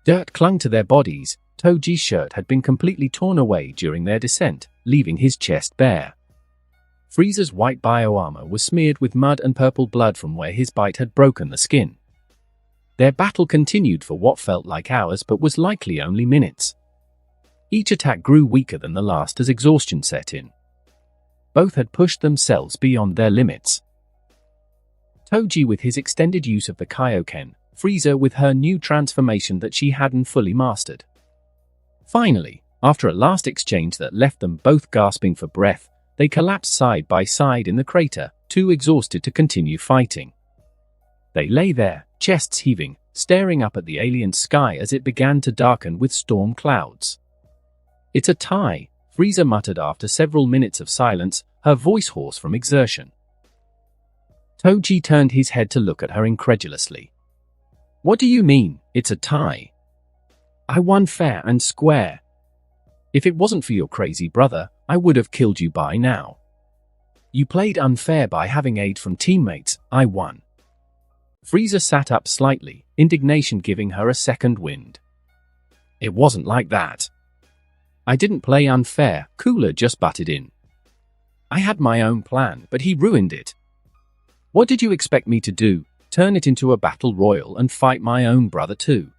Dirt clung to their bodies. TOJI's shirt had been completely torn away during their descent, leaving his chest bare. Frieza's white bioarmor was smeared with mud and purple blood from where his bite had broken the skin. Their battle continued for what felt like hours but was likely only minutes. Each attack grew weaker than the last as exhaustion set in. Both had pushed themselves beyond their limits. TOJI with his extended use of the Kaioken, Frieza with her new transformation that she hadn't fully mastered. Finally, after a last exchange that left them both gasping for breath, they collapsed side by side in the crater, too exhausted to continue fighting. They lay there, chests heaving, staring up at the alien sky as it began to darken with storm clouds. "It's a tie," Frieza muttered after several minutes of silence, her voice hoarse from exertion. TOJI turned his head to look at her incredulously. "What do you mean, it's a tie? I won fair and square. If it wasn't for your crazy brother, I would have killed you by now. You played unfair by having aid from teammates. I won." Frieza sat up slightly, indignation giving her a second wind. "It wasn't like that. I didn't play unfair," Cooler just butted in. "I had my own plan, but he ruined it. What did you expect me to do? Turn it into a battle royal and fight my own brother too?"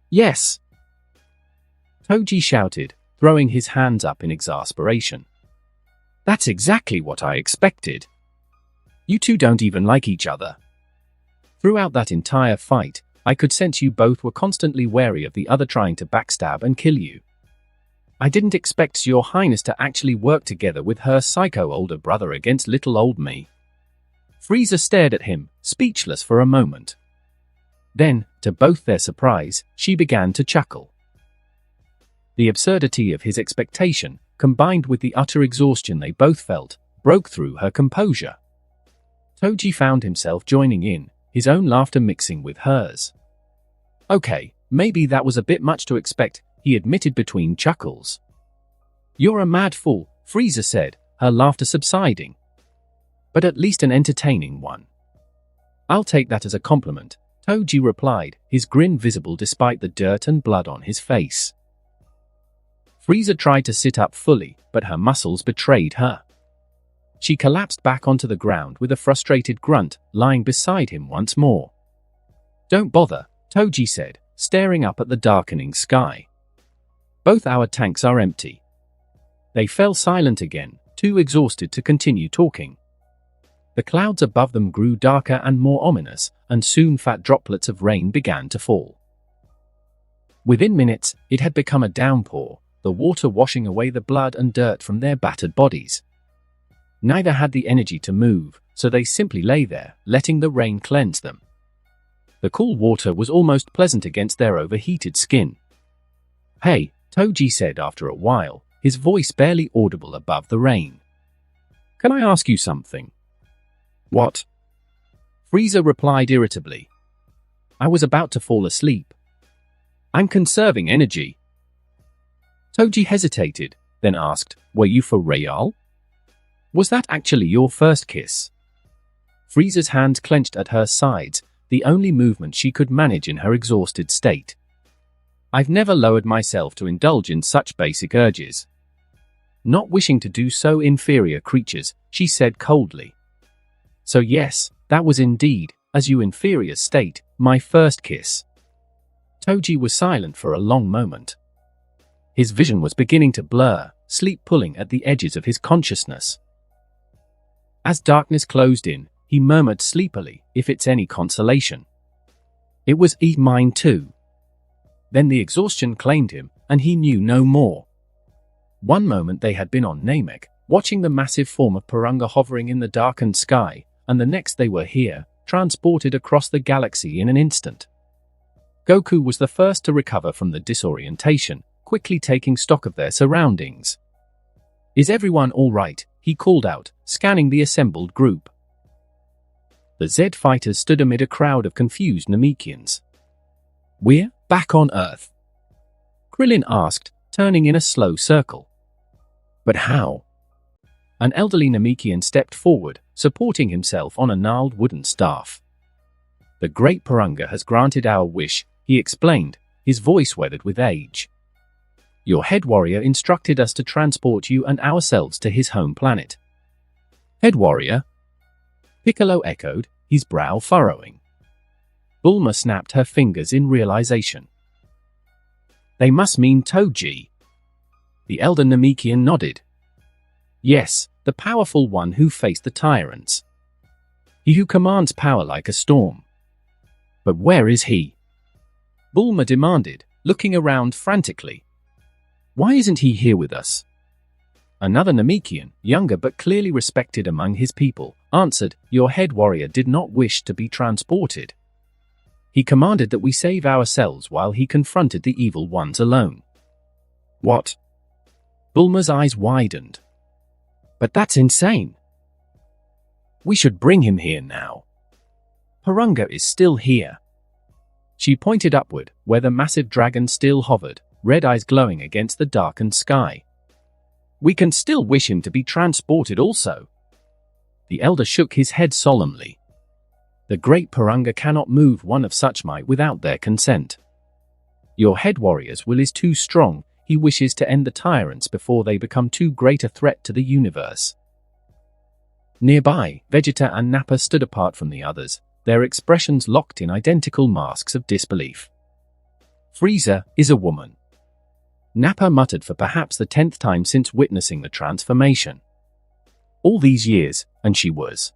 "Yes," TOJI shouted, throwing his hands up in exasperation. "That's exactly what I expected. You two don't even like each other." Throughout that entire fight, I could sense you both were constantly wary of the other trying to backstab and kill you. I didn't expect your highness to actually work together with her psycho older brother against little old me." Frieza stared at him, speechless for a moment. Then, to both their surprise, she began to chuckle. The absurdity of his expectation, combined with the utter exhaustion they both felt, broke through her composure. TOJI found himself joining in, his own laughter mixing with hers. "Okay, maybe that was a bit much to expect," he admitted between chuckles. "You're a mad fool," Frieza said, her laughter subsiding. "But at least an entertaining one." "I'll take that as a compliment," TOJI replied, his grin visible despite the dirt and blood on his face. Frieza tried to sit up fully, but her muscles betrayed her. She collapsed back onto the ground with a frustrated grunt, lying beside him once more. "Don't bother," TOJI said, staring up at the darkening sky. "Both our tanks are empty." They fell silent again, too exhausted to continue talking. The clouds above them grew darker and more ominous, and soon fat droplets of rain began to fall. Within minutes, it had become a downpour, the water washing away the blood and dirt from their battered bodies. Neither had the energy to move, so they simply lay there, letting the rain cleanse them. The cool water was almost pleasant against their overheated skin. "Hey," TOJI said after a while, his voice barely audible above the rain. "Can I ask you something?" "What?" Frieza replied irritably. "I was about to fall asleep. I'm conserving energy." TOJI hesitated, then asked, "Were you for real? Was that actually your first kiss?" Frieza's hands clenched at her sides, the only movement she could manage in her exhausted state. "I've never lowered myself to indulge in such basic urges." Not wishing to do so inferior creatures, she said coldly. "So yes, that was indeed, as you inferior state, my first kiss." TOJI was silent for a long moment. His vision was beginning to blur, sleep pulling at the edges of his consciousness. As darkness closed in, he murmured sleepily, if it's any consolation. "It was mine too." Then the exhaustion claimed him, and he knew no more. One moment they had been on Namek, watching the massive form of Porunga hovering in the darkened sky, and the next they were here, transported across the galaxy in an instant. Goku was the first to recover from the disorientation, quickly taking stock of their surroundings. "Is everyone all right?" he called out, scanning the assembled group. The Z fighters stood amid a crowd of confused Namekians. "We're back on Earth?" Krillin asked, turning in a slow circle. "But how?" An elderly Namekian stepped forward, supporting himself on a gnarled wooden staff. "The great Porunga has granted our wish," he explained, his voice weathered with age. "Your head warrior instructed us to transport you and ourselves to his home planet." "Head warrior?" Piccolo echoed, his brow furrowing. Bulma snapped her fingers in realization. "They must mean TOJI." The elder Namekian nodded. "Yes, the powerful one who faced the tyrants. He who commands power like a storm." "But where is he?" Bulma demanded, looking around frantically. "Why isn't he here with us?" Another Namekian, younger but clearly respected among his people, answered, "Your head warrior did not wish to be transported. He commanded that we save ourselves while he confronted the evil ones alone." "What?" Bulma's eyes widened. "But that's insane. We should bring him here now. Porunga is still here." She pointed upward, where the massive dragon still hovered, red eyes glowing against the darkened sky. "We can still wish him to be transported also." The elder shook his head solemnly. "The great Porunga cannot move one of such might without their consent. Your head warrior's will is too strong. He wishes to end the tyrants before they become too great a threat to the universe." Nearby, Vegeta and Nappa stood apart from the others, their expressions locked in identical masks of disbelief. "Frieza is a woman," Nappa muttered for perhaps the 10th time since witnessing the transformation. "All these years, and she was—"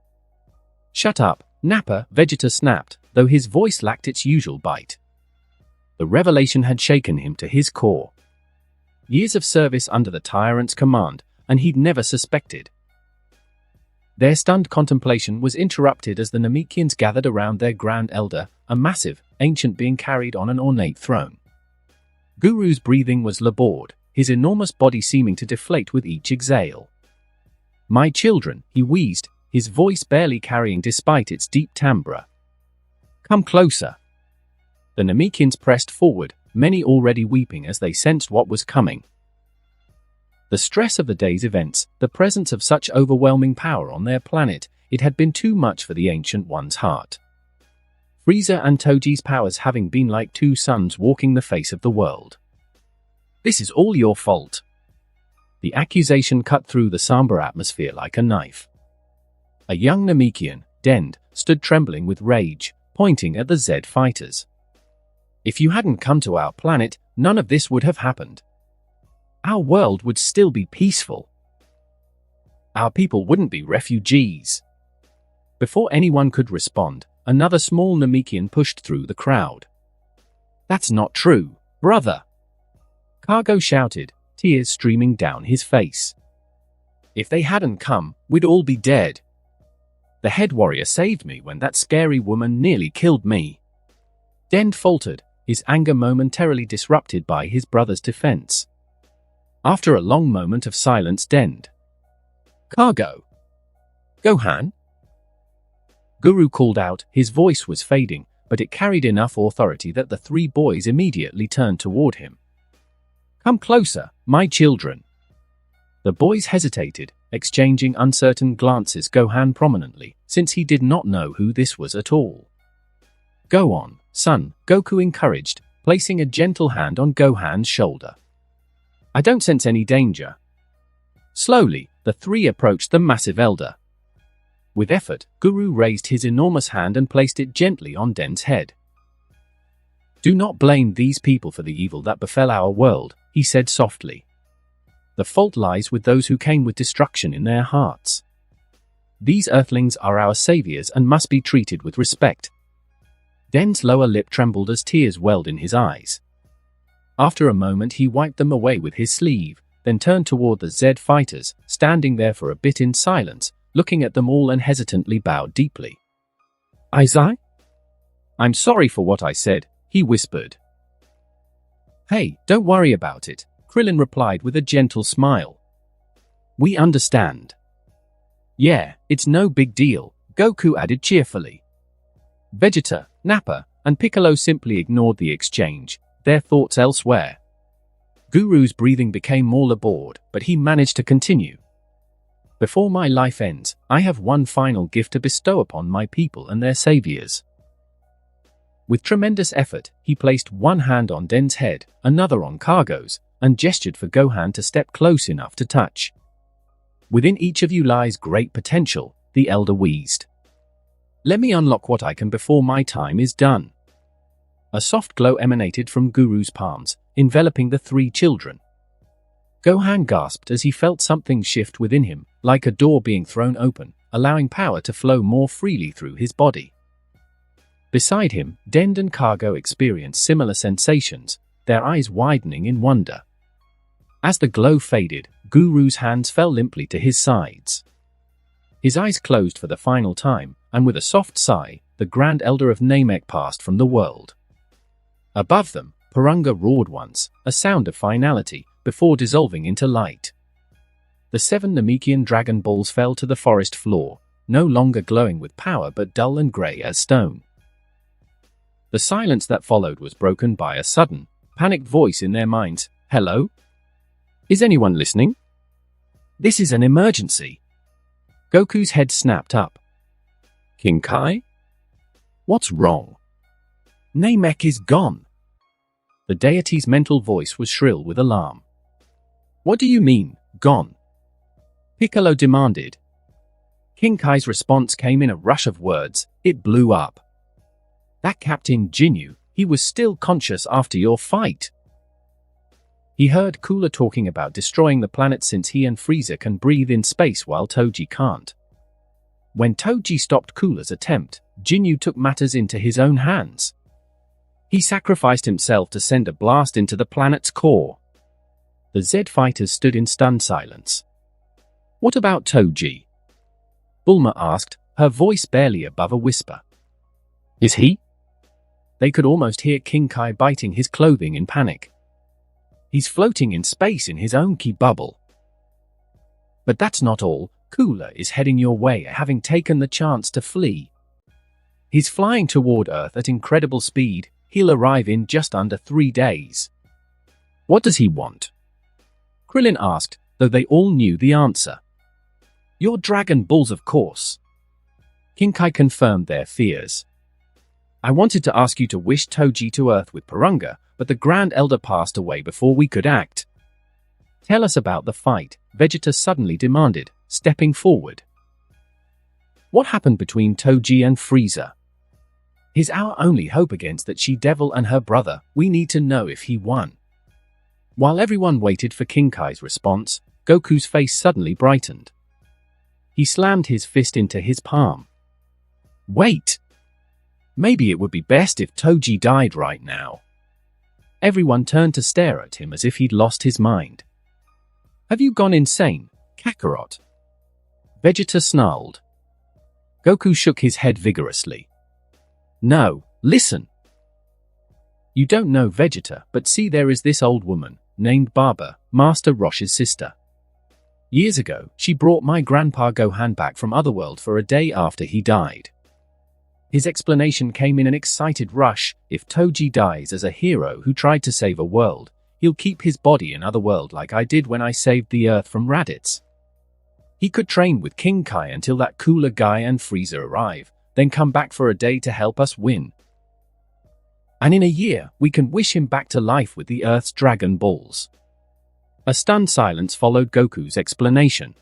"Shut up, Nappa," Vegeta snapped, though his voice lacked its usual bite. The revelation had shaken him to his core. Years of service under the tyrant's command, and he'd never suspected. Their stunned contemplation was interrupted as the Namekians gathered around their Grand Elder, a massive, ancient being carried on an ornate throne. Guru's breathing was labored, his enormous body seeming to deflate with each exhale. "My children," he wheezed, his voice barely carrying despite its deep timbre. "Come closer." The Namekians pressed forward, many already weeping as they sensed what was coming. The stress of the day's events, the presence of such overwhelming power on their planet, it had been too much for the Ancient One's heart. Frieza and TOJI's powers having been like two suns walking the face of the world. "This is all your fault." The accusation cut through the somber atmosphere like a knife. A young Namekian, Dend, stood trembling with rage, pointing at the Z fighters. "If you hadn't come to our planet, none of this would have happened. Our world would still be peaceful. Our people wouldn't be refugees." Before anyone could respond, another small Namekian pushed through the crowd. "That's not true, brother!" Cargo shouted, tears streaming down his face. "If they hadn't come, we'd all be dead. The head warrior saved me when that scary woman nearly killed me." Dend faltered, his anger momentarily disrupted by his brother's defense. After a long moment of silence, Dend. "Cargo. Gohan?" Guru called out, his voice was fading, but it carried enough authority that the three boys immediately turned toward him. "Come closer, my children." The boys hesitated, exchanging uncertain glances, Gohan prominently, since he did not know who this was at all. "Go on, son," Goku encouraged, placing a gentle hand on Gohan's shoulder. "I don't sense any danger." Slowly, the three approached the massive elder. With effort, Guru raised his enormous hand and placed it gently on Den's head. "Do not blame these people for the evil that befell our world," he said softly. "The fault lies with those who came with destruction in their hearts. These earthlings are our saviors and must be treated with respect." Den's lower lip trembled as tears welled in his eyes. After a moment he wiped them away with his sleeve, then turned toward the Z fighters, standing there for a bit in silence, looking at them all and hesitantly bowed deeply. "Izai? I'm sorry for what I said," he whispered. "Hey, don't worry about it," Krillin replied with a gentle smile. "We understand." "Yeah, it's no big deal," Goku added cheerfully. Vegeta, Nappa, and Piccolo simply ignored the exchange, their thoughts elsewhere. Guru's breathing became more labored, but he managed to continue. "Before my life ends, I have one final gift to bestow upon my people and their saviors." With tremendous effort, he placed one hand on Den's head, another on Cargo's, and gestured for Gohan to step close enough to touch. "Within each of you lies great potential," the elder wheezed. "Let me unlock what I can before my time is done." A soft glow emanated from Guru's palms, enveloping the three children. Gohan gasped as he felt something shift within him, like a door being thrown open, allowing power to flow more freely through his body. Beside him, Dend and Cargo experienced similar sensations, their eyes widening in wonder. As the glow faded, Guru's hands fell limply to his sides. His eyes closed for the final time, and with a soft sigh, the Grand Elder of Namek passed from the world. Above them, Purunga roared once, a sound of finality, before dissolving into light. The 7 Namekian Dragon Balls fell to the forest floor, no longer glowing with power but dull and grey as stone. The silence that followed was broken by a sudden, panicked voice in their minds. "Hello? Is anyone listening? This is an emergency." Goku's head snapped up. "King Kai? What's wrong? Namek is gone." The deity's mental voice was shrill with alarm. "What do you mean, gone?" Piccolo demanded. King Kai's response came in a rush of words. "It blew up. That Captain Jinyu, he was still conscious after your fight." He heard Cooler talking about destroying the planet since he and Frieza can breathe in space while Toji can't. When Toji stopped Cooler's attempt, Jinyu took matters into his own hands. He sacrificed himself to send a blast into the planet's core. The Z fighters stood in stunned silence. "What about Toji?" Bulma asked, her voice barely above a whisper. "Is he?" They could almost hear King Kai biting his clothing in panic. "He's floating in space in his own ki bubble." "But that's not all. Cooler is heading your way, having taken the chance to flee. He's flying toward Earth at incredible speed. He'll arrive in just under 3 days." "What does he want?" Krillin asked, though they all knew the answer. "Your Dragon Balls, of course." King Kai confirmed their fears. "I wanted to ask you to wish Toji to Earth with Porunga, but the Grand Elder passed away before we could act." "Tell us about the fight," Vegeta suddenly demanded, stepping forward. "What happened between Toji and Frieza? He's our only hope against that she-devil and her brother. We need to know if he won." While everyone waited for King Kai's response, Goku's face suddenly brightened. He slammed his fist into his palm. "Wait! Maybe it would be best if Toji died right now." Everyone turned to stare at him as if he'd lost his mind. "Have you gone insane, Kakarot?" Vegeta snarled. Goku shook his head vigorously. "No, listen. You don't know Vegeta, but see, there is this old woman, named Baba, Master Rosh's sister. Years ago, she brought my grandpa Gohan back from Otherworld for a day after he died. His explanation came in an excited rush. If Toji dies as a hero who tried to save a world, he'll keep his body in Otherworld like I did when I saved the Earth from Raditz. He could train with King Kai until that Cooler guy and Frieza arrive, then come back for a day to help us win. And in a year, we can wish him back to life with the Earth's Dragon Balls." A stunned silence followed Goku's explanation.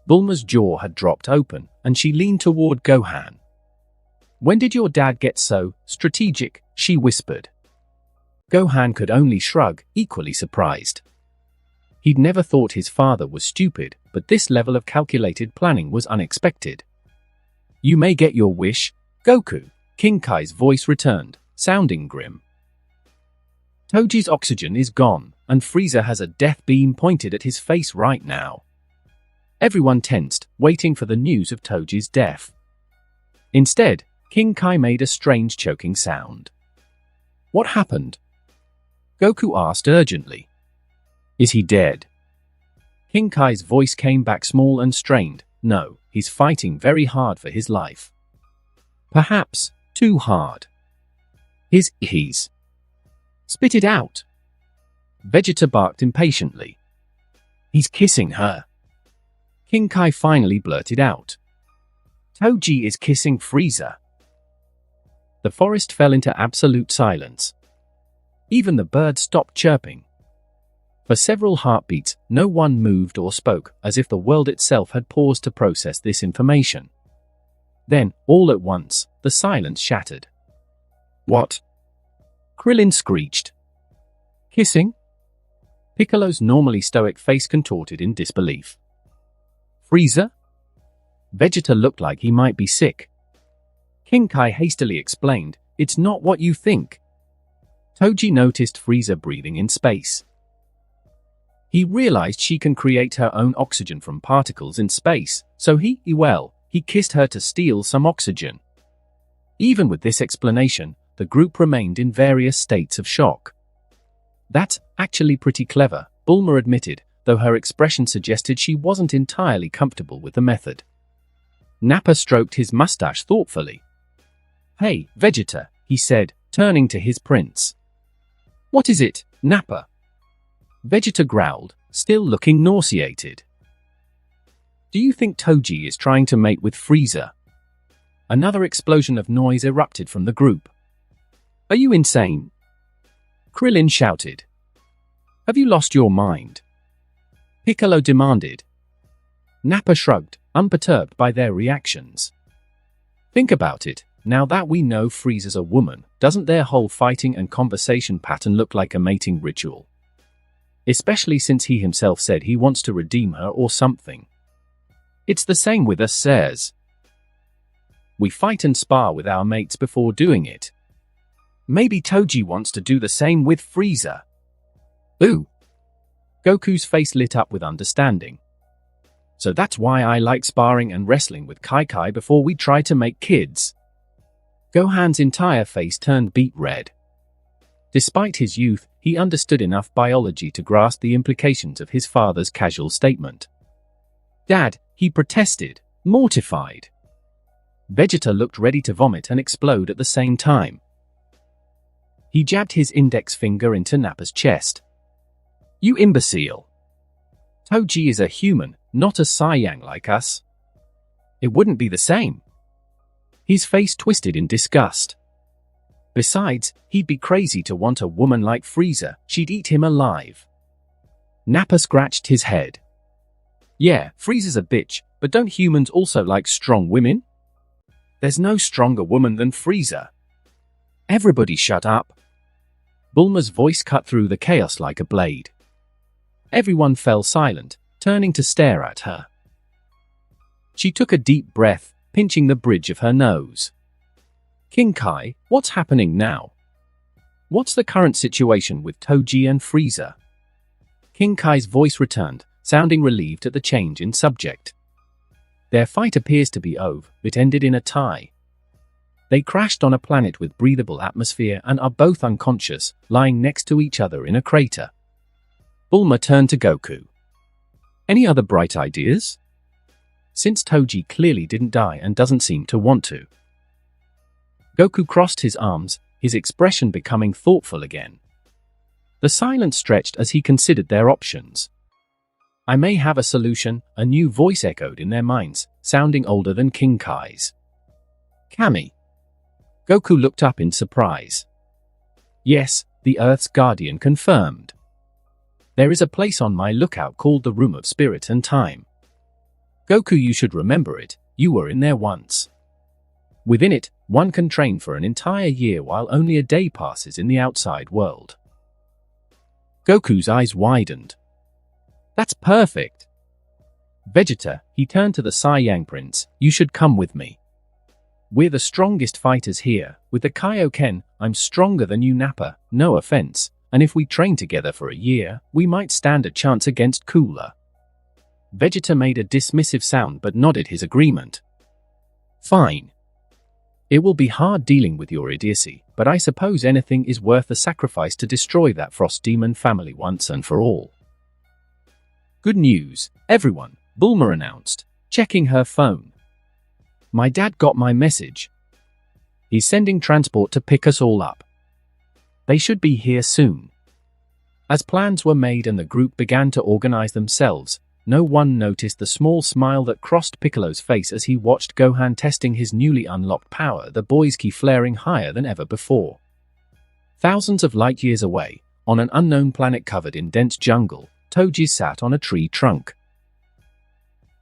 Bulma's jaw had dropped open, and she leaned toward Gohan. "When did your dad get so strategic?" she whispered. Gohan could only shrug, equally surprised. He'd never thought his father was stupid, but this level of calculated planning was unexpected. "You may get your wish, Goku," King Kai's voice returned, sounding grim. "Toji's oxygen is gone, and Frieza has a death beam pointed at his face right now." Everyone tensed, waiting for the news of Toji's death. Instead, King Kai made a strange choking sound. "What happened?" Goku asked urgently. "Is he dead?" King Kai's voice came back small and strained. "No, he's fighting very hard for his life. Perhaps too hard. He's... Spit it out." Vegeta barked impatiently. "He's kissing her." King Kai finally blurted out. "Toji is kissing Frieza." The forest fell into absolute silence. Even the birds stopped chirping. For several heartbeats, no one moved or spoke, as if the world itself had paused to process this information. Then, all at once, the silence shattered. "What?" Krillin screeched. "Kissing?" Piccolo's normally stoic face contorted in disbelief. "Frieza?" Vegeta looked like he might be sick. King Kai hastily explained, "It's not what you think." Toji noticed Frieza breathing in space. He realized she can create her own oxygen from particles in space, so he kissed her to steal some oxygen. Even with this explanation, the group remained in various states of shock. "That's actually pretty clever," Bulma admitted, though her expression suggested she wasn't entirely comfortable with the method. Nappa stroked his mustache thoughtfully. "Hey, Vegeta," he said, turning to his prince. "What is it, Nappa?" Vegeta growled, still looking nauseated. "Do you think Toji is trying to mate with Frieza?" Another explosion of noise erupted from the group. "Are you insane?" Krillin shouted. "Have you lost your mind?" Piccolo demanded. Nappa shrugged, unperturbed by their reactions. "Think about it. Now that we know Frieza's a woman, doesn't their whole fighting and conversation pattern look like a mating ritual? Especially since he himself said he wants to redeem her or something. It's the same with us, says." We fight and spar with our mates before doing it. Maybe Toji wants to do the same with Frieza. Ooh. Goku's face lit up with understanding. So that's why I like sparring and wrestling with Kai before we try to make kids. Gohan's entire face turned beet red. Despite his youth, he understood enough biology to grasp the implications of his father's casual statement. Dad, he protested, mortified. Vegeta looked ready to vomit and explode at the same time. He jabbed his index finger into Nappa's chest. You imbecile. Toji is a human, not a Saiyang like us. It wouldn't be the same. His face twisted in disgust. Besides, he'd be crazy to want a woman like Frieza, she'd eat him alive. Nappa scratched his head. Yeah, Frieza's a bitch, but don't humans also like strong women? There's no stronger woman than Frieza. Everybody shut up. Bulma's voice cut through the chaos like a blade. Everyone fell silent, turning to stare at her. She took a deep breath, pinching the bridge of her nose. King Kai, what's happening now? What's the current situation with Toji and Frieza? King Kai's voice returned, sounding relieved at the change in subject. Their fight appears to be over. It ended in a tie. They crashed on a planet with breathable atmosphere and are both unconscious, lying next to each other in a crater. Bulma turned to Goku. Any other bright ideas? Since Toji clearly didn't die and doesn't seem to want to. Goku crossed his arms, his expression becoming thoughtful again. The silence stretched as he considered their options. I may have a solution, a new voice echoed in their minds, sounding older than King Kai's. Kami. Goku looked up in surprise. Yes, the Earth's Guardian confirmed. There is a place on my lookout called the Room of Spirit and Time. Goku, you should remember it, you were in there once. Within it, one can train for an entire year while only a day passes in the outside world. Goku's eyes widened. That's perfect. Vegeta, he turned to the Saiyang Prince, you should come with me. We're the strongest fighters here. With the Kaioken, I'm stronger than you, Nappa, no offense, and if we train together for a year, we might stand a chance against Cooler. Vegeta made a dismissive sound but nodded his agreement. Fine. It will be hard dealing with your idiocy, but I suppose anything is worth the sacrifice to destroy that Frost Demon family once and for all. Good news, everyone, Bulma announced, checking her phone. My dad got my message. He's sending transport to pick us all up. They should be here soon. As plans were made and the group began to organize themselves, no one noticed the small smile that crossed Piccolo's face as he watched Gohan testing his newly unlocked power, the boy's ki flaring higher than ever before. Thousands of light years away, on an unknown planet covered in dense jungle, Toji sat on a tree trunk.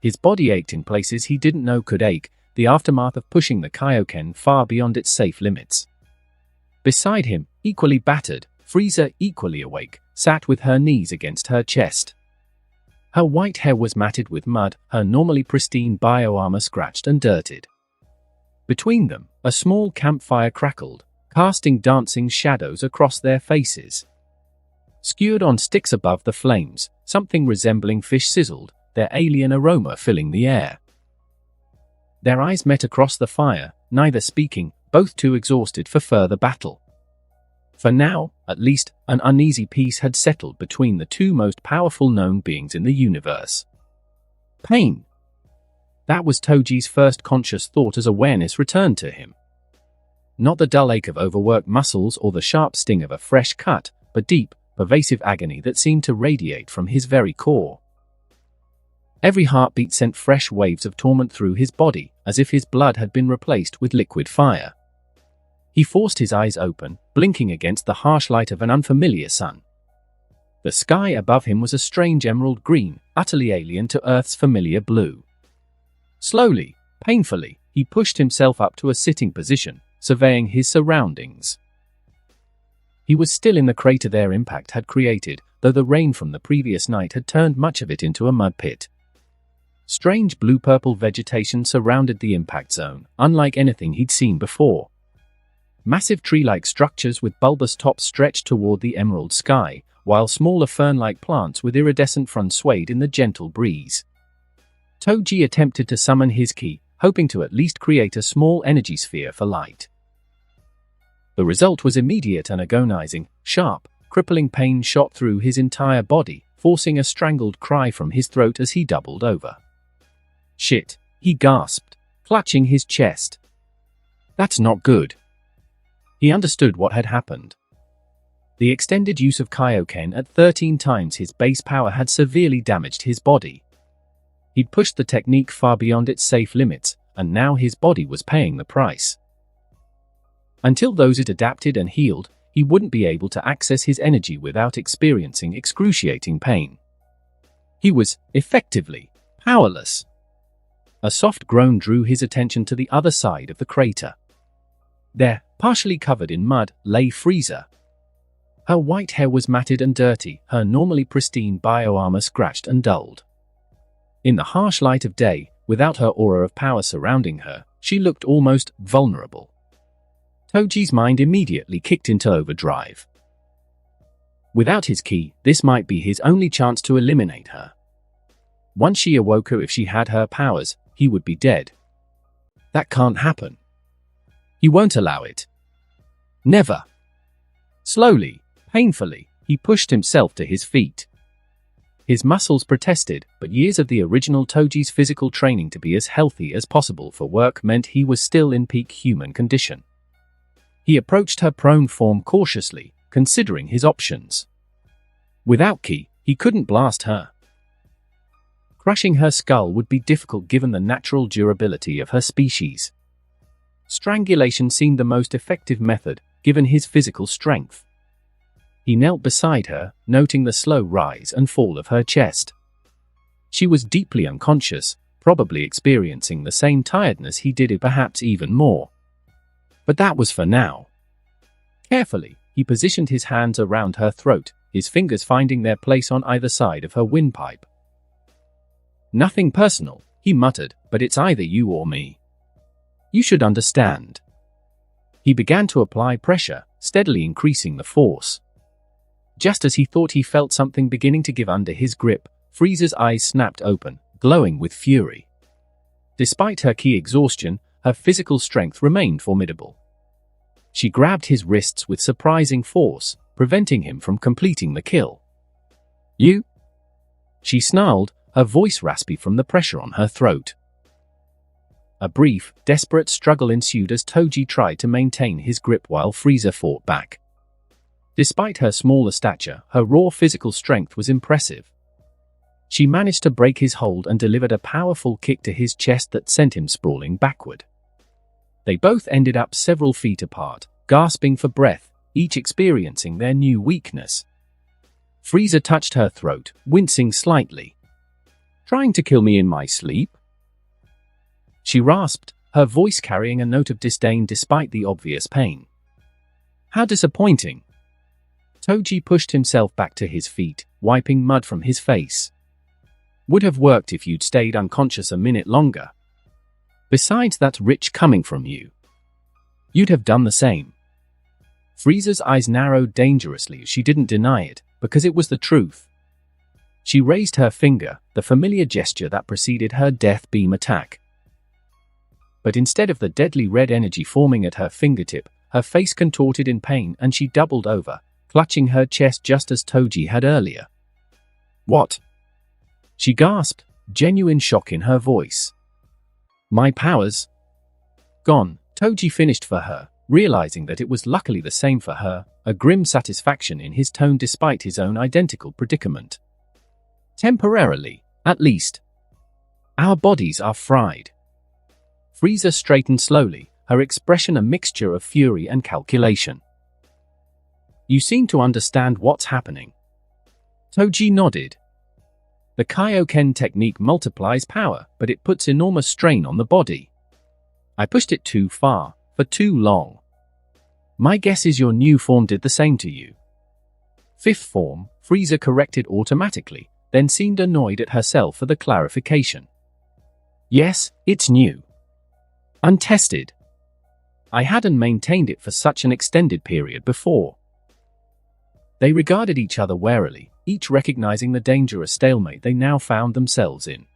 His body ached in places he didn't know could ache, the aftermath of pushing the Kaioken far beyond its safe limits. Beside him, equally battered, Frieza, equally awake, sat with her knees against her chest. Her white hair was matted with mud, her normally pristine bio-armor scratched and dirted. Between them, a small campfire crackled, casting dancing shadows across their faces. Skewered on sticks above the flames, something resembling fish sizzled, their alien aroma filling the air. Their eyes met across the fire, neither speaking, both too exhausted for further battle. For now, at least, an uneasy peace had settled between the two most powerful known beings in the universe. Pain. That was Toji's first conscious thought as awareness returned to him. Not the dull ache of overworked muscles or the sharp sting of a fresh cut, but deep, pervasive agony that seemed to radiate from his very core. Every heartbeat sent fresh waves of torment through his body, as if his blood had been replaced with liquid fire. He forced his eyes open, blinking against the harsh light of an unfamiliar sun. The sky above him was a strange emerald green, utterly alien to Earth's familiar blue. Slowly, painfully, he pushed himself up to a sitting position, surveying his surroundings. He was still in the crater their impact had created, though the rain from the previous night had turned much of it into a mud pit. Strange blue-purple vegetation surrounded the impact zone, unlike anything he'd seen before. Massive tree-like structures with bulbous tops stretched toward the emerald sky, while smaller fern-like plants with iridescent fronds swayed in the gentle breeze. TOJI attempted to summon his ki, hoping to at least create a small energy sphere for light. The result was immediate and agonizing. Sharp, crippling pain shot through his entire body, forcing a strangled cry from his throat as he doubled over. "Shit," he gasped, clutching his chest. "That's not good." He understood what had happened. The extended use of Kaioken at 13 times his base power had severely damaged his body. He'd pushed the technique far beyond its safe limits, and now his body was paying the price. Until those it adapted and healed, he wouldn't be able to access his energy without experiencing excruciating pain. He was, effectively, powerless. A soft groan drew his attention to the other side of the crater. There, partially covered in mud, lay Frieza. Her white hair was matted and dirty, her normally pristine bioarmor scratched and dulled. In the harsh light of day, without her aura of power surrounding her, she looked almost vulnerable. TOJI's mind immediately kicked into overdrive. Without his ki, this might be his only chance to eliminate her. Once she awoke her, if she had her powers, he would be dead. That can't happen. He won't allow it. Never. Slowly, painfully, he pushed himself to his feet. His muscles protested, but years of the original TOJI's physical training to be as healthy as possible for work meant he was still in peak human condition. He approached her prone form cautiously, considering his options. Without ki, he couldn't blast her. Crushing her skull would be difficult given the natural durability of her species. Strangulation seemed the most effective method, given his physical strength. He knelt beside her, noting the slow rise and fall of her chest. She was deeply unconscious, probably experiencing the same tiredness he did, perhaps even more. But that was for now. Carefully, he positioned his hands around her throat, his fingers finding their place on either side of her windpipe. "Nothing personal," he muttered, "but it's either you or me. You should understand." He began to apply pressure, steadily increasing the force. Just as he thought he felt something beginning to give under his grip, Frieza's eyes snapped open, glowing with fury. Despite her ki exhaustion, her physical strength remained formidable. She grabbed his wrists with surprising force, preventing him from completing the kill. "You?" she snarled, her voice raspy from the pressure on her throat. A brief, desperate struggle ensued as TOJI tried to maintain his grip while Frieza fought back. Despite her smaller stature, her raw physical strength was impressive. She managed to break his hold and delivered a powerful kick to his chest that sent him sprawling backward. They both ended up several feet apart, gasping for breath, each experiencing their new weakness. Frieza touched her throat, wincing slightly. "Trying to kill me in my sleep?" she rasped, her voice carrying a note of disdain despite the obvious pain. "How disappointing." TOJI pushed himself back to his feet, wiping mud from his face. "Would have worked if you'd stayed unconscious a minute longer. Besides, that's rich coming from you. You'd have done the same." Frieza's eyes narrowed dangerously as she didn't deny it, because it was the truth. She raised her finger, the familiar gesture that preceded her death beam attack. But instead of the deadly red energy forming at her fingertip, her face contorted in pain and she doubled over, clutching her chest just as TOJI had earlier. "What?" she gasped, genuine shock in her voice. "My powers?" "Gone," TOJI finished for her, realizing that it was luckily the same for her, a grim satisfaction in his tone despite his own identical predicament. "Temporarily, at least. Our bodies are fried." Frieza straightened slowly, her expression a mixture of fury and calculation. "You seem to understand what's happening." TOJI nodded. "The Kaioken technique multiplies power, but it puts enormous strain on the body. I pushed it too far, for too long. My guess is your new form did the same to you." "Fifth form," Frieza corrected automatically, then seemed annoyed at herself for the clarification. Yes, it's new. Untested. I hadn't maintained it for such an extended period before. They regarded each other warily, each recognizing the dangerous stalemate they now found themselves in.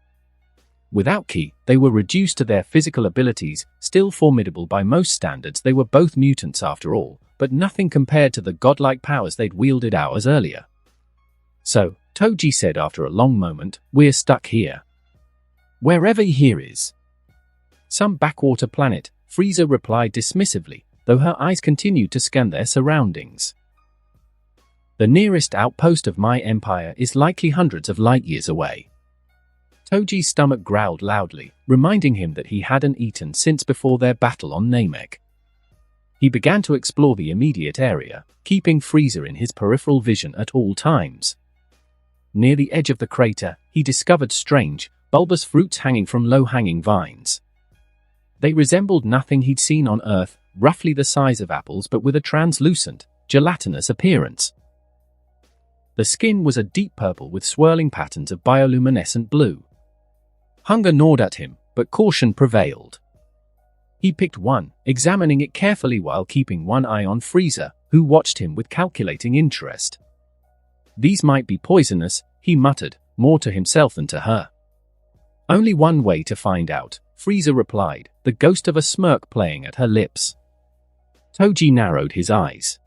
Without Ki, they were reduced to their physical abilities, still formidable by most standards. They were both mutants after all, but nothing compared to the godlike powers they'd wielded hours earlier. So, Toji said after a long moment, "We're stuck here." "Wherever here is." "Some backwater planet," Frieza replied dismissively, though her eyes continued to scan their surroundings. "The nearest outpost of my empire is likely hundreds of light years away." Toji's stomach growled loudly, reminding him that he hadn't eaten since before their battle on Namek. He began to explore the immediate area, keeping Frieza in his peripheral vision at all times. Near the edge of the crater, he discovered strange, bulbous fruits hanging from low-hanging vines. They resembled nothing he'd seen on Earth, roughly the size of apples but with a translucent, gelatinous appearance. The skin was a deep purple with swirling patterns of bioluminescent blue. Hunger gnawed at him, but caution prevailed. He picked one, examining it carefully while keeping one eye on Frieza, who watched him with calculating interest. "These might be poisonous," he muttered, more to himself than to her. "Only one way to find out," Frieza replied, the ghost of a smirk playing at her lips. Toji narrowed his eyes.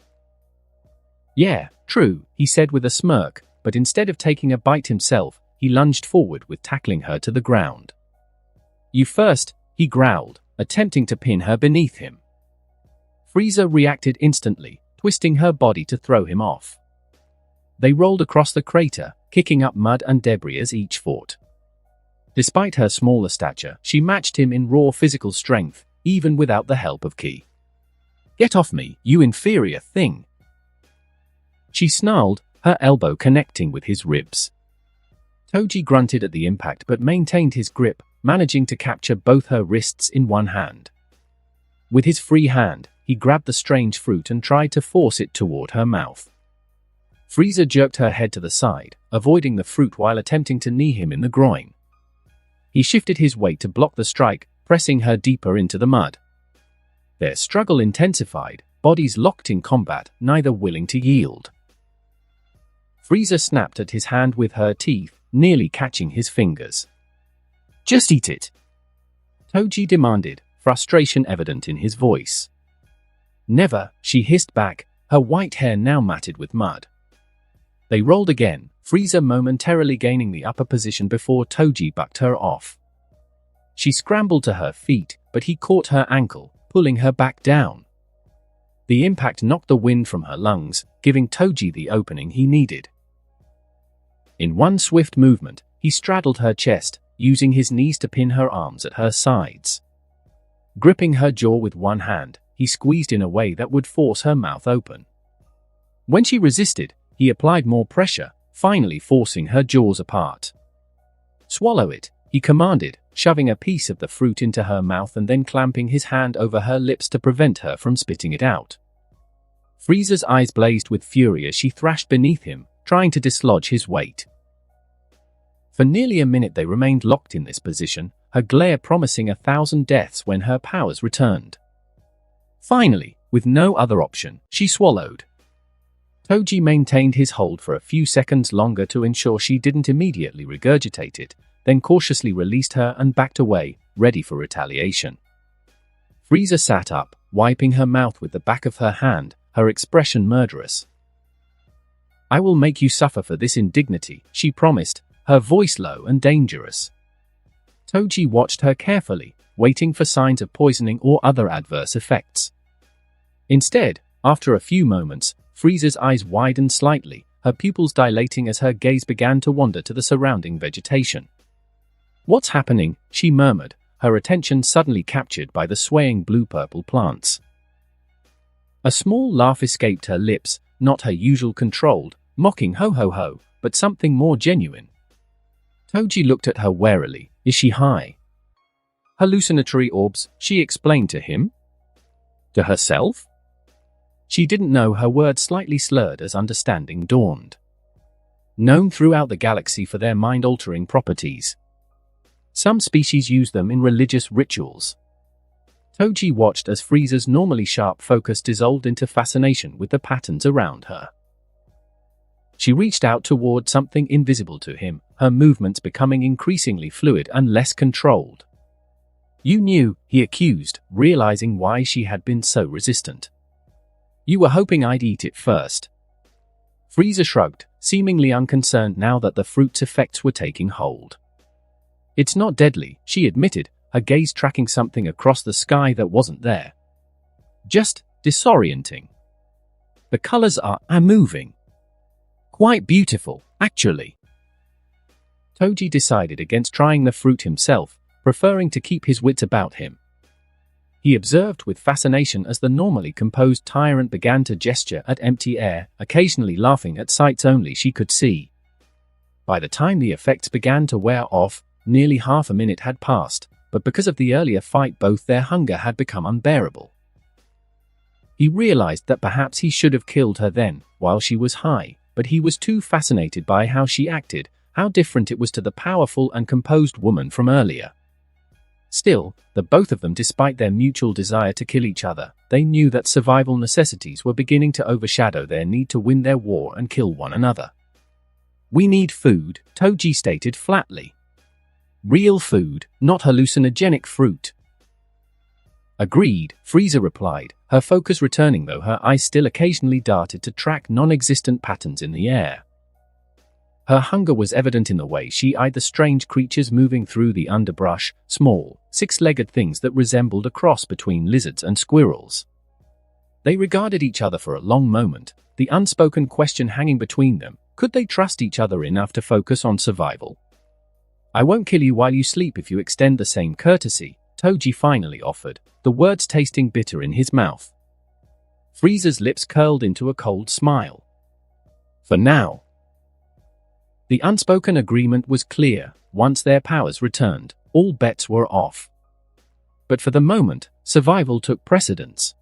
"Yeah, true," he said with a smirk, but instead of taking a bite himself, he lunged forward with tackling her to the ground. "You first," he growled, attempting to pin her beneath him. Frieza reacted instantly, twisting her body to throw him off. They rolled across the crater, kicking up mud and debris as each fought. Despite her smaller stature, she matched him in raw physical strength, even without the help of Ki. "Get off me, you inferior thing!" she snarled, her elbow connecting with his ribs. Toji grunted at the impact but maintained his grip, managing to capture both her wrists in one hand. With his free hand, he grabbed the strange fruit and tried to force it toward her mouth. Frieza jerked her head to the side, avoiding the fruit while attempting to knee him in the groin. He shifted his weight to block the strike, pressing her deeper into the mud. Their struggle intensified, bodies locked in combat, neither willing to yield. Frieza snapped at his hand with her teeth, nearly catching his fingers. "Just eat it," Toji demanded, frustration evident in his voice. "Never," she hissed back, her white hair now matted with mud. They rolled again, Frieza momentarily gaining the upper position before Toji bucked her off. She scrambled to her feet, but he caught her ankle, pulling her back down. The impact knocked the wind from her lungs, giving Toji the opening he needed. In one swift movement, he straddled her chest, using his knees to pin her arms at her sides. Gripping her jaw with one hand, he squeezed in a way that would force her mouth open. When she resisted, he applied more pressure, finally forcing her jaws apart. "Swallow it," he commanded, shoving a piece of the fruit into her mouth and then clamping his hand over her lips to prevent her from spitting it out. Frieza's eyes blazed with fury as she thrashed beneath him, trying to dislodge his weight. For nearly a minute they remained locked in this position, her glare promising 1,000 deaths when her powers returned. Finally, with no other option, she swallowed. Toji maintained his hold for a few seconds longer to ensure she didn't immediately regurgitate it, then cautiously released her and backed away, ready for retaliation. Frieza sat up, wiping her mouth with the back of her hand, her expression murderous. "I will make you suffer for this indignity," she promised, her voice low and dangerous. Toji watched her carefully, waiting for signs of poisoning or other adverse effects. Instead, after a few moments, Frieza's eyes widened slightly, her pupils dilating as her gaze began to wander to the surrounding vegetation. "What's happening?" she murmured, her attention suddenly captured by the swaying blue-purple plants. A small laugh escaped her lips, not her usual controlled, mocking ho-ho-ho, but something more genuine. Toji looked at her warily. "Is she high?" "Hallucinatory orbs," she explained to him. To herself? She didn't know, her words slightly slurred as understanding dawned. Known throughout the galaxy for their mind-altering properties. Some species use them in religious rituals. Toji watched as Frieza's normally sharp focus dissolved into fascination with the patterns around her. She reached out toward something invisible to him, her movements becoming increasingly fluid and less controlled. "You knew," he accused, realizing why she had been so resistant. "You were hoping I'd eat it first." Frieza shrugged, seemingly unconcerned now that the fruit's effects were taking hold. "It's not deadly," she admitted, her gaze tracking something across the sky that wasn't there. "Just disorienting. The colors are moving. Quite beautiful, actually." Toji decided against trying the fruit himself, preferring to keep his wits about him. He observed with fascination as the normally composed tyrant began to gesture at empty air, occasionally laughing at sights only she could see. By the time the effects began to wear off, nearly half a minute had passed, but because of the earlier fight both their hunger had become unbearable. He realized that perhaps he should have killed her then, while she was high, but he was too fascinated by how she acted, how different it was to the powerful and composed woman from earlier. Still, the both of them, despite their mutual desire to kill each other, they knew that survival necessities were beginning to overshadow their need to win their war and kill one another. "We need food," Toji stated flatly. "Real food, not hallucinogenic fruit." "Agreed," Frieza replied, her focus returning though her eyes still occasionally darted to track non-existent patterns in the air. Her hunger was evident in the way she eyed the strange creatures moving through the underbrush, small, six-legged things that resembled a cross between lizards and squirrels. They regarded each other for a long moment, the unspoken question hanging between them: could they trust each other enough to focus on survival? "I won't kill you while you sleep if you extend the same courtesy," Toji finally offered, the words tasting bitter in his mouth. Frieza's lips curled into a cold smile. "For now." The unspoken agreement was clear: once their powers returned, all bets were off. But for the moment, survival took precedence.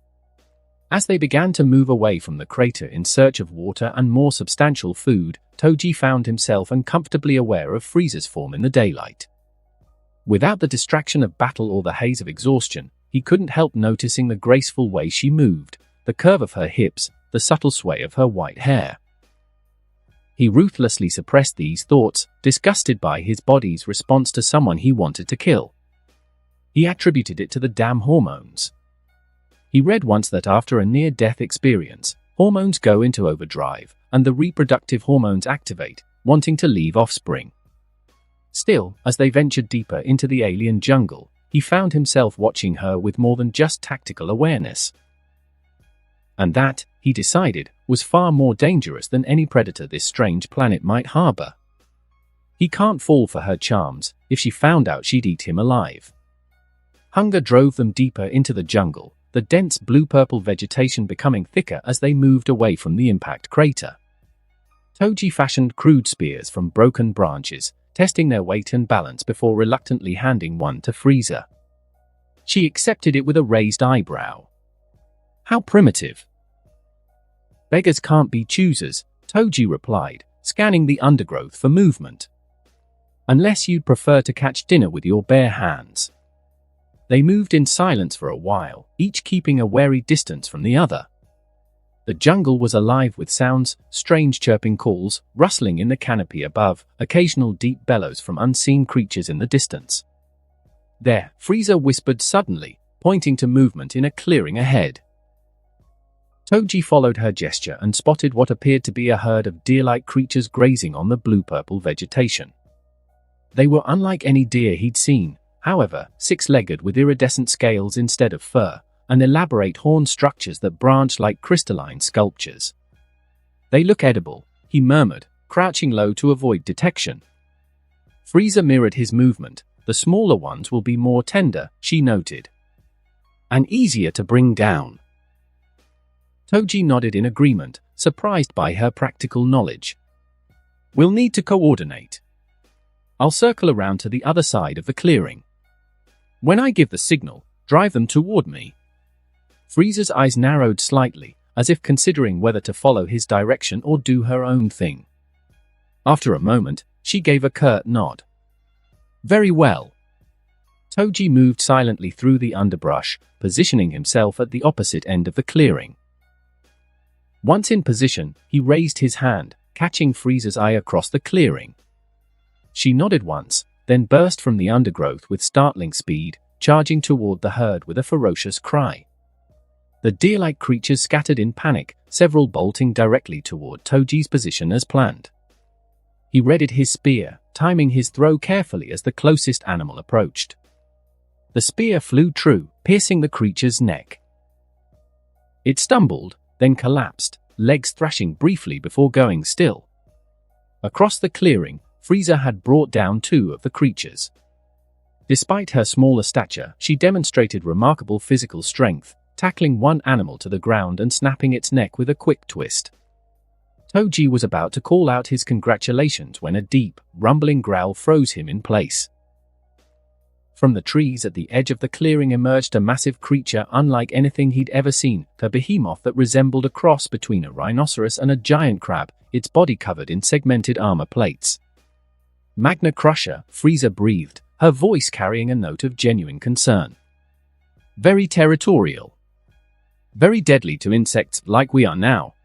As they began to move away from the crater in search of water and more substantial food, Toji found himself uncomfortably aware of Frieza's form in the daylight. Without the distraction of battle or the haze of exhaustion, he couldn't help noticing the graceful way she moved, the curve of her hips, the subtle sway of her white hair. He ruthlessly suppressed these thoughts, disgusted by his body's response to someone he wanted to kill. He attributed it to the damn hormones. He read once that after a near-death experience, hormones go into overdrive, and the reproductive hormones activate, wanting to leave offspring. Still, as they ventured deeper into the alien jungle, he found himself watching her with more than just tactical awareness. And that, he decided, was far more dangerous than any predator this strange planet might harbor. He can't fall for her charms. If she found out, she'd eat him alive. Hunger drove them deeper into the jungle, the dense blue-purple vegetation becoming thicker as they moved away from the impact crater. Toji fashioned crude spears from broken branches, testing their weight and balance before reluctantly handing one to Frieza. She accepted it with a raised eyebrow. "How primitive." "Beggars can't be choosers," Toji replied, scanning the undergrowth for movement. "Unless you'd prefer to catch dinner with your bare hands." They moved in silence for a while, each keeping a wary distance from the other. The jungle was alive with sounds, strange chirping calls, rustling in the canopy above, occasional deep bellows from unseen creatures in the distance. "There," Frieza whispered suddenly, pointing to movement in a clearing ahead. Toji followed her gesture and spotted what appeared to be a herd of deer-like creatures grazing on the blue-purple vegetation. They were unlike any deer he'd seen, however, six-legged with iridescent scales instead of fur, and elaborate horn structures that branched like crystalline sculptures. "They look edible," he murmured, crouching low to avoid detection. Frieza mirrored his movement. "The smaller ones will be more tender," she noted. "And easier to bring down." Toji nodded in agreement, surprised by her practical knowledge. "We'll need to coordinate. I'll circle around to the other side of the clearing. When I give the signal, drive them toward me." Frieza's eyes narrowed slightly, as if considering whether to follow his direction or do her own thing. After a moment, she gave a curt nod. "Very well." Toji moved silently through the underbrush, positioning himself at the opposite end of the clearing. Once in position, he raised his hand, catching Frieza's eye across the clearing. She nodded once, then burst from the undergrowth with startling speed, charging toward the herd with a ferocious cry. The deer-like creatures scattered in panic, several bolting directly toward Toji's position as planned. He readied his spear, timing his throw carefully as the closest animal approached. The spear flew true, piercing the creature's neck. It stumbled, then collapsed, legs thrashing briefly before going still. Across the clearing, Frieza had brought down two of the creatures. Despite her smaller stature, she demonstrated remarkable physical strength, tackling one animal to the ground and snapping its neck with a quick twist. Toji was about to call out his congratulations when a deep, rumbling growl froze him in place. From the trees at the edge of the clearing emerged a massive creature unlike anything he'd ever seen, a behemoth that resembled a cross between a rhinoceros and a giant crab, its body covered in segmented armor plates. "Magna Crusher," Frieza breathed, her voice carrying a note of genuine concern. "Very territorial. Very deadly to insects like we are now."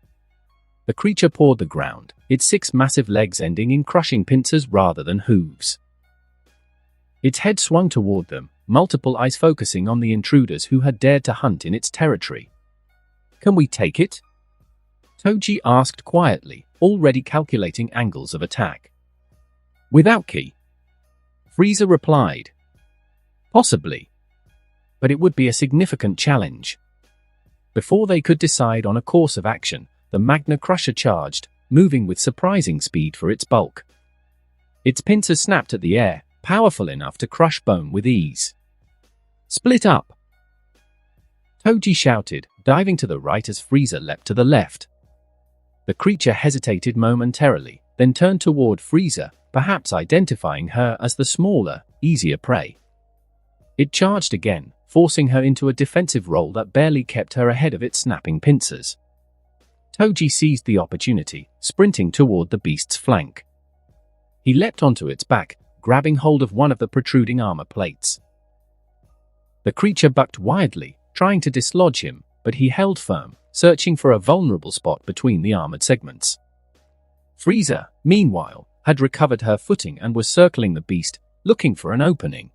The creature pawed the ground, its 6 massive legs ending in crushing pincers rather than hooves. Its head swung toward them, multiple eyes focusing on the intruders who had dared to hunt in its territory. "Can we take it?" Toji asked quietly, already calculating angles of attack. "Without ki?" Frieza replied. "Possibly. But it would be a significant challenge." Before they could decide on a course of action, the Magna Crusher charged, moving with surprising speed for its bulk. Its pincers snapped at the air, powerful enough to crush bone with ease. "Split up!" Toji shouted, diving to the right as Frieza leapt to the left. The creature hesitated momentarily, then turned toward Frieza, perhaps identifying her as the smaller, easier prey. It charged again, forcing her into a defensive role that barely kept her ahead of its snapping pincers. Toji seized the opportunity, sprinting toward the beast's flank. He leapt onto its back, grabbing hold of one of the protruding armor plates. The creature bucked wildly, trying to dislodge him, but he held firm, searching for a vulnerable spot between the armored segments. Frieza, meanwhile, had recovered her footing and was circling the beast, looking for an opening.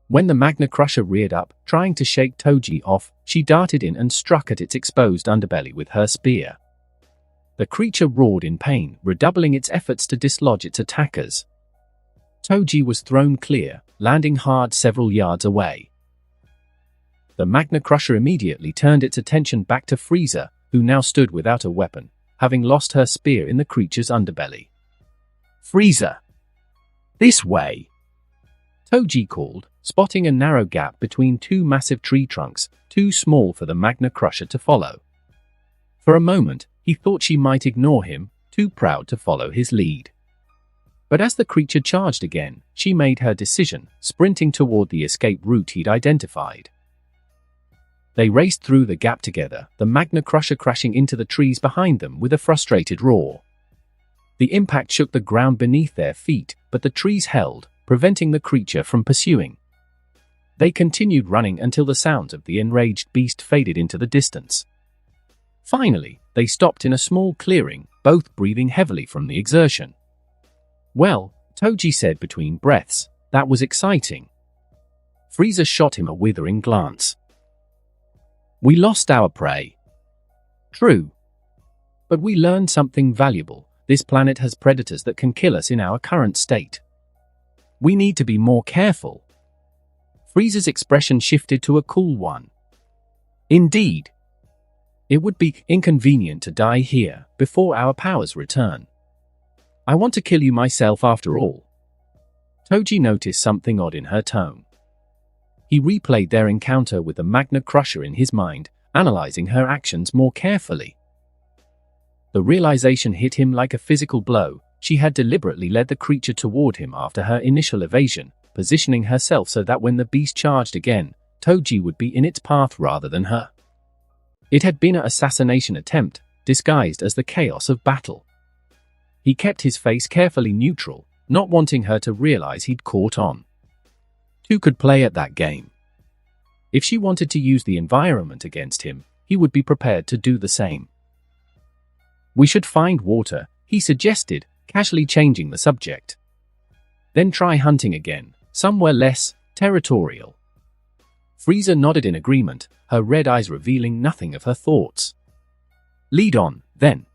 When the Magna Crusher reared up, trying to shake Toji off, she darted in and struck at its exposed underbelly with her spear. The creature roared in pain, redoubling its efforts to dislodge its attackers. Toji was thrown clear, landing hard several yards away. The Magna Crusher immediately turned its attention back to Frieza, who now stood without a weapon, having lost her spear in the creature's underbelly. "Frieza! This way!" Toji called, spotting a narrow gap between two massive tree trunks, too small for the Magna Crusher to follow. For a moment, he thought she might ignore him, too proud to follow his lead. But as the creature charged again, she made her decision, sprinting toward the escape route he'd identified. They raced through the gap together, the Magna Crusher crashing into the trees behind them with a frustrated roar. The impact shook the ground beneath their feet, but the trees held, preventing the creature from pursuing. They continued running until the sounds of the enraged beast faded into the distance. Finally, they stopped in a small clearing, both breathing heavily from the exertion. "Well," Toji said between breaths, "that was exciting." Frieza shot him a withering glance. "We lost our prey." "True. But we learned something valuable. This planet has predators that can kill us in our current state. We need to be more careful." Frieza's expression shifted to a cool one. "Indeed. It would be inconvenient to die here, before our powers return. I want to kill you myself after all." Toji noticed something odd in her tone. He replayed their encounter with the Magna Crusher in his mind, analyzing her actions more carefully. The realization hit him like a physical blow. She had deliberately led the creature toward him after her initial evasion, positioning herself so that when the beast charged again, Toji would be in its path rather than her. It had been an assassination attempt, disguised as the chaos of battle. He kept his face carefully neutral, not wanting her to realize he'd caught on. Two could play at that game. If she wanted to use the environment against him, he would be prepared to do the same. We should find water, he suggested, casually changing the subject. Then try hunting again, somewhere less territorial. Frieza nodded in agreement, her red eyes revealing nothing of her thoughts. Lead on, then.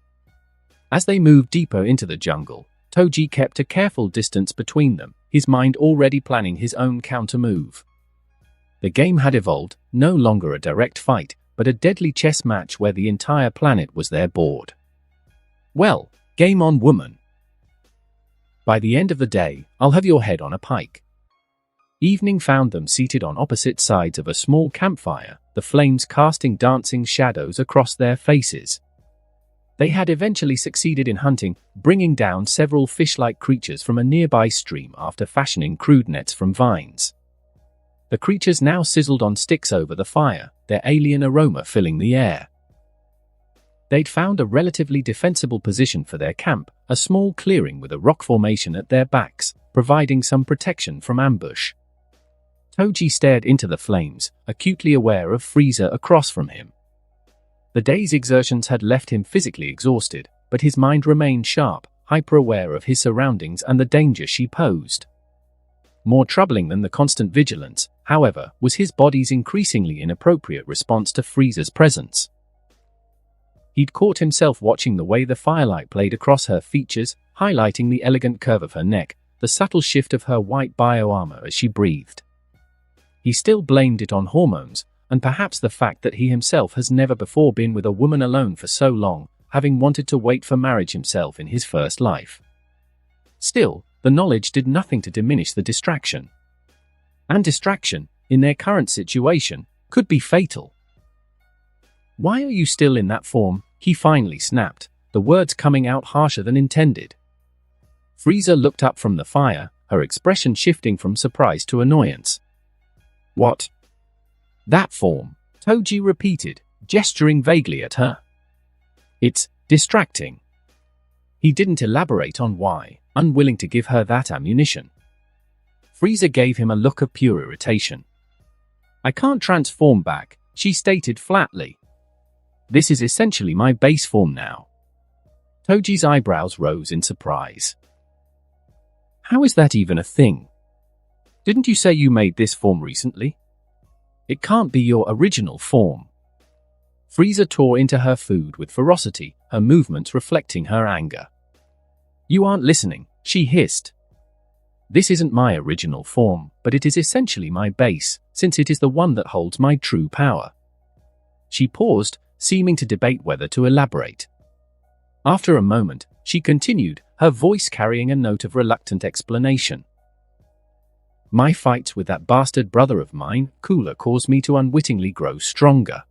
As they moved deeper into the jungle, TOJI kept a careful distance between them, his mind already planning his own counter-move. The game had evolved, no longer a direct fight, but a deadly chess match where the entire planet was their board. Well, game on, woman. By the end of the day, I'll have your head on a pike. Evening found them seated on opposite sides of a small campfire, the flames casting dancing shadows across their faces. They had eventually succeeded in hunting, bringing down several fish-like creatures from a nearby stream after fashioning crude nets from vines. The creatures now sizzled on sticks over the fire, their alien aroma filling the air. They'd found a relatively defensible position for their camp, a small clearing with a rock formation at their backs, providing some protection from ambush. TOJI stared into the flames, acutely aware of Frieza across from him. The day's exertions had left him physically exhausted, but his mind remained sharp, hyper-aware of his surroundings and the danger she posed. More troubling than the constant vigilance, however, was his body's increasingly inappropriate response to Frieza's presence. He'd caught himself watching the way the firelight played across her features, highlighting the elegant curve of her neck, the subtle shift of her white bio-armor as she breathed. He still blamed it on hormones, and perhaps the fact that he himself has never before been with a woman alone for so long, having wanted to wait for marriage himself in his first life. Still, the knowledge did nothing to diminish the distraction. And distraction, in their current situation, could be fatal. "Why are you still in that form?" he finally snapped, the words coming out harsher than intended. Frieza looked up from the fire, her expression shifting from surprise to annoyance. "What?" "That form," TOJI repeated, gesturing vaguely at her. "It's distracting." He didn't elaborate on why, unwilling to give her that ammunition. Frieza gave him a look of pure irritation. "I can't transform back," she stated flatly. "This is essentially my base form now." TOJI's eyebrows rose in surprise. "How is that even a thing? Didn't you say you made this form recently? It can't be your original form." Frieza tore into her food with ferocity, her movements reflecting her anger. "You aren't listening," she hissed. "This isn't my original form, but it is essentially my base, since it is the one that holds my true power." She paused, seeming to debate whether to elaborate. After a moment, she continued, her voice carrying a note of reluctant explanation. "My fights with that bastard brother of mine, Cooler, caused me to unwittingly grow stronger.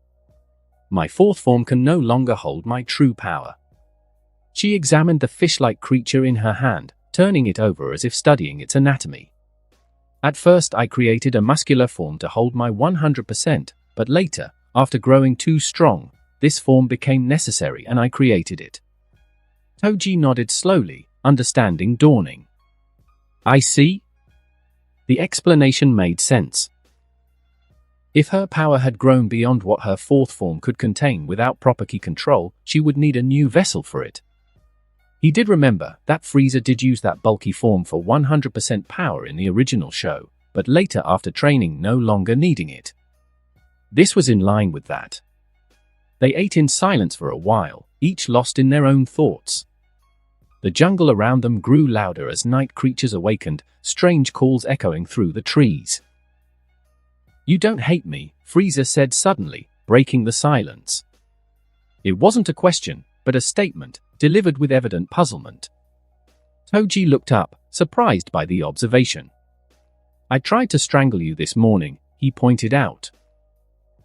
My fourth form can no longer hold my true power." She examined the fish-like creature in her hand, turning it over as if studying its anatomy. "At first I created a muscular form to hold my 100%, but later, after growing too strong, this form became necessary and I created it." TOJI nodded slowly, understanding dawning. "I see." The explanation made sense. If her power had grown beyond what her fourth form could contain without proper ki control, she would need a new vessel for it. He did remember that Frieza did use that bulky form for 100% power in the original show, but later after training no longer needing it. This was in line with that. They ate in silence for a while, each lost in their own thoughts. The jungle around them grew louder as night creatures awakened, strange calls echoing through the trees. "You don't hate me," Frieza said suddenly, breaking the silence. It wasn't a question, but a statement, delivered with evident puzzlement. TOJI looked up, surprised by the observation. "I tried to strangle you this morning," he pointed out.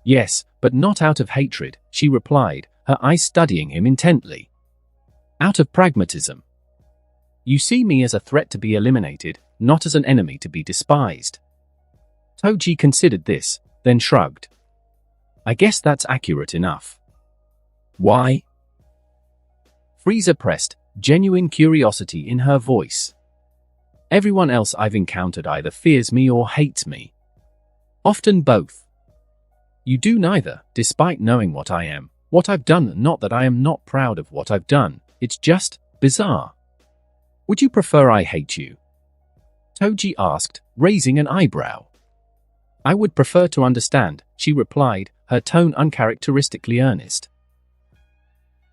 "Yes, but not out of hatred," she replied, her eyes studying him intently. "Out of pragmatism. You see me as a threat to be eliminated, not as an enemy to be despised." TOJI considered this, then shrugged. "I guess that's accurate enough." "Why?" Frieza pressed, genuine curiosity in her voice. Everyone else I've encountered either fears me or hates me. Often both. You do neither, despite knowing what I am, what I've done. Not that I am not proud of what I've done, it's just bizarre. Would you prefer I hate you? Toji asked, raising an eyebrow. I would prefer to understand, she replied, her tone uncharacteristically earnest.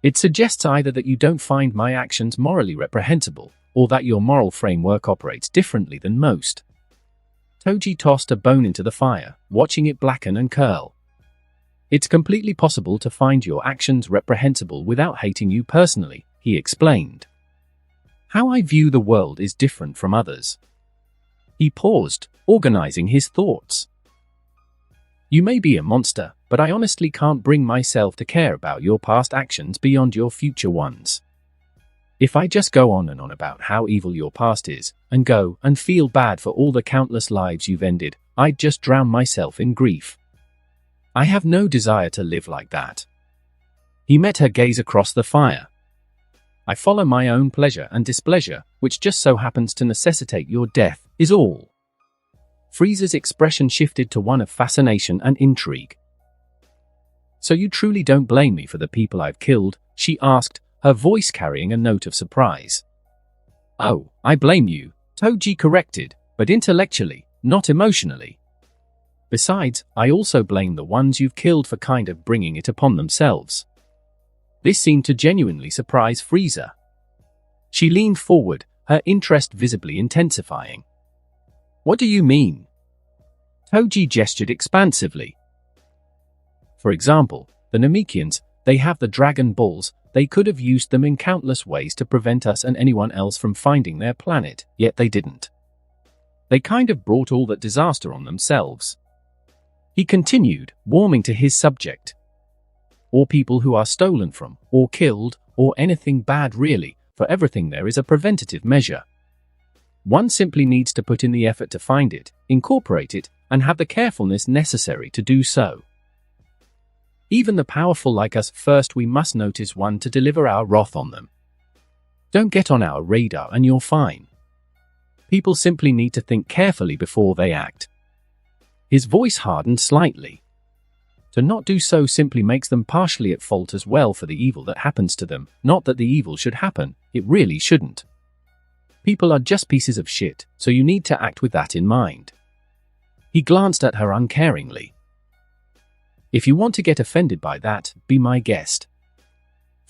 It suggests either that you don't find my actions morally reprehensible, or that your moral framework operates differently than most. Toji tossed a bone into the fire, watching it blacken and curl. It's completely possible to find your actions reprehensible without hating you personally, he explained. How I view the world is different from others. He paused, organizing his thoughts. You may be a monster, but I honestly can't bring myself to care about your past actions beyond your future ones. If I just go on and on about how evil your past is, and go and feel bad for all the countless lives you've ended, I'd just drown myself in grief. I have no desire to live like that. He met her gaze across the fire. I follow my own pleasure and displeasure, which just so happens to necessitate your death, is all. Frieza's expression shifted to one of fascination and intrigue. So you truly don't blame me for the people I've killed? She asked, her voice carrying a note of surprise. Oh, I blame you, Toji corrected, but intellectually, not emotionally. Besides, I also blame the ones you've killed for kind of bringing it upon themselves. This seemed to genuinely surprise Frieza. She leaned forward, her interest visibly intensifying. What do you mean? Toji gestured expansively. For example, the Namekians, they have the Dragon Balls. They could have used them in countless ways to prevent us and anyone else from finding their planet, yet they didn't. They kind of brought all that disaster on themselves. He continued, warming to his subject. Or people who are stolen from, or killed, or anything bad really. For everything there is a preventative measure. One simply needs to put in the effort to find it, incorporate it, and have the carefulness necessary to do so. Even the powerful like us, first we must notice one to deliver our wrath on them. Don't get on our radar and you're fine. People simply need to think carefully before they act. His voice hardened slightly. To not do so simply makes them partially at fault as well for the evil that happens to them. Not that the evil should happen, it really shouldn't. People are just pieces of shit, so you need to act with that in mind. He glanced at her uncaringly. If you want to get offended by that, be my guest.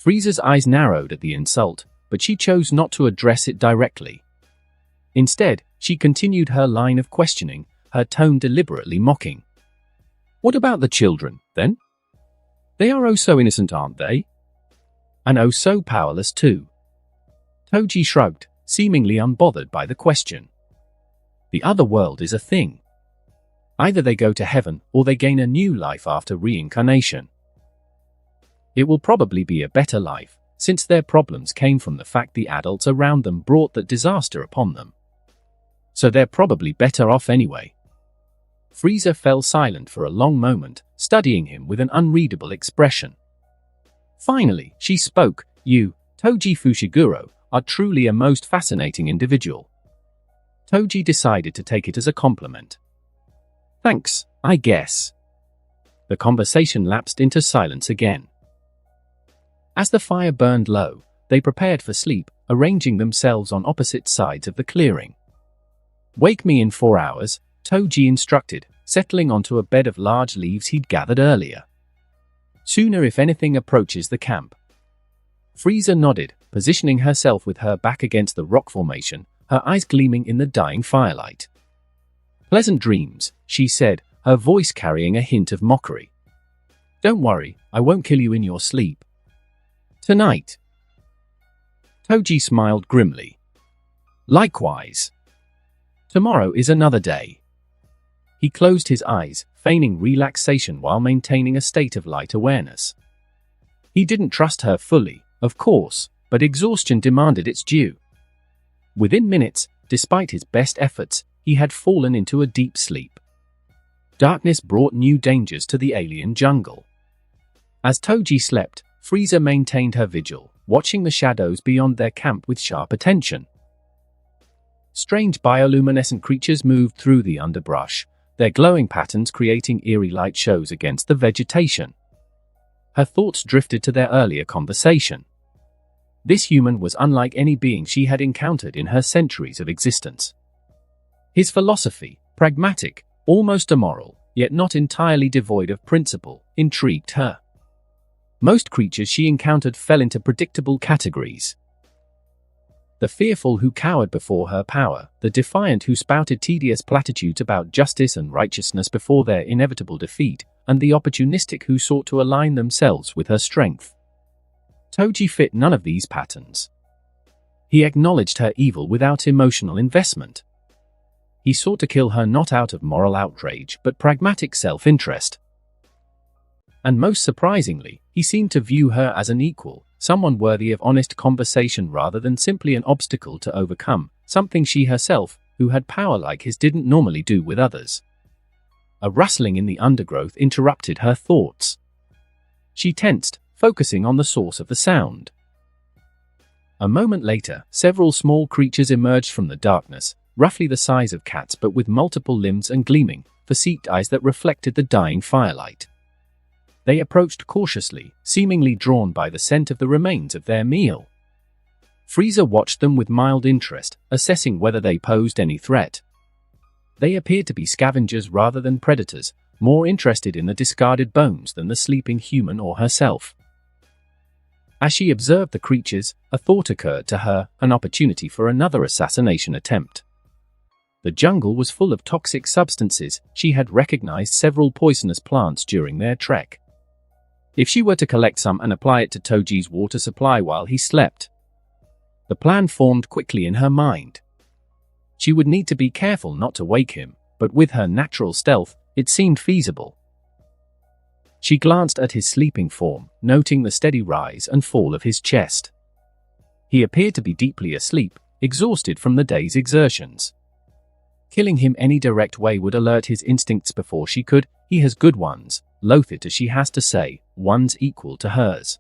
Frieza's eyes narrowed at the insult, but she chose not to address it directly. Instead, she continued her line of questioning, her tone deliberately mocking. What about the children, then? They are oh so innocent, aren't they? And oh so powerless too. Toji shrugged, seemingly unbothered by the question. The other world is a thing. Either they go to heaven, or they gain a new life after reincarnation. It will probably be a better life, since their problems came from the fact the adults around them brought that disaster upon them. So they're probably better off anyway. Frieza fell silent for a long moment, studying him with an unreadable expression. Finally, she spoke. You, Toji Fushiguro, are truly a most fascinating individual. Toji decided to take it as a compliment. Thanks, I guess. The conversation lapsed into silence again. As the fire burned low, they prepared for sleep, arranging themselves on opposite sides of the clearing. Wake me in 4 hours, Toji instructed, settling onto a bed of large leaves he'd gathered earlier. Sooner if anything approaches the camp. Frieza nodded, positioning herself with her back against the rock formation, her eyes gleaming in the dying firelight. Pleasant dreams, she said, her voice carrying a hint of mockery. Don't worry, I won't kill you in your sleep. Tonight. Toji smiled grimly. Likewise. Tomorrow is another day. He closed his eyes, feigning relaxation while maintaining a state of light awareness. He didn't trust her fully, of course, but exhaustion demanded its due. Within minutes, despite his best efforts, he had fallen into a deep sleep. Darkness brought new dangers to the alien jungle. As Toji slept, Frieza maintained her vigil, watching the shadows beyond their camp with sharp attention. Strange bioluminescent creatures moved through the underbrush, their glowing patterns creating eerie light shows against the vegetation. Her thoughts drifted to their earlier conversation. This human was unlike any being she had encountered in her centuries of existence. His philosophy, pragmatic, almost immoral, yet not entirely devoid of principle, intrigued her. Most creatures she encountered fell into predictable categories. The fearful who cowered before her power, the defiant who spouted tedious platitudes about justice and righteousness before their inevitable defeat, and the opportunistic who sought to align themselves with her strength. TOJI fit none of these patterns. He acknowledged her evil without emotional investment. He sought to kill her not out of moral outrage but pragmatic self-interest. And most surprisingly, he seemed to view her as an equal, someone worthy of honest conversation rather than simply an obstacle to overcome, something she herself, who had power like his, didn't normally do with others. A rustling in the undergrowth interrupted her thoughts. She tensed, focusing on the source of the sound. A moment later, several small creatures emerged from the darkness, roughly the size of cats but with multiple limbs and gleaming, facete eyes that reflected the dying firelight. They approached cautiously, seemingly drawn by the scent of the remains of their meal. Frieza watched them with mild interest, assessing whether they posed any threat. They appeared to be scavengers rather than predators, more interested in the discarded bones than the sleeping human or herself. As she observed the creatures, a thought occurred to her, an opportunity for another assassination attempt. The jungle was full of toxic substances. She had recognized several poisonous plants during their trek. If she were to collect some and apply it to TOJI's water supply while he slept. The plan formed quickly in her mind. She would need to be careful not to wake him, but with her natural stealth, it seemed feasible. She glanced at his sleeping form, noting the steady rise and fall of his chest. He appeared to be deeply asleep, exhausted from the day's exertions. Killing him any direct way would alert his instincts before she could. He has good ones, loath it as she has to say, ones equal to hers.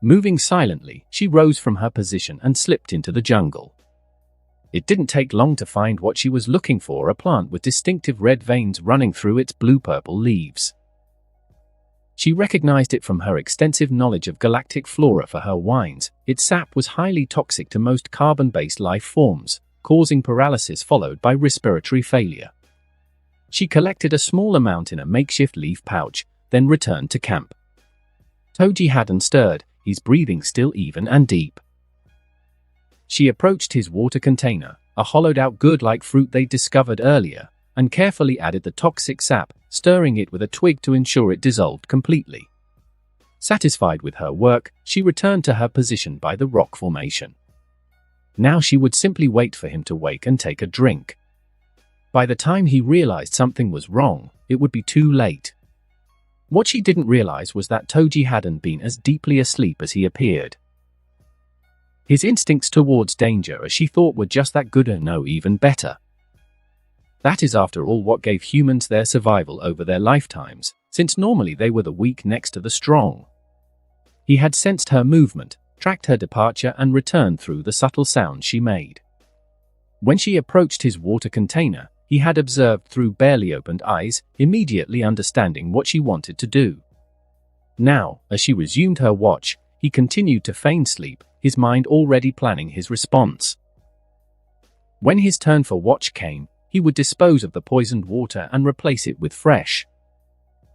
Moving silently, she rose from her position and slipped into the jungle. It didn't take long to find what she was looking for, a plant with distinctive red veins running through its blue-purple leaves. She recognized it from her extensive knowledge of galactic flora for her wines. Its sap was highly toxic to most carbon-based life forms, causing paralysis followed by respiratory failure. She collected a small amount in a makeshift leaf pouch, then returned to camp. TOJI hadn't stirred, his breathing still even and deep. She approached his water container, a hollowed-out gourd-like fruit they'd discovered earlier, and carefully added the toxic sap, stirring it with a twig to ensure it dissolved completely. Satisfied with her work, she returned to her position by the rock formation. Now she would simply wait for him to wake and take a drink. By the time he realized something was wrong, it would be too late. What she didn't realize was that TOJI hadn't been as deeply asleep as he appeared. His instincts towards danger, as she thought, were just that good, or no, even better. That is, after all, what gave humans their survival over their lifetimes, since normally they were the weak next to the strong. He had sensed her movement, tracked her departure, and returned through the subtle sounds she made. When she approached his water container, he had observed through barely opened eyes, immediately understanding what she wanted to do. Now, as she resumed her watch, he continued to feign sleep, his mind already planning his response. When his turn for watch came, he would dispose of the poisoned water and replace it with fresh.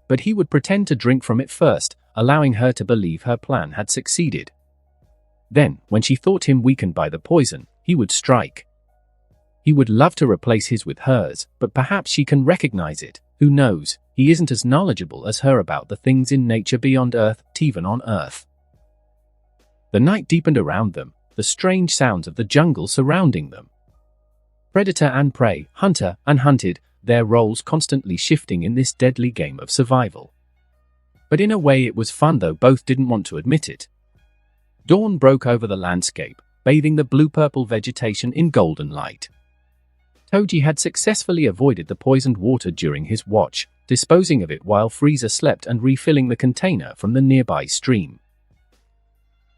But he would pretend to drink from it first, allowing her to believe her plan had succeeded. Then, when she thought him weakened by the poison, he would strike. He would love to replace his with hers, but perhaps she can recognize it. Who knows, he isn't as knowledgeable as her about the things in nature beyond Earth, even on Earth. The night deepened around them, the strange sounds of the jungle surrounding them. Predator and prey, hunter and hunted, their roles constantly shifting in this deadly game of survival. But in a way it was fun, though both didn't want to admit it. Dawn broke over the landscape, bathing the blue-purple vegetation in golden light. TOJI had successfully avoided the poisoned water during his watch, disposing of it while Frieza slept and refilling the container from the nearby stream.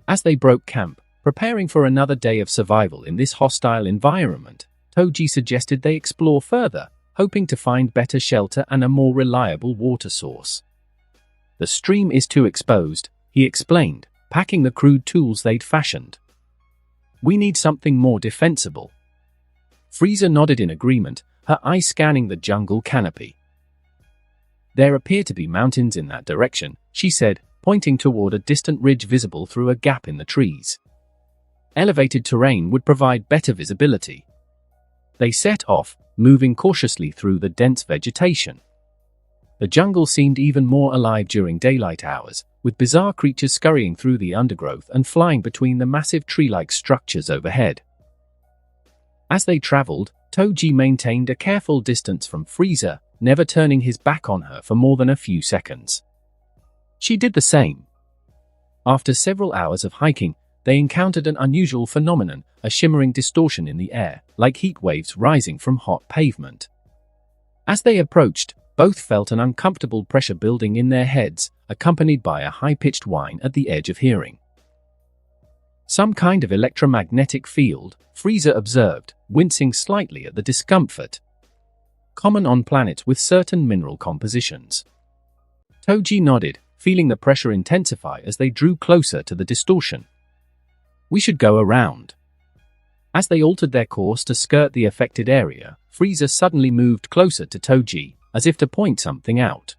As they broke camp, preparing for another day of survival in this hostile environment, Toji suggested they explore further, hoping to find better shelter and a more reliable water source. The stream is too exposed, he explained, packing the crude tools they'd fashioned. We need something more defensible. Frieza nodded in agreement, her eyes scanning the jungle canopy. There appear to be mountains in that direction, she said, pointing toward a distant ridge visible through a gap in the trees. Elevated terrain would provide better visibility. They set off, moving cautiously through the dense vegetation. The jungle seemed even more alive during daylight hours, with bizarre creatures scurrying through the undergrowth and flying between the massive tree-like structures overhead. As they traveled, Toji maintained a careful distance from Frieza, never turning his back on her for more than a few seconds. She did the same. After several hours of hiking, they encountered an unusual phenomenon, a shimmering distortion in the air, like heat waves rising from hot pavement. As they approached, both felt an uncomfortable pressure building in their heads, accompanied by a high-pitched whine at the edge of hearing. Some kind of electromagnetic field, Frieza observed, wincing slightly at the discomfort. Common on planets with certain mineral compositions. Toji nodded, feeling the pressure intensify as they drew closer to the distortion. We should go around. As they altered their course to skirt the affected area, Frieza suddenly moved closer to Toji, as if to point something out.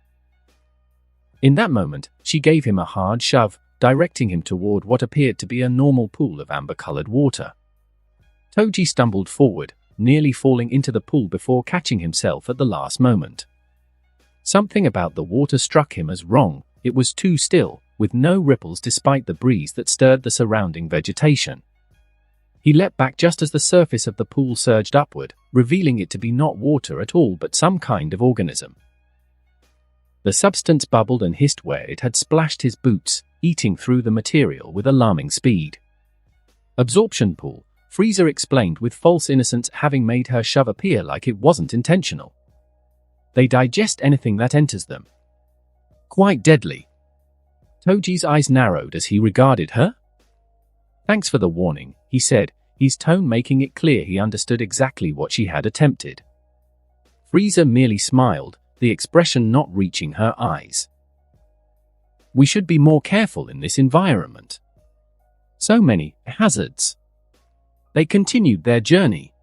In that moment, she gave him a hard shove, directing him toward what appeared to be a normal pool of amber-colored water. Toji stumbled forward, nearly falling into the pool before catching himself at the last moment. Something about the water struck him as wrong. It was too still, with no ripples despite the breeze that stirred the surrounding vegetation. He leapt back just as the surface of the pool surged upward, revealing it to be not water at all but some kind of organism. The substance bubbled and hissed where it had splashed his boots, eating through the material with alarming speed. Absorption pool, Frieza explained, with false innocence having made her shove appear like it wasn't intentional. They digest anything that enters them. Quite deadly. Toji's eyes narrowed as he regarded her. Thanks for the warning, he said, his tone making it clear he understood exactly what she had attempted. Frieza merely smiled, the expression not reaching her eyes. We should be more careful in this environment. So many hazards. They continued their journey.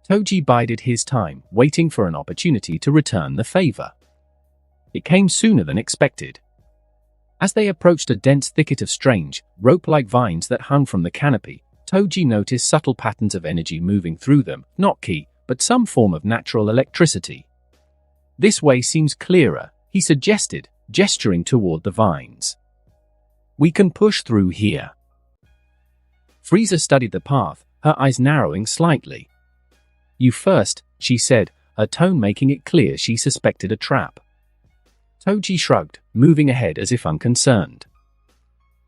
Toji bided his time, waiting for an opportunity to return the favor. It came sooner than expected. As they approached a dense thicket of strange, rope-like vines that hung from the canopy, Toji noticed subtle patterns of energy moving through them, not ki, but some form of natural electricity. This way seems clearer, he suggested, gesturing toward the vines. We can push through here. Frieza studied the path, her eyes narrowing slightly. You first, she said, her tone making it clear she suspected a trap. Toji shrugged, moving ahead as if unconcerned.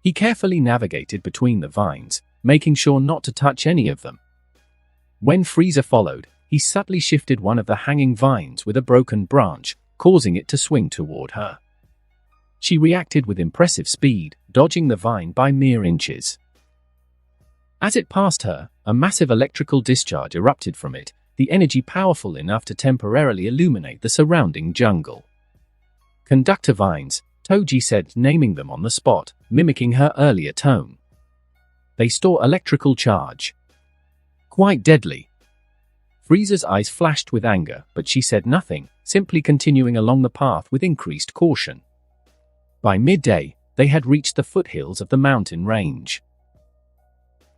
He carefully navigated between the vines, making sure not to touch any of them. When Frieza followed, he subtly shifted one of the hanging vines with a broken branch, causing it to swing toward her. She reacted with impressive speed, dodging the vine by mere inches. As it passed her, a massive electrical discharge erupted from it, the energy powerful enough to temporarily illuminate the surrounding jungle. Conductor vines, Toji said, naming them on the spot, mimicking her earlier tone. They store electrical charge. Quite deadly. Frieza's eyes flashed with anger, but she said nothing, simply continuing along the path with increased caution. By midday, they had reached the foothills of the mountain range.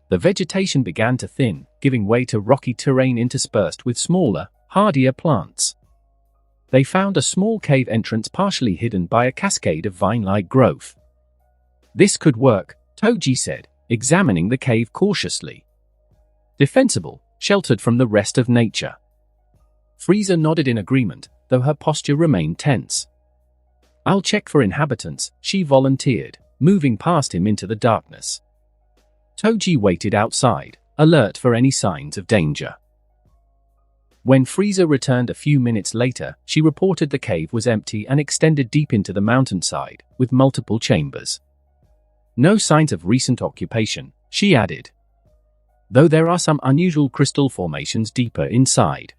The vegetation began to thin, giving way to rocky terrain interspersed with smaller, hardier plants. They found a small cave entrance partially hidden by a cascade of vine-like growth. This could work, Toji said, examining the cave cautiously. Defensible, sheltered from the rest of nature. Frieza nodded in agreement, though her posture remained tense. I'll check for inhabitants, she volunteered, moving past him into the darkness. Toji waited outside, alert for any signs of danger. When Frieza returned a few minutes later, she reported the cave was empty and extended deep into the mountainside, with multiple chambers. No signs of recent occupation, she added. though there are some unusual crystal formations deeper inside.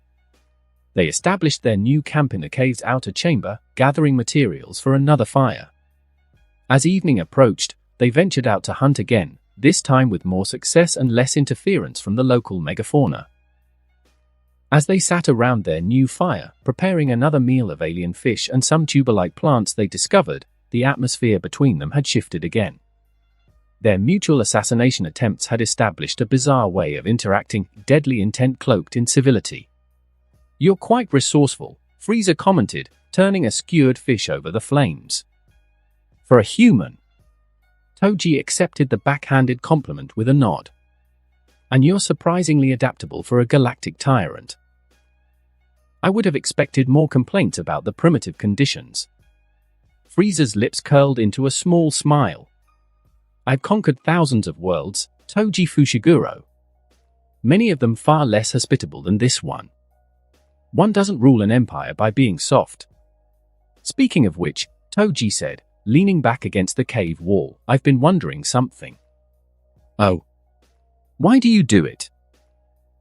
They established their new camp in the cave's outer chamber, gathering materials for another fire. As evening approached, they ventured out to hunt again, this time with more success and less interference from the local megafauna. As they sat around their new fire, preparing another meal of alien fish and some tuber-like plants, they discovered the atmosphere between them had shifted again. Their mutual assassination attempts had established a bizarre way of interacting, deadly intent cloaked in civility. "You're quite resourceful," Frieza commented, turning a skewered fish over the flames. "For a human." TOJI accepted the backhanded compliment with a nod. "And you're surprisingly adaptable for a galactic tyrant." "I would have expected more complaints about the primitive conditions." Frieza's lips curled into a small smile. "I've conquered thousands of worlds, TOJI Fushiguro. Many of them far less hospitable than this one. One doesn't rule an empire by being soft." "Speaking of which," TOJI said, leaning back against the cave wall, "I've been wondering something." "Oh? Why do you do it?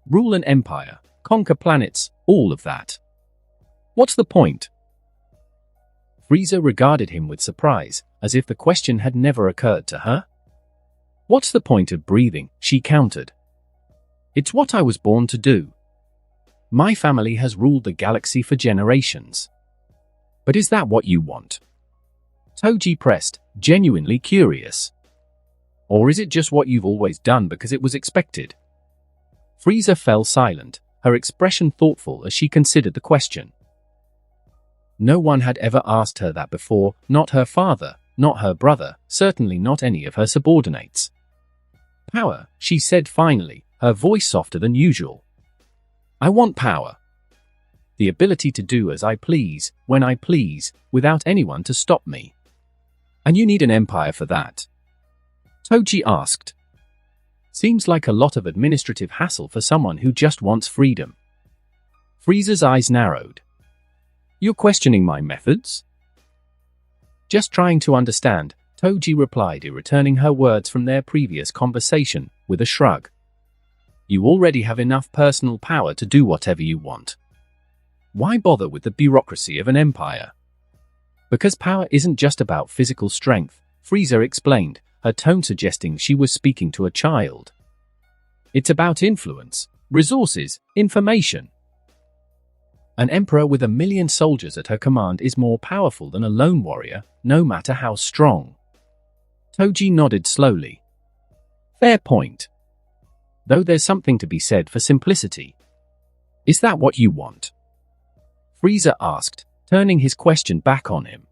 Rule an empire, conquer planets, all of that. What's the point?" Frieza regarded him with surprise, as if the question had never occurred to her. "What's the point of breathing?" she countered. "It's what I was born to do. My family has ruled the galaxy for generations." "But is that what you want?" TOJI pressed, genuinely curious. "Or is it just what you've always done because it was expected?" Frieza fell silent, her expression thoughtful as she considered the question. No one had ever asked her that before, not her father, not her brother, certainly not any of her subordinates. "Power," she said finally, her voice softer than usual. "I want power. The ability to do as I please, when I please, without anyone to stop me." "And you need an empire for that?" TOJI asked. "Seems like a lot of administrative hassle for someone who just wants freedom." Frieza's eyes narrowed. "You're questioning my methods?" "Just trying to understand," TOJI replied, returning her words from their previous conversation, with a shrug. "You already have enough personal power to do whatever you want. Why bother with the bureaucracy of an empire?" "Because power isn't just about physical strength," Frieza explained, her tone suggesting she was speaking to a child. "It's about influence, resources, information. An emperor with 1,000,000 soldiers at her command is more powerful than a lone warrior, no matter how strong." TOJI nodded slowly. "Fair point. Though there's something to be said for simplicity." "Is that what you want?" Frieza asked, turning his question back on him.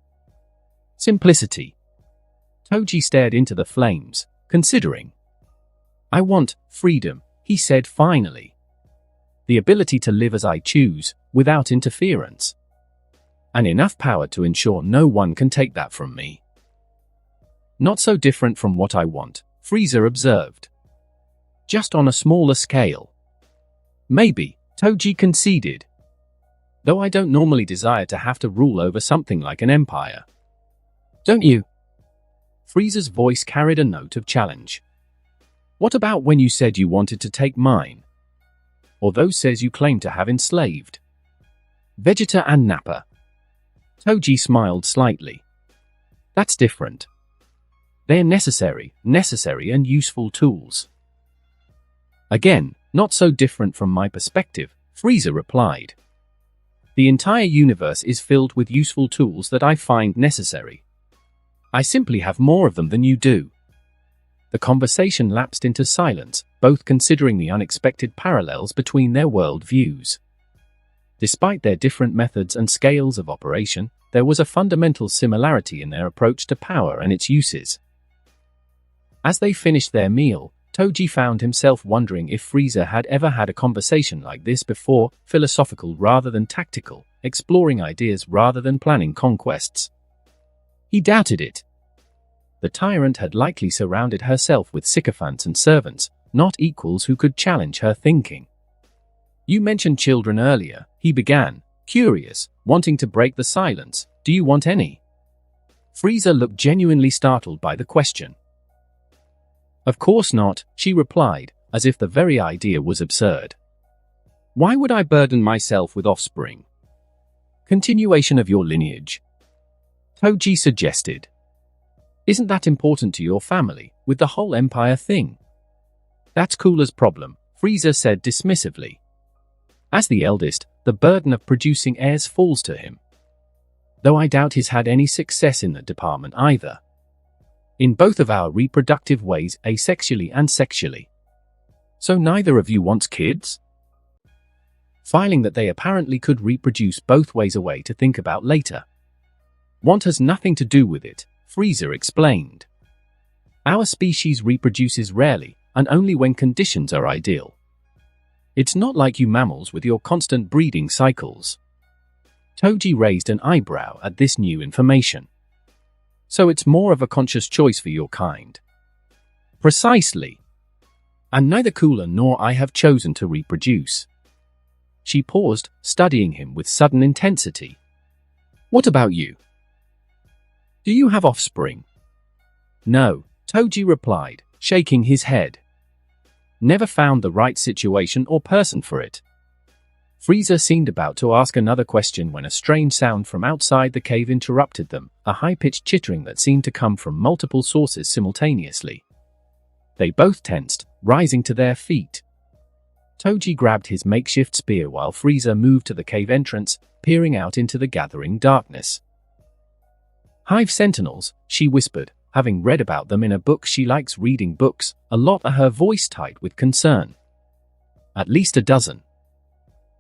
"Simplicity." TOJI stared into the flames, considering. "I want freedom," he said finally. "The ability to live as I choose, without interference. And enough power to ensure no one can take that from me." "Not so different from what I want," Frieza observed. "Just on a smaller scale." "Maybe," TOJI conceded. "Though I don't normally desire to have to rule over something like an empire." "Don't you?" Frieza's voice carried a note of challenge. "What about when you said you wanted to take mine? Or those says you claim to have enslaved? Vegeta and Nappa." TOJI smiled slightly. "That's different. They're necessary and useful tools." "Again, not so different from my perspective," Frieza replied. "The entire universe is filled with useful tools that I find necessary. I simply have more of them than you do." The conversation lapsed into silence, both considering the unexpected parallels between their world views. Despite their different methods and scales of operation, there was a fundamental similarity in their approach to power and its uses. As they finished their meal, TOJI found himself wondering if Frieza had ever had a conversation like this before, philosophical rather than tactical, exploring ideas rather than planning conquests. He doubted it. The tyrant had likely surrounded herself with sycophants and servants, not equals who could challenge her thinking. "You mentioned children earlier," he began, curious, wanting to break the silence. "Do you want any?" Frieza looked genuinely startled by the question. "Of course not," she replied, as if the very idea was absurd. Why would I burden myself with offspring? Continuation of your lineage, TOJI suggested. Isn't that important to your family, with the whole empire thing? That's Cooler's problem, Frieza said dismissively. As the eldest, the burden of producing heirs falls to him. Though I doubt he's had any success in the department either. In both of our reproductive ways, asexually and sexually. So neither of you wants kids? Filing that they apparently could reproduce both ways, a way to think about later. Want has nothing to do with it, Frieza explained. Our species reproduces rarely, and only when conditions are ideal. It's not like you mammals with your constant breeding cycles. TOJI raised an eyebrow at this new information. So it's more of a conscious choice for your kind. Precisely. And neither Cooler nor I have chosen to reproduce. She paused, studying him with sudden intensity. What about you? Do you have offspring? No, TOJI replied, shaking his head. Never found the right situation or person for it. Frieza seemed about to ask another question when a strange sound from outside the cave interrupted them, a high-pitched chittering that seemed to come from multiple sources simultaneously. They both tensed, rising to their feet. TOJI grabbed his makeshift spear while Frieza moved to the cave entrance, peering out into the gathering darkness. Hive sentinels, she whispered, having read about them in a book. She likes reading books a lot, her voice tight with concern. At least a dozen.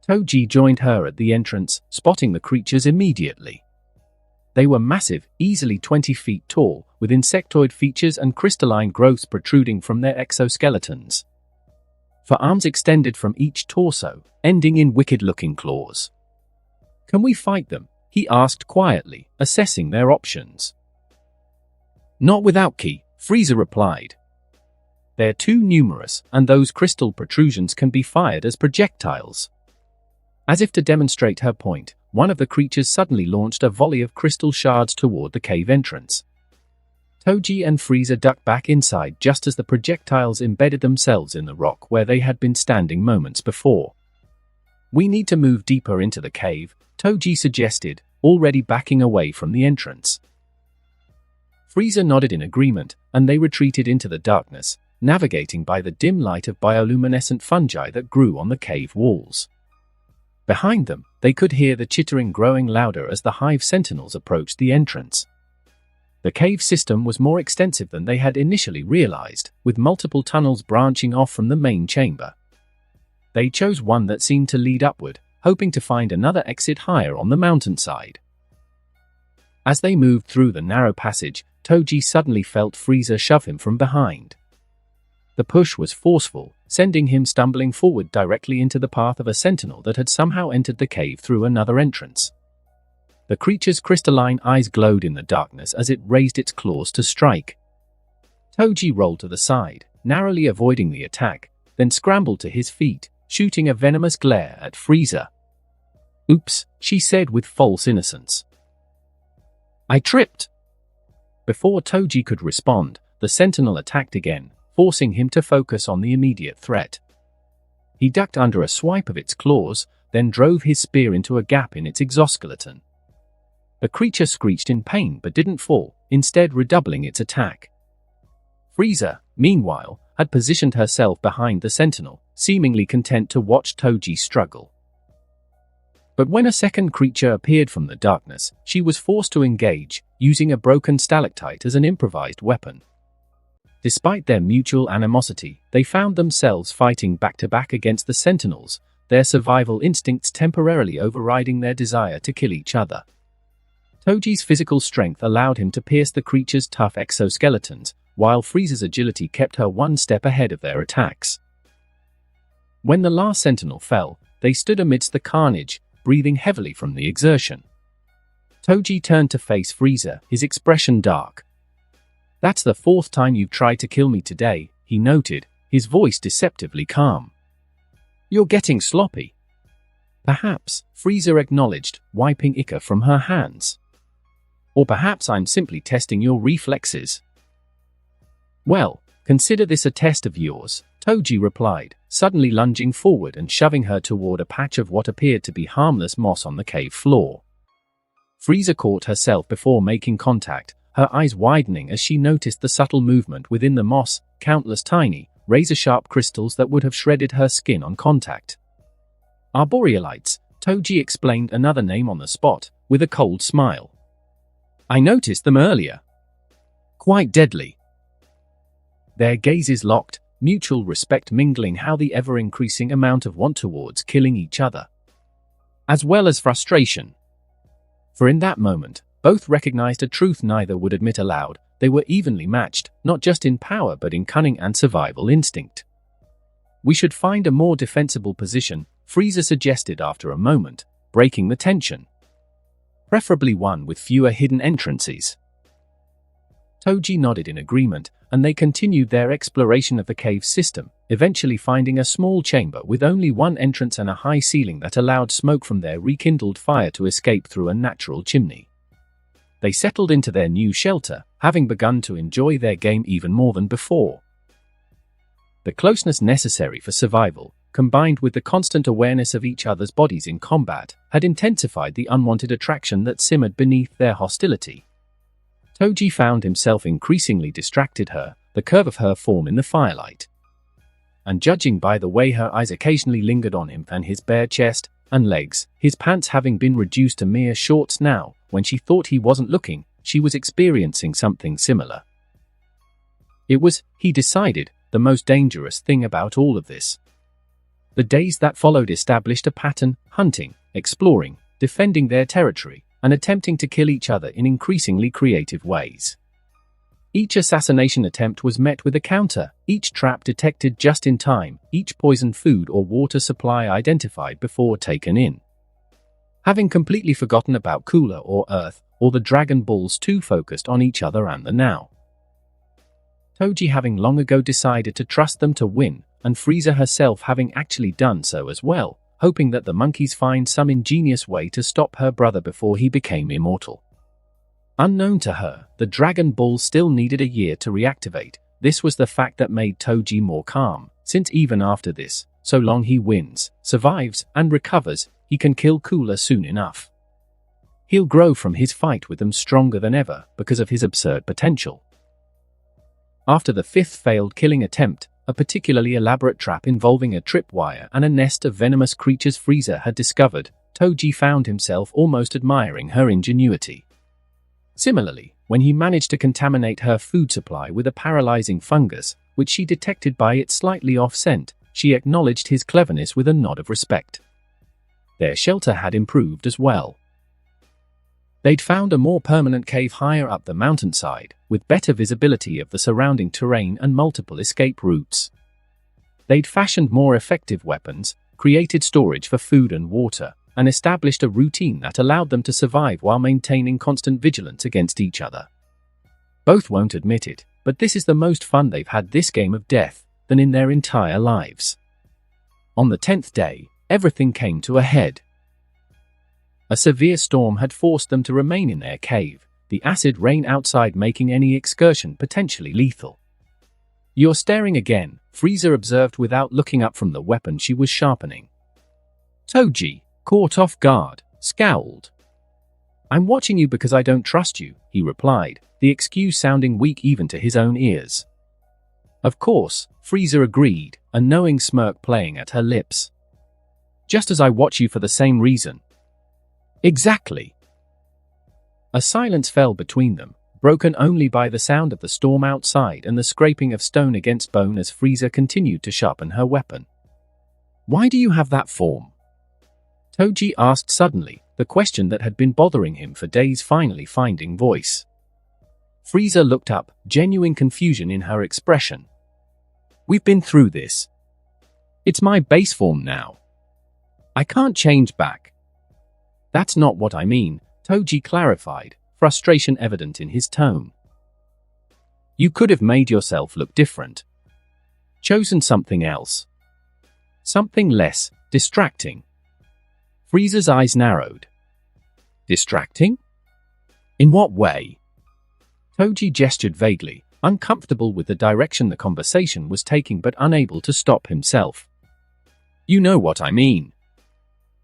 TOJI joined her at the entrance, spotting the creatures immediately. They were massive, easily 20 feet tall, with insectoid features and crystalline growths protruding from their exoskeletons. For arms extended from each torso, ending in wicked-looking claws. Can we fight them? He asked quietly, assessing their options. Not without ki, Frieza replied. They're too numerous, and those crystal protrusions can be fired as projectiles. As if to demonstrate her point, one of the creatures suddenly launched a volley of crystal shards toward the cave entrance. TOJI and Frieza ducked back inside just as the projectiles embedded themselves in the rock where they had been standing moments before. We need to move deeper into the cave, TOJI suggested, already backing away from the entrance. Frieza nodded in agreement, and they retreated into the darkness, navigating by the dim light of bioluminescent fungi that grew on the cave walls. Behind them, they could hear the chittering growing louder as the hive sentinels approached the entrance. The cave system was more extensive than they had initially realized, with multiple tunnels branching off from the main chamber. They chose one that seemed to lead upward, hoping to find another exit higher on the mountainside. As they moved through the narrow passage, TOJI suddenly felt Frieza shove him from behind. The push was forceful, sending him stumbling forward directly into the path of a sentinel that had somehow entered the cave through another entrance. The creature's crystalline eyes glowed in the darkness as it raised its claws to strike. TOJI rolled to the side, narrowly avoiding the attack, then scrambled to his feet, shooting a venomous glare at Frieza. Oops, she said with false innocence. I tripped. Before TOJI could respond, the sentinel attacked again, forcing him to focus on the immediate threat. He ducked under a swipe of its claws, then drove his spear into a gap in its exoskeleton. The creature screeched in pain but didn't fall, instead redoubling its attack. Frieza, meanwhile, had positioned herself behind the sentinel, seemingly content to watch TOJI struggle. But when a second creature appeared from the darkness, she was forced to engage, using a broken stalactite as an improvised weapon. Despite their mutual animosity, they found themselves fighting back-to-back against the sentinels, their survival instincts temporarily overriding their desire to kill each other. TOJI's physical strength allowed him to pierce the creature's tough exoskeletons, while Frieza's agility kept her one step ahead of their attacks. When the last sentinel fell, they stood amidst the carnage, breathing heavily from the exertion. TOJI turned to face Frieza, his expression dark. That's the fourth time you've tried to kill me today, he noted, his voice deceptively calm. You're getting sloppy. Perhaps, Frieza acknowledged, wiping ichor from her hands. Or perhaps I'm simply testing your reflexes. Well, consider this a test of yours, Toji replied, suddenly lunging forward and shoving her toward a patch of what appeared to be harmless moss on the cave floor. Frieza caught herself before making contact, her eyes widening as she noticed the subtle movement within the moss, countless tiny, razor-sharp crystals that would have shredded her skin on contact. Arborealites, Toji explained, another name on the spot, with a cold smile. I noticed them earlier. Quite deadly. Their gazes locked, mutual respect mingling how the ever-increasing amount of want towards killing each other, as well as frustration. For in that moment, both recognized a truth neither would admit aloud: they were evenly matched, not just in power but in cunning and survival instinct. We should find a more defensible position, Frieza suggested after a moment, breaking the tension. Preferably one with fewer hidden entrances. Toji nodded in agreement, and they continued their exploration of the cave system, eventually finding a small chamber with only one entrance and a high ceiling that allowed smoke from their rekindled fire to escape through a natural chimney. They settled into their new shelter, having begun to enjoy their game even more than before. The closeness necessary for survival, combined with the constant awareness of each other's bodies in combat, had intensified the unwanted attraction that simmered beneath their hostility. Toji found himself increasingly distracted her, the curve of her form in the firelight. And judging by the way her eyes occasionally lingered on him and his bare chest and legs, his pants having been reduced to mere shorts now, when she thought he wasn't looking, she was experiencing something similar. It was, he decided, the most dangerous thing about all of this. The days that followed established a pattern, hunting, exploring, defending their territory, and attempting to kill each other in increasingly creative ways. Each assassination attempt was met with a counter, each trap detected just in time, each poisoned food or water supply identified before taken in. Having completely forgotten about Cooler or Earth, or the Dragon Balls, too focused on each other and the now. Toji having long ago decided to trust them to win, and Frieza herself having actually done so as well, hoping that the monkeys find some ingenious way to stop her brother before he became immortal. Unknown to her, the Dragon Ball still needed a year to reactivate. This was the fact that made Toji more calm, since even after this, so long he wins, survives, and recovers, he can kill Cooler soon enough. He'll grow from his fight with them stronger than ever because of his absurd potential. After the fifth failed killing attempt, a particularly elaborate trap involving a tripwire and a nest of venomous creatures Frieza had discovered, Toji found himself almost admiring her ingenuity. Similarly, when he managed to contaminate her food supply with a paralyzing fungus, which she detected by its slightly off scent, she acknowledged his cleverness with a nod of respect. Their shelter had improved as well. They'd found a more permanent cave higher up the mountainside, with better visibility of the surrounding terrain and multiple escape routes. They'd fashioned more effective weapons, created storage for food and water, and established a routine that allowed them to survive while maintaining constant vigilance against each other. Both won't admit it, but this is the most fun they've had this game of death than in their entire lives. On the 10th day, everything came to a head. A severe storm had forced them to remain in their cave, the acid rain outside making any excursion potentially lethal. You're staring again, Frieza observed without looking up from the weapon she was sharpening. Toji, caught off guard, scowled. I'm watching you because I don't trust you, he replied, the excuse sounding weak even to his own ears. Of course, Frieza agreed, a knowing smirk playing at her lips. Just as I watch you for the same reason. Exactly. A silence fell between them, broken only by the sound of the storm outside and the scraping of stone against bone as Frieza continued to sharpen her weapon. Why do you have that form? Toji asked suddenly, the question that had been bothering him for days finally finding voice. Frieza looked up, genuine confusion in her expression. We've been through this. It's my base form now. I can't change back. That's not what I mean, Toji clarified, frustration evident in his tone. You could have made yourself look different. Chosen something else. Something less distracting. Frieza's eyes narrowed. Distracting? In what way? Toji gestured vaguely, uncomfortable with the direction the conversation was taking but unable to stop himself. "You know what I mean."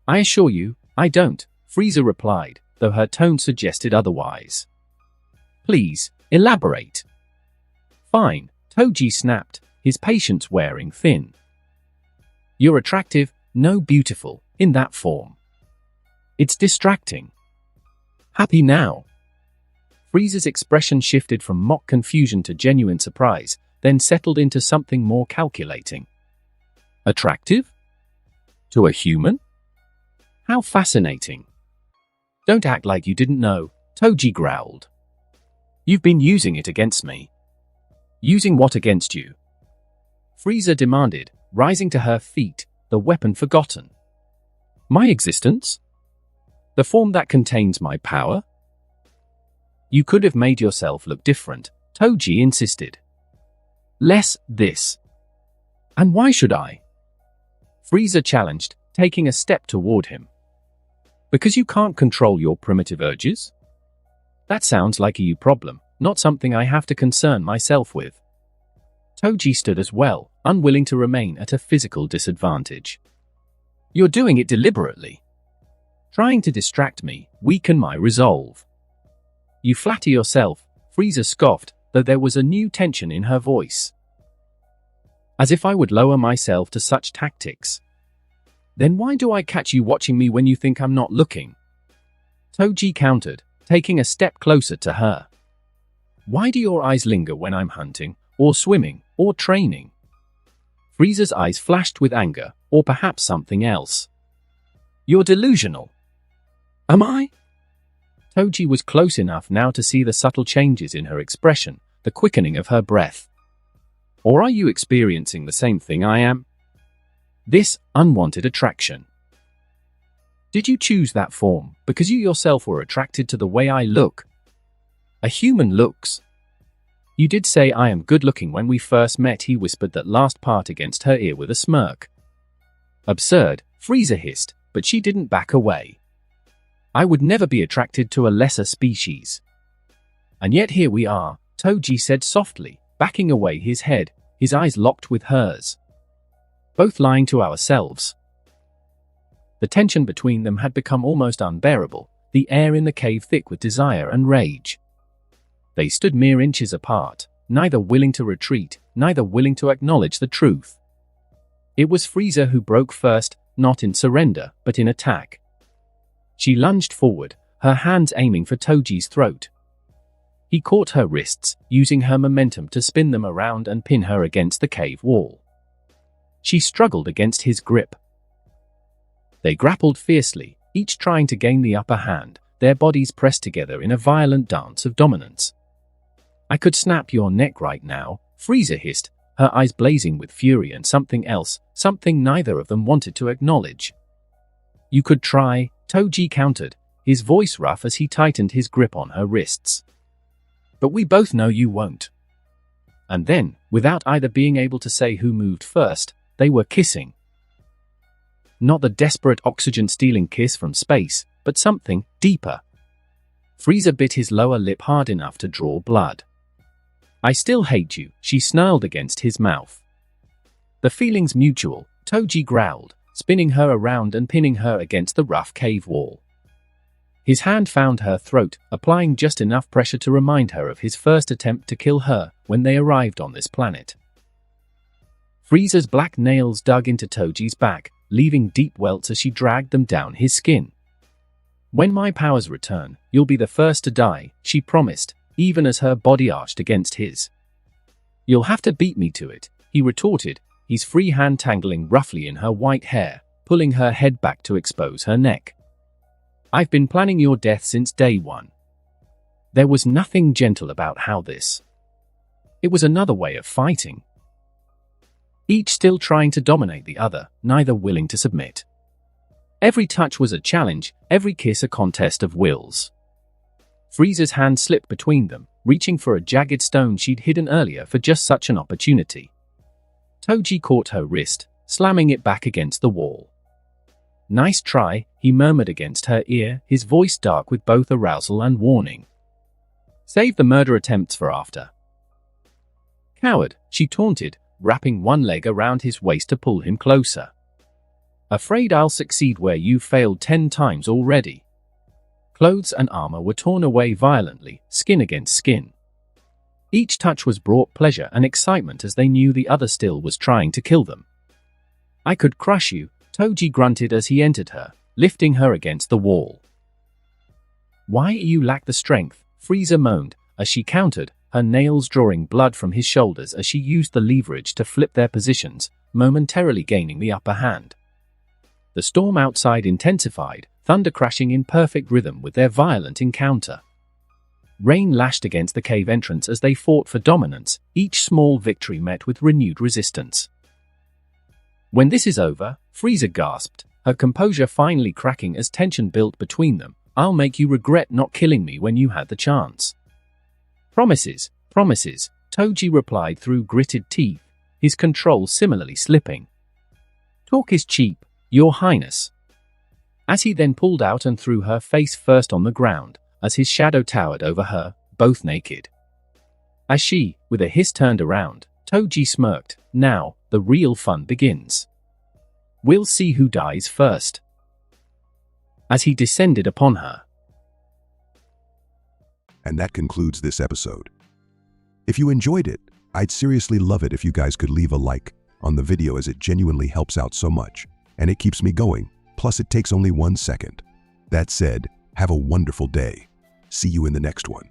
"I assure you, I don't," Frieza replied, though her tone suggested otherwise. "Please, elaborate." "Fine," TOJI snapped, his patience wearing thin. "You're attractive, no beautiful, in that form. It's distracting." "Happy now?" Frieza's expression shifted from mock confusion to genuine surprise, then settled into something more calculating. "Attractive? To a human? How fascinating." "Don't act like you didn't know," TOJI growled. "You've been using it against me." "Using what against you?" Frieza demanded, rising to her feet, the weapon forgotten. "My existence? The form that contains my power?" "You could have made yourself look different," TOJI insisted. "Less this." "And why should I?" Frieza challenged, taking a step toward him. "Because you can't control your primitive urges?" "That sounds like a you problem, not something I have to concern myself with." TOJI stood as well, unwilling to remain at a physical disadvantage. "You're doing it deliberately. Trying to distract me, weaken my resolve." "You flatter yourself," Frieza scoffed, though there was a new tension in her voice. "As if I would lower myself to such tactics. Then why do I catch you watching me when you think I'm not looking?" TOJI countered, taking a step closer to her. "Why do your eyes linger when I'm hunting, or swimming, or training?" Frieza's eyes flashed with anger, or perhaps something else. "You're delusional." "Am I?" TOJI was close enough now to see the subtle changes in her expression, the quickening of her breath. "Or are you experiencing the same thing I am? This unwanted attraction. Did you choose that form because you yourself were attracted to the way I look? A human looks." "You did say I am good-looking when we first met," he whispered that last part against her ear with a smirk. "Absurd," Frieza hissed, but she didn't back away. "I would never be attracted to a lesser species." "And yet here we are," TOJI said softly, backing away his head, his eyes locked with hers. "Both lying to ourselves." The tension between them had become almost unbearable, the air in the cave thick with desire and rage. They stood mere inches apart, neither willing to retreat, neither willing to acknowledge the truth. It was Frieza who broke first, not in surrender, but in attack. She lunged forward, her hands aiming for TOJI's throat. He caught her wrists, using her momentum to spin them around and pin her against the cave wall. She struggled against his grip. They grappled fiercely, each trying to gain the upper hand, their bodies pressed together in a violent dance of dominance. "I could snap your neck right now," Frieza hissed, her eyes blazing with fury and something else, something neither of them wanted to acknowledge. "You could try," TOJI countered, his voice rough as he tightened his grip on her wrists. "But we both know you won't." And then, without either being able to say who moved first, they were kissing. Not the desperate oxygen-stealing kiss from space, but something deeper. Frieza bit his lower lip hard enough to draw blood. "I still hate you," she snarled against his mouth. "The feeling's mutual," TOJI growled, spinning her around and pinning her against the rough cave wall. His hand found her throat, applying just enough pressure to remind her of his first attempt to kill her when they arrived on this planet. Frieza's black nails dug into TOJI's back, leaving deep welts as she dragged them down his skin. "When my powers return, you'll be the first to die," she promised, even as her body arched against his. "You'll have to beat me to it," he retorted, his free hand tangling roughly in her white hair, pulling her head back to expose her neck. "I've been planning your death since day one." There was nothing gentle about how this. It was another way of fighting. Each still trying to dominate the other, neither willing to submit. Every touch was a challenge, every kiss a contest of wills. Frieza's hand slipped between them, reaching for a jagged stone she'd hidden earlier for just such an opportunity. TOJI caught her wrist, slamming it back against the wall. "Nice try," he murmured against her ear, his voice dark with both arousal and warning. "Save the murder attempts for after." Coward, she taunted, wrapping one leg around his waist to pull him closer. Afraid I'll succeed where you've failed 10 times already. Clothes and armor were torn away violently, skin against skin. Each touch was brought pleasure and excitement as they knew the other still was trying to kill them. I could crush you, Toji grunted as he entered her, lifting her against the wall. Why you lack the strength, Frieza moaned, as she countered, her nails drawing blood from his shoulders as she used the leverage to flip their positions, momentarily gaining the upper hand. The storm outside intensified, thunder crashing in perfect rhythm with their violent encounter. Rain lashed against the cave entrance as they fought for dominance, each small victory met with renewed resistance. When this is over, Frieza gasped, her composure finally cracking as tension built between them. I'll make you regret not killing me when you had the chance. Promises, promises, Toji replied through gritted teeth, his control similarly slipping. Talk is cheap, Your Highness. As he then pulled out and threw her face first on the ground, as his shadow towered over her, both naked. As she, with a hiss, turned around, Toji smirked. Now, the real fun begins. We'll see who dies first. As he descended upon her. And that concludes this episode. If you enjoyed it, I'd seriously love it if you guys could leave a like on the video, as it genuinely helps out so much, and it keeps me going, plus it takes only 1 second. That said, have a wonderful day. See you in the next one.